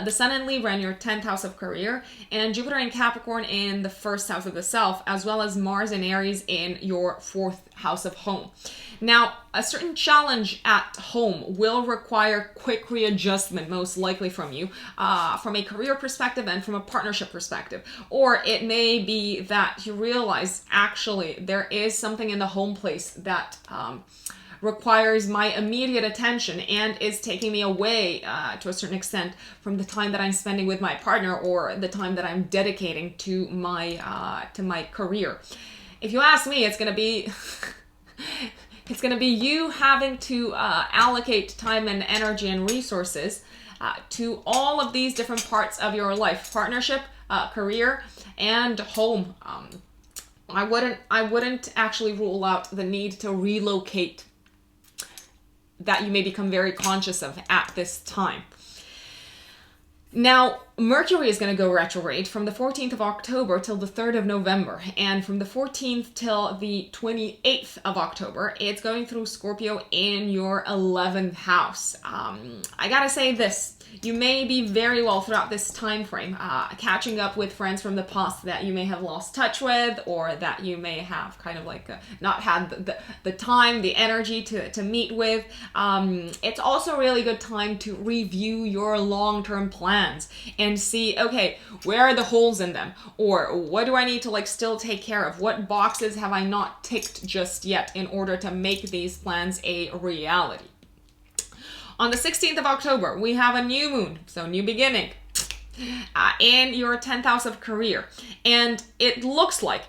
the sun in Libra in your 10th house of career, and Jupiter in Capricorn in the 1st house of the self, as well as Mars in Aries in your 4th house of home. Now, a certain challenge at home will require quick readjustment, most likely from you, from a career perspective and from a partnership perspective. Or it may be that you realize, actually, there is something in the home place that requires my immediate attention and is taking me away to a certain extent from the time that I'm spending with my partner, or the time that I'm dedicating to my career. If you ask me, it's going to be it's going to be you having to allocate time and energy and resources to all of these different parts of your life: partnership, career, and home. I wouldn't actually rule out the need to relocate, that you may become very conscious of at this time. Now, Mercury is going to go retrograde from the 14th of October till the 3rd of November. And from the 14th till the 28th of October, it's going through Scorpio in your 11th house. I gotta say this. You may be very well throughout this time frame catching up with friends from the past that you may have lost touch with, or that you may have kind of like not had the time, the energy to meet with. It's also a really good time to review your long-term plans and see, okay, where are the holes in them? Or what do I need to like still take care of? What boxes have I not ticked just yet in order to make these plans a reality? On the 16th of October, we have a new moon, so new beginning, in your 10th house of career. And it looks like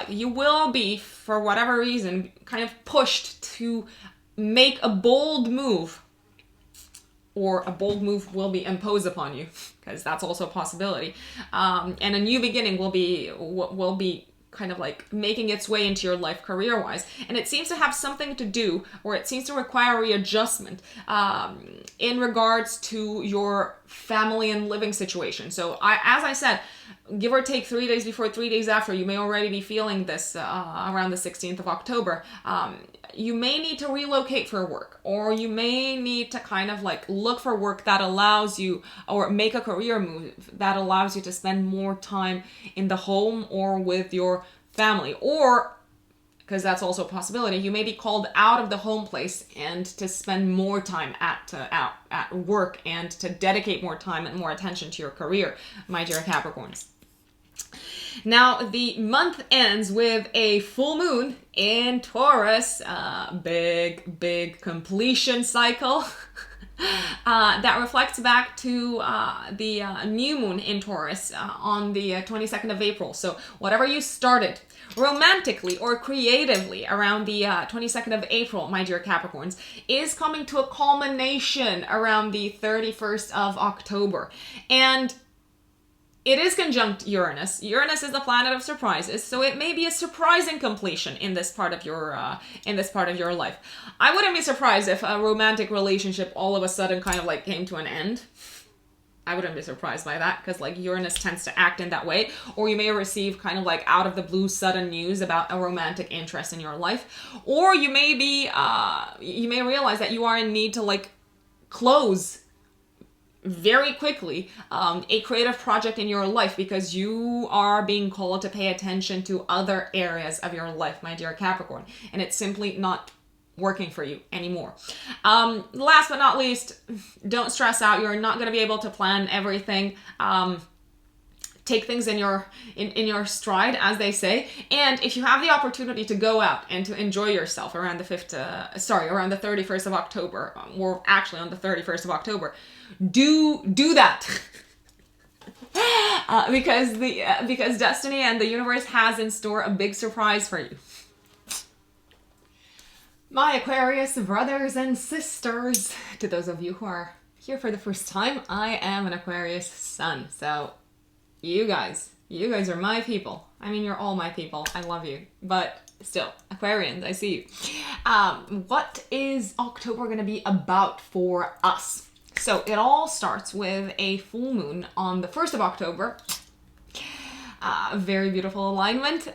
you will be, for whatever reason, kind of pushed to make a bold move, or a bold move will be imposed upon you, because that's also a possibility. And a new beginning will be kind of like making its way into your life career-wise. And it seems to have something to do, or it seems to require readjustment in regards to your family and living situation. So as I said, give or take 3 days before, 3 days after, you may already be feeling this around the 16th of October. You may need to relocate for work, or you may need to kind of like look for work that allows you, or make a career move that allows you to spend more time in the home or with your family. Or, because that's also a possibility, you may be called out of the home place and to spend more time at work, and to dedicate more time and more attention to your career, my dear Capricorns. Now, the month ends with a full moon in Taurus, big completion cycle that reflects back to the new moon in Taurus on the 22nd of April. So whatever you started romantically or creatively around the 22nd of April, my dear Capricorns, is coming to a culmination around the 31st of October. And it is conjunct Uranus. Uranus is the planet of surprises, so it may be a surprising completion in this part of your life. I wouldn't be surprised if a romantic relationship all of a sudden kind of like came to an end. I wouldn't be surprised by that, because like Uranus tends to act in that way. Or you may receive kind of like out of the blue sudden news about a romantic interest in your life. Or you may realize that you are in need to like close very quickly a creative project in your life, because you are being called to pay attention to other areas of your life, my dear Capricorn, and it's simply not working for you anymore. Last but not least, don't stress out. You're not going to be able to plan everything. Take things in your stride, as they say. And if you have the opportunity to go out and to enjoy yourself around the 31st of October, or actually on the 31st of October, do that. Because destiny and the universe has in store a big surprise for you. My Aquarius brothers and sisters, to those of you who are here for the first time, I am an Aquarius sun. So you guys are my people. I mean, you're all my people. I love you. But still, Aquarians, I see you. What is October going to be about for us? So it all starts with a full moon on the 1st of October. Very beautiful alignment.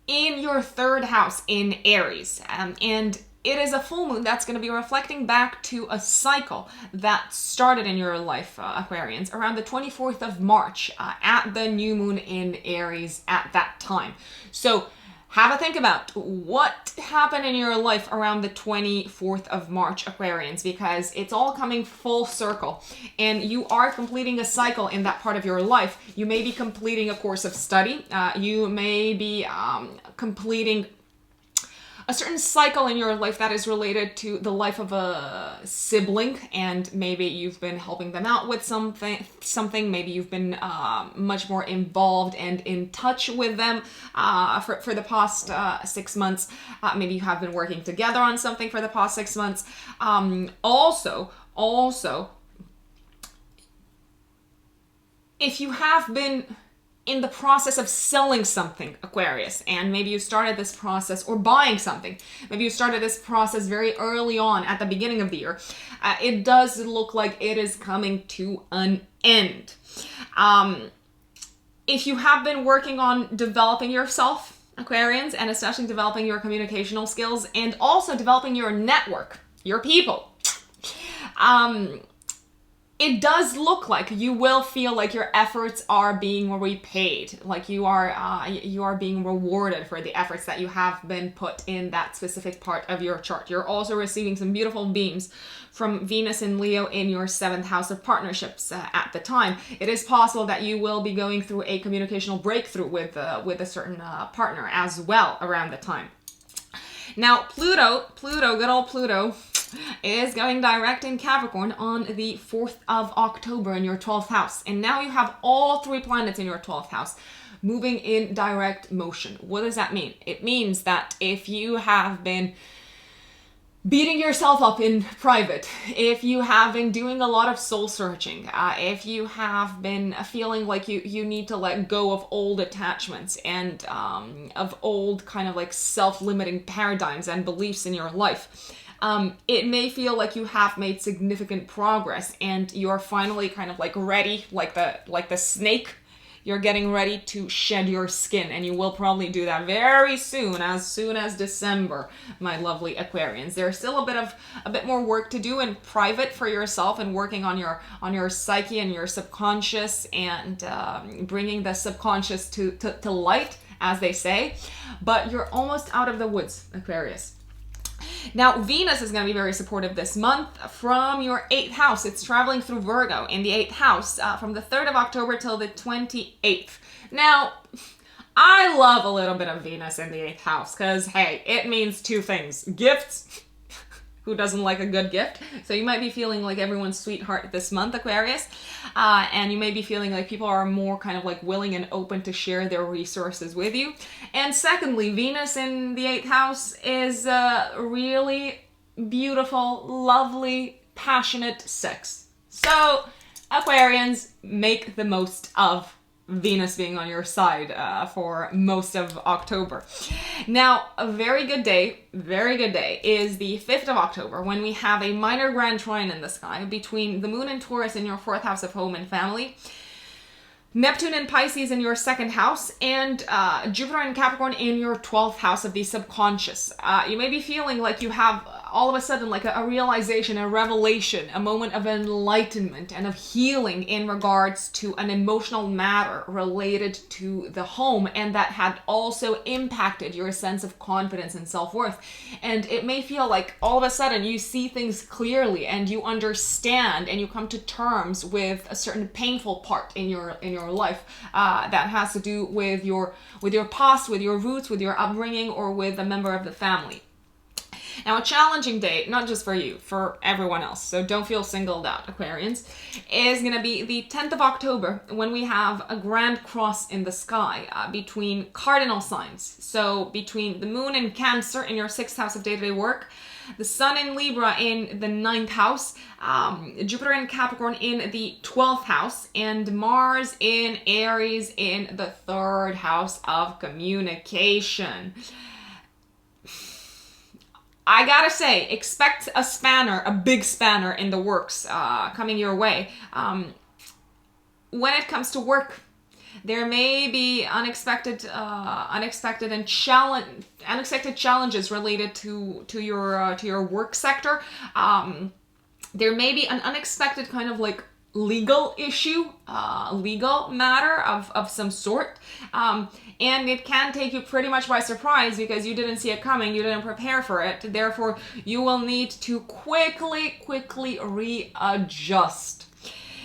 In your 3rd house in Aries. And it is a full moon that's going to be reflecting back to a cycle that started in your life, Aquarians, around the 24th of March at the new moon in Aries at that time. So have a think about what happened in your life around the 24th of March, Aquarians, because it's all coming full circle and you are completing a cycle in that part of your life. You may be completing a course of study. You may be completing a certain cycle in your life that is related to the life of a sibling, and maybe you've been helping them out with something. Maybe you've been much more involved and in touch with them for the past 6 months. Maybe you have been working together on something for the past 6 months. Also, if you have been in the process of selling something, Aquarius, and maybe you started this process, or buying something, maybe you started this process very early on at the beginning of the year, it does look like it is coming to an end. If you have been working on developing yourself, Aquarians, and especially developing your communicational skills and also developing your network, your people, it does look like you will feel like your efforts are being repaid, like you are being rewarded for the efforts that you have been put in that specific part of your chart. You're also receiving some beautiful beams from Venus and Leo in your 7th house of partnerships at the time. It is possible that you will be going through a communicational breakthrough with a certain partner as well around the time. Now, Pluto, good old Pluto, is going direct in Capricorn on the 4th of October in your 12th house. And now you have all 3 planets in your 12th house moving in direct motion. What does that mean? It means that if you have been beating yourself up in private, if you have been doing a lot of soul searching, if you have been feeling like you need to let go of old attachments and of old kind of like self-limiting paradigms and beliefs in your life, it may feel like you have made significant progress and you're finally kind of like ready, like the snake. You're getting ready to shed your skin, and you will probably do that very soon as December, my lovely Aquarians. There's still a bit more work to do in private for yourself and working on your psyche and your subconscious and bringing the subconscious to light, as they say. But you're almost out of the woods, Aquarius. Now, Venus is going to be very supportive this month from your 8th house. It's traveling through Virgo in the 8th house from the 3rd of October till the 28th. Now, I love a little bit of Venus in the 8th house because, hey, it means 2 things. Gifts. Who doesn't like a good gift? So you might be feeling like everyone's sweetheart this month, Aquarius. And you may be feeling like people are more kind of like willing and open to share their resources with you. And secondly, Venus in the 8th house is really beautiful, lovely, passionate sex. So Aquarians, make the most of Venus being on your side for most of October. Now, a very good day is the 5th of October when we have a minor grand trine in the sky between the moon and Taurus in your 4th house of home and family, Neptune and Pisces in your 2nd house, and Jupiter and Capricorn in your 12th house of the subconscious. You may be feeling like you have all of a sudden like a realization, a revelation, a moment of enlightenment and of healing in regards to an emotional matter related to the home, and that had also impacted your sense of confidence and self-worth. And it may feel like all of a sudden you see things clearly and you understand and you come to terms with a certain painful part in your life that has to do with your past, with your roots, with your upbringing, or with a member of the family. Now, a challenging day, not just for you, for everyone else, so don't feel singled out, Aquarians, is going to be the 10th of October when we have a grand cross in the sky between cardinal signs. So between the moon in Cancer in your 6th house of day-to-day work, the sun in Libra in the 9th house, Jupiter in Capricorn in the 12th house, and Mars in Aries in the 3rd house of communication. I gotta say, expect a big spanner in the works coming your way. When it comes to work, there may be unexpected challenges related to your work sector. There may be an unexpected kind of like legal issue, legal matter of some sort. And it can take you pretty much by surprise because you didn't see it coming, you didn't prepare for it. Therefore, you will need to quickly readjust.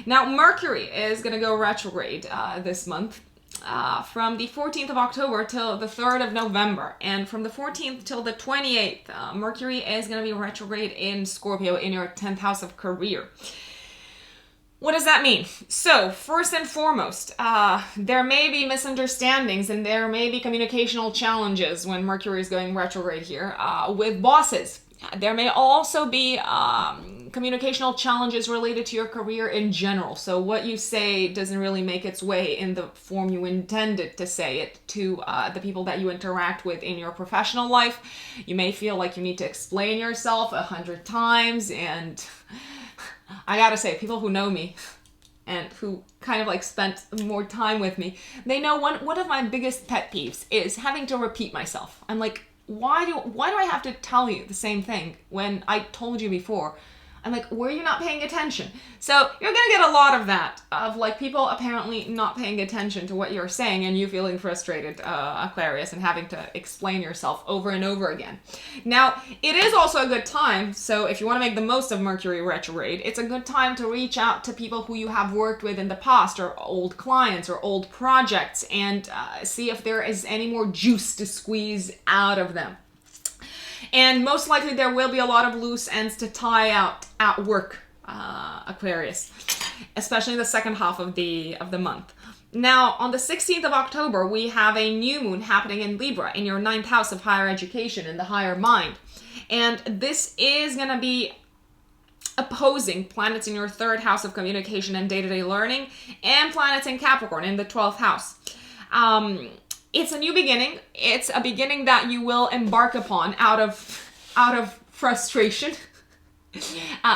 Now, Mercury is going to go retrograde this month from the 14th of October till the 3rd of November. And from the 14th till the 28th, Mercury is going to be retrograde in Scorpio in your 10th house of career. What does that mean? So, first and foremost, there may be misunderstandings and there may be communicational challenges when Mercury is going retrograde here with bosses. There may also be communicational challenges related to your career in general. So what you say doesn't really make its way in the form you intended to say it to the people that you interact with in your professional life. You may feel like you need to explain yourself 100 times, and I gotta say, people who know me and who kind of like spent more time with me, they know one of my biggest pet peeves is having to repeat myself. I'm like, why do I have to tell you the same thing when I told you before? I'm like, were you not paying attention? So you're gonna get a lot of that, of like people apparently not paying attention to what you're saying and you feeling frustrated, Aquarius, and having to explain yourself over and over again. Now, it is also a good time, so if you want to make the most of Mercury retrograde, it's a good time to reach out to people who you have worked with in the past, or old clients or old projects, and see if there is any more juice to squeeze out of them. And most likely there will be a lot of loose ends to tie out at work, Aquarius, especially in the second half of the month. Now, on the 16th of October, we have a new moon happening in Libra, in your 9th house of higher education and the higher mind. And this is going to be opposing planets in your 3rd house of communication and day-to-day learning, and planets in Capricorn in the 12th house. It's a new beginning. It's a beginning that you will embark upon out of frustration,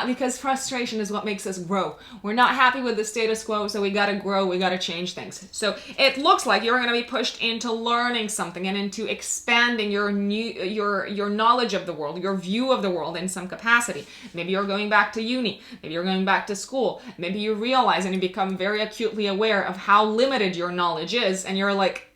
because frustration is what makes us grow. We're not happy with the status quo, so we gotta grow. We gotta change things. So it looks like you're gonna be pushed into learning something and into expanding your knowledge of the world, your view of the world in some capacity. Maybe you're going back to uni. Maybe you're going back to school. Maybe you realize and you become very acutely aware of how limited your knowledge is, and you're like,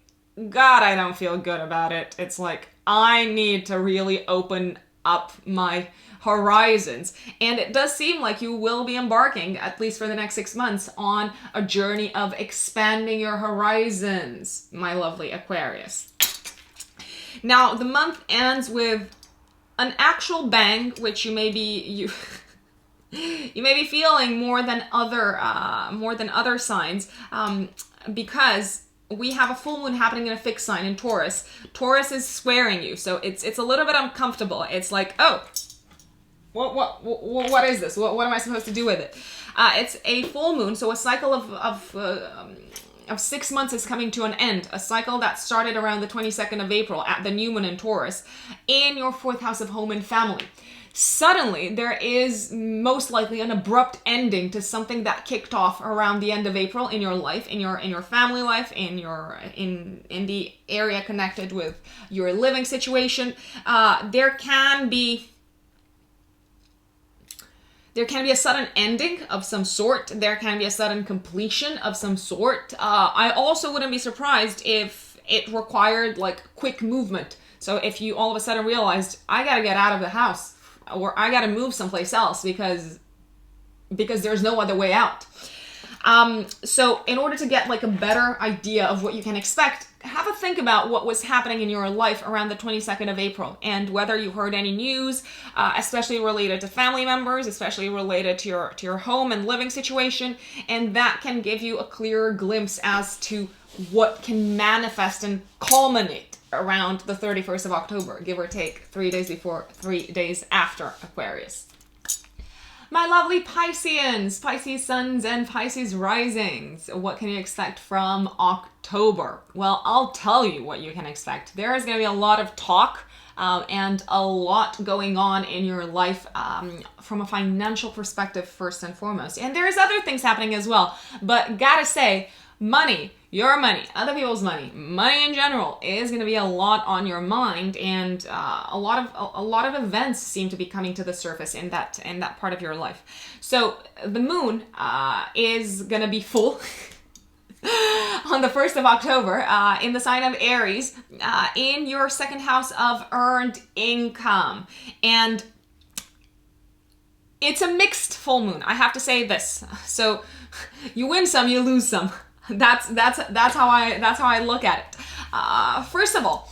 God, I don't feel good about it. It's like, I need to really open up my horizons. And it does seem like you will be embarking, at least for the next 6 months, on a journey of expanding your horizons, my lovely Aquarius. Now, the month ends with an actual bang, which you may be feeling more than other signs, because we have a full moon happening in a fixed sign in Taurus. Taurus is squaring you, so it's a little bit uncomfortable. It's like, oh, what is this? What am I supposed to do with it? It's a full moon, so a cycle of 6 months is coming to an end. A cycle that started around the 22nd of April at the new moon in Taurus, in your 4th house of home and family. Suddenly, there is most likely an abrupt ending to something that kicked off around the end of April in your life, in your family life, in the area connected with your living situation. There can be a sudden ending of some sort. There can be a sudden completion of some sort. I also wouldn't be surprised if it required like quick movement. So if you all of a sudden realized, I gotta get out of the house, or I gotta move someplace else because there's no other way out. So in order to get like a better idea of what you can expect, have a think about what was happening in your life around the 22nd of April, and whether you heard any news, especially related to family members, especially related to your home and living situation, and that can give you a clearer glimpse as to what can manifest and culminate around the 31st of October, give or take 3 days before, 3 days after Aquarius. My lovely Pisceans, Pisces suns and Pisces risings, what can you expect from October? Well, I'll tell you what you can expect. There is going to be a lot of talk and a lot going on in your life from a financial perspective, first and foremost. And there's other things happening as well, but gotta say, money, your money, other people's money in general is going to be a lot on your mind, and a lot of events seem to be coming to the surface in that part of your life. So the moon is going to be full on the 1st of October in the sign of Aries, in your 2nd house of earned income, and it's a mixed full moon. I have to say this. So you win some, you lose some. That's how I look at it. First of all,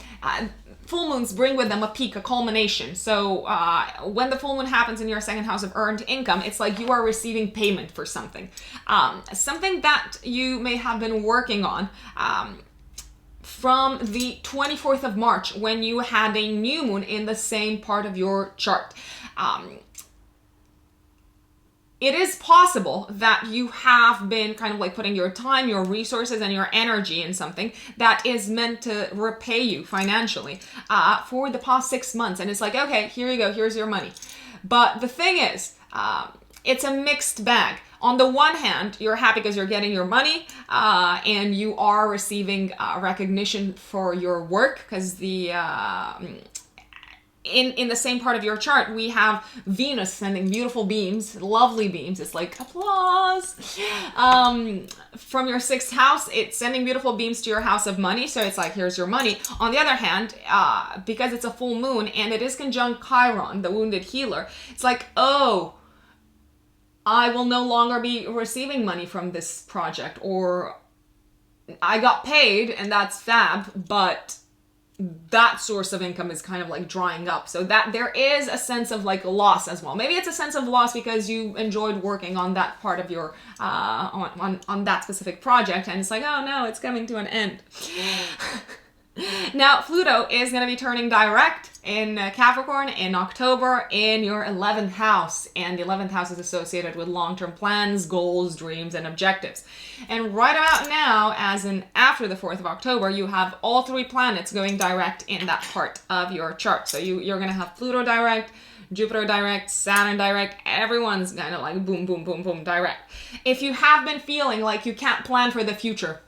full moons bring with them a peak, a culmination. So when the full moon happens in your 2nd house of earned income, it's like you are receiving payment for something, something that you may have been working on from the 24th of March, when you had a new moon in the same part of your chart. It is possible that you have been kind of like putting your time, your resources, and your energy in something that is meant to repay you financially for the past 6 months. And it's like, okay, here you go, here's your money. But the thing is, it's a mixed bag. On the one hand, you're happy because you're getting your money and you are receiving recognition for your work, because in the same part of your chart, we have Venus sending beautiful beams, lovely beams. It's like applause. From your 6th house, it's sending beautiful beams to your house of money. So it's like, here's your money. On the other hand, because it's a full moon and it is conjunct Chiron, the wounded healer, it's like, oh, I will no longer be receiving money from this project, or I got paid and that's fab, but that source of income is kind of like drying up. So that there is a sense of like loss as well. Maybe it's a sense of loss because you enjoyed working on that part of your on that specific project, and it's like, oh no, it's coming to an end. Now, Pluto is going to be turning direct in Capricorn in October in your 11th house. And the 11th house is associated with long-term plans, goals, dreams, and objectives. And right about now, as in after the 4th of October, you have all 3 planets going direct in that part of your chart. So you're going to have Pluto direct, Jupiter direct, Saturn direct. Everyone's kind of like boom, boom, boom, boom, direct. If you have been feeling like you can't plan for the future,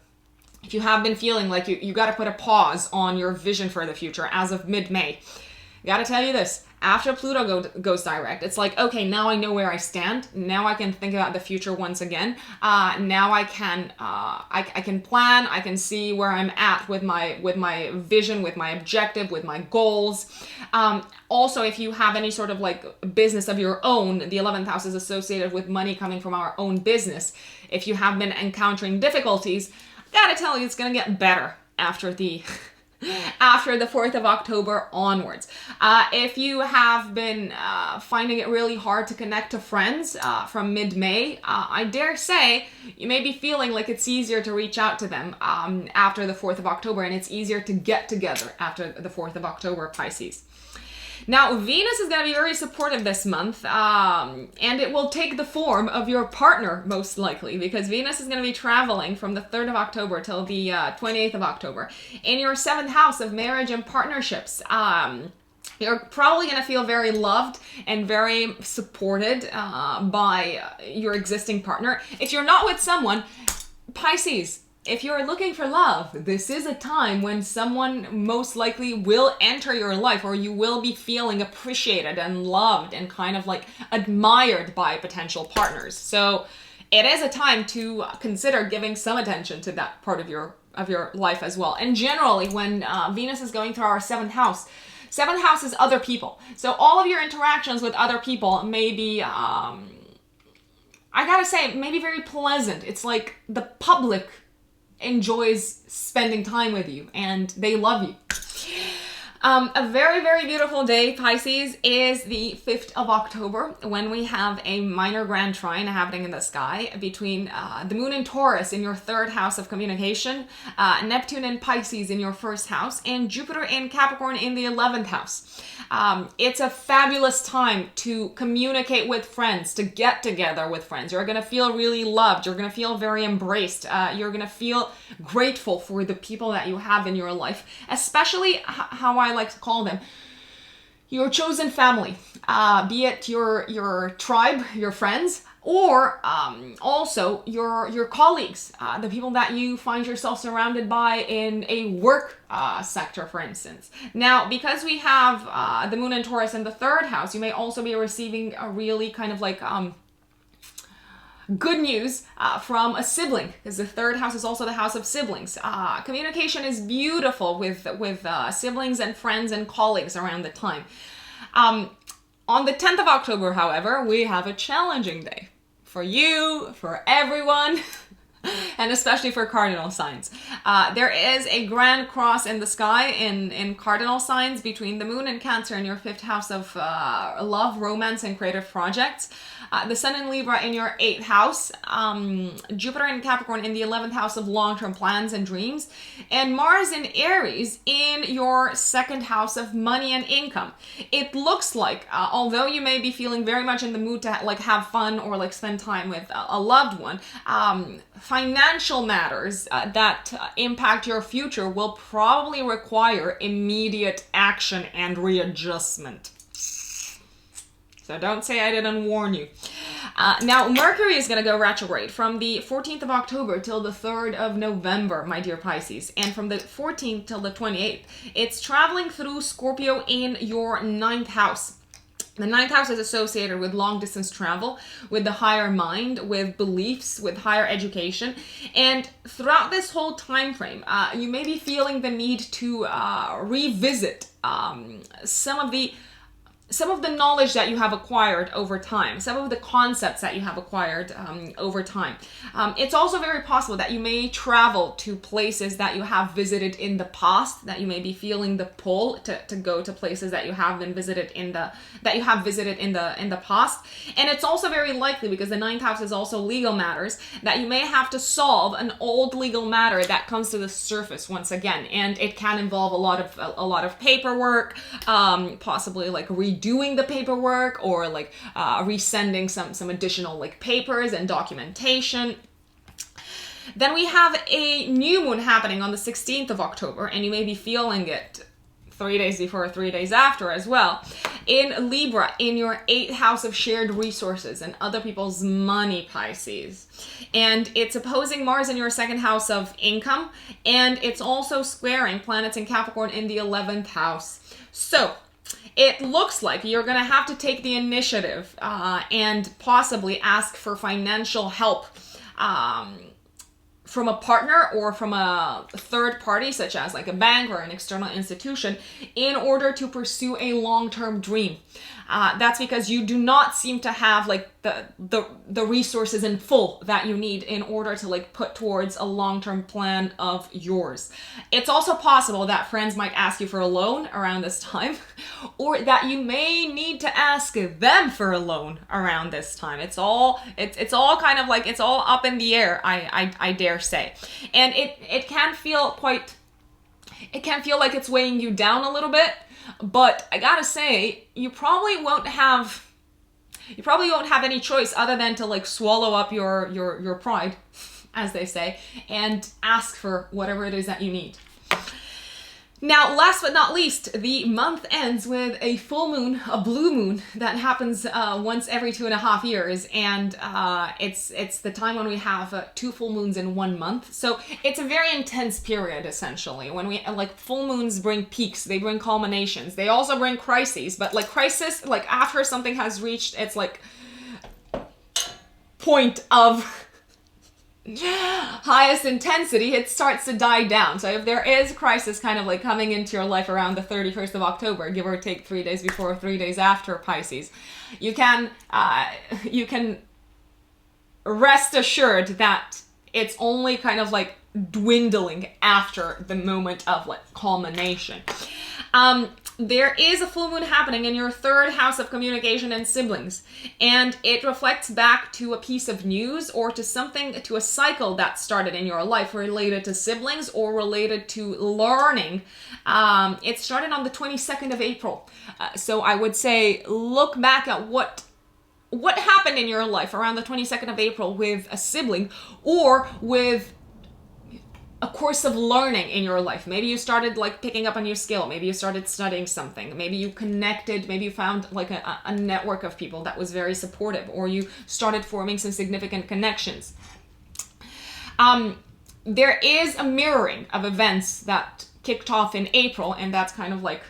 if you have been feeling like you got to put a pause on your vision for the future as of mid-May, got to tell you this. After Pluto goes direct, it's like, okay, now I know where I stand. Now I can think about the future once again. Now I can plan. I can see where I'm at with my vision, with my objective, with my goals. Also, if you have any sort of like business of your own, the 11th house is associated with money coming from our own business. If you have been encountering difficulties, gotta tell you, it's gonna get better after the 4th of October onwards. If you have been finding it really hard to connect to friends from mid-May, I dare say you may be feeling like it's easier to reach out to them after the 4th of October, and it's easier to get together after the 4th of October, Pisces. Now, Venus is going to be very supportive this month, and it will take the form of your partner, most likely, because Venus is going to be traveling from the 3rd of October till the 28th of October in your 7th house of marriage and partnerships. You're probably going to feel very loved and very supported by your existing partner. If you're not with someone, Pisces, if you're looking for love, this is a time when someone most likely will enter your life, or you will be feeling appreciated and loved and kind of like admired by potential partners. So it is a time to consider giving some attention to that part of your life as well. And generally, when Venus is going through our 7th house, 7th house is other people. So all of your interactions with other people may be, I gotta say, maybe very pleasant. It's like the public enjoys spending time with you and they love you. A very, very beautiful day, Pisces, is the 5th of October, when we have a minor grand trine happening in the sky between the moon in Taurus in your 3rd house of communication, Neptune in Pisces in your 1st house, and Jupiter in Capricorn in the 11th house. It's a fabulous time to communicate with friends, to get together with friends. You're going to feel really loved. You're going to feel very embraced. You're going to feel grateful for the people that you have in your life, especially how I like to call them your chosen family, be it your tribe, your friends, or also your colleagues, the people that you find yourself surrounded by in a work sector, for instance. Now, because we have the moon in Taurus in the 3rd house, you may also be receiving a really kind of like good news from a sibling, because the 3rd house is also the house of siblings. Communication is beautiful with siblings and friends and colleagues around the time. On the 10th of October, however, we have a challenging day for you, for everyone, and especially for cardinal signs. There is a grand cross in the sky in cardinal signs between the moon and Cancer in your 5th house of love, romance, and creative projects. The sun in Libra in your 8th house, Jupiter in Capricorn in the 11th house of long-term plans and dreams, and Mars in Aries in your 2nd house of money and income. It looks like, although you may be feeling very much in the mood to like have fun or like spend time with a loved one, financial matters that impact your future will probably require immediate action and readjustment. So don't say I didn't warn you. Now, Mercury is going to go retrograde from the 14th of October till the 3rd of November, my dear Pisces. And from the 14th till the 28th, it's traveling through Scorpio in your 9th house. The 9th house is associated with long distance travel, with the higher mind, with beliefs, with higher education. And throughout this whole time frame, you may be feeling the need to revisit some of the knowledge that you have acquired over time, some of the concepts that you have acquired over time. It's also very possible that you may travel to places that you have visited in the past, that you may be feeling the pull to go to places that you have been visited in the past. And it's also very likely, because the 9th house is also legal matters, that you may have to solve an old legal matter that comes to the surface once again, and it can involve a lot of paperwork, possibly like redoing the paperwork, or like resending some additional like papers and documentation. Then we have a new moon happening on the 16th of October, and you may be feeling it 3 days before, 3 days after as well, in Libra, in your 8th house of shared resources and other people's money, Pisces. And it's opposing Mars in your 2nd house of income, and it's also squaring planets in Capricorn in the 11th house. So it looks like you're going to have to take the initiative and possibly ask for financial help from a partner or from a third party, such as like a bank or an external institution, in order to pursue a long-term dream. That's because you do not seem to have like the resources in full that you need in order to like put towards a long-term plan of yours. It's also possible that friends might ask you for a loan around this time, or that you may need to ask them for a loan around this time. It's all kind of like, it's all up in the air, I dare say. And it can feel like it's weighing you down a little bit. But I gotta say, you probably won't have any choice other than to like swallow up your pride, as they say, and ask for whatever it is that you need. Now, last but not least, the month ends with a full moon, a blue moon, that happens once every 2.5 years, and it's the time when we have 2 full moons in 1 month. So it's a very intense period, essentially. When we like, full moons bring peaks, they bring culminations, they also bring crises. But like crisis, like after something has reached its like point of highest intensity, it starts to die down. So if there is a crisis kind of like coming into your life around the 31st of October, give or take 3 days before, 3 days after, Pisces, you can rest assured that it's only kind of like dwindling after the moment of like culmination. There is a full moon happening in your 3rd house of communication and siblings, and it reflects back to a piece of news or to a cycle that started in your life related to siblings or related to learning. It started on the 22nd of April. So I would say look back at what happened in your life around the 22nd of April with a sibling or with a course of learning in your life. Maybe you started like picking up a new skill. Maybe you started studying something. Maybe you connected. Maybe you found like a network of people that was very supportive, or you started forming some significant connections. There is a mirroring of events that kicked off in April, and that's kind of like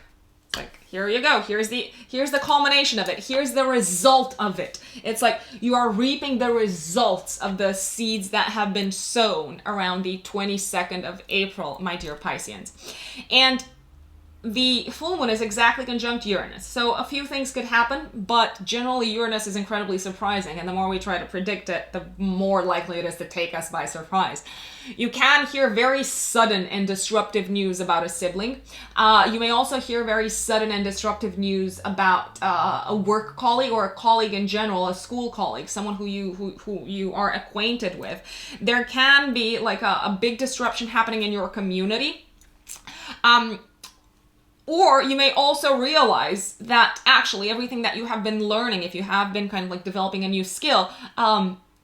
here you go. Here's the culmination of it. Here's the result of it. It's like you are reaping the results of the seeds that have been sown around the 22nd of April, my dear Pisceans. And the full moon is exactly conjunct Uranus. So a few things could happen, but generally Uranus is incredibly surprising, and the more we try to predict it, the more likely it is to take us by surprise. You can hear very sudden and disruptive news about a sibling. You may also hear very sudden and disruptive news about a work colleague or a colleague in general, a school colleague, someone who you are acquainted with. There can be like a big disruption happening in your community. Or you may also realize that actually everything that you have been learning, if you have been kind of like developing a new skill,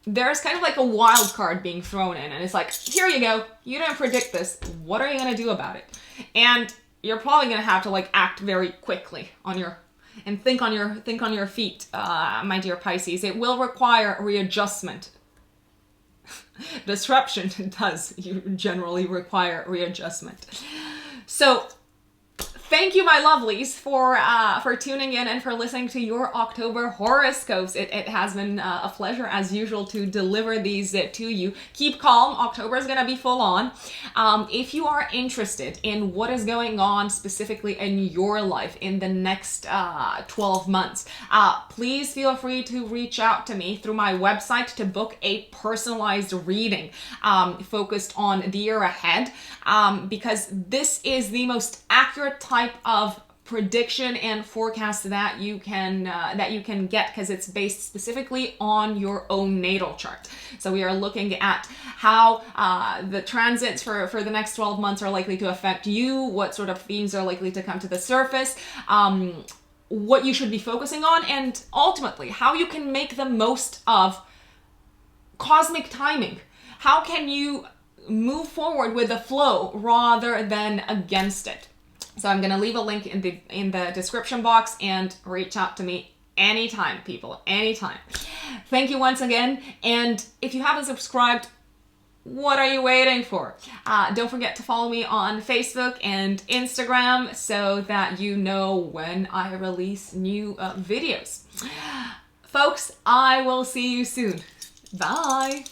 there's kind of like a wild card being thrown in, and it's like, here you go, you didn't predict this, what are you going to do about it? And you're probably going to have to like act very quickly on your and think on your feet, my dear Pisces. It will require readjustment. Disruption does generally require readjustment. So thank you, my lovelies, for tuning in and for listening to your October horoscopes. It has been a pleasure, as usual, to deliver these to you. Keep calm. October is going to be full on. If you are interested in what is going on specifically in your life in the next 12 months, please feel free to reach out to me through my website to book a personalized reading focused on the year ahead, because this is the most accurate type of prediction and forecast that you can get, because it's based specifically on your own natal chart. So we are looking at how the transits for the next 12 months are likely to affect you, what sort of themes are likely to come to the surface, what you should be focusing on, and ultimately how you can make the most of cosmic timing. How can you move forward with the flow rather than against it? So I'm going to leave a link in the description box, and reach out to me anytime, people, anytime. Thank you once again. And if you haven't subscribed, what are you waiting for? Don't forget to follow me on Facebook and Instagram so that you know when I release new videos. Folks, I will see you soon. Bye.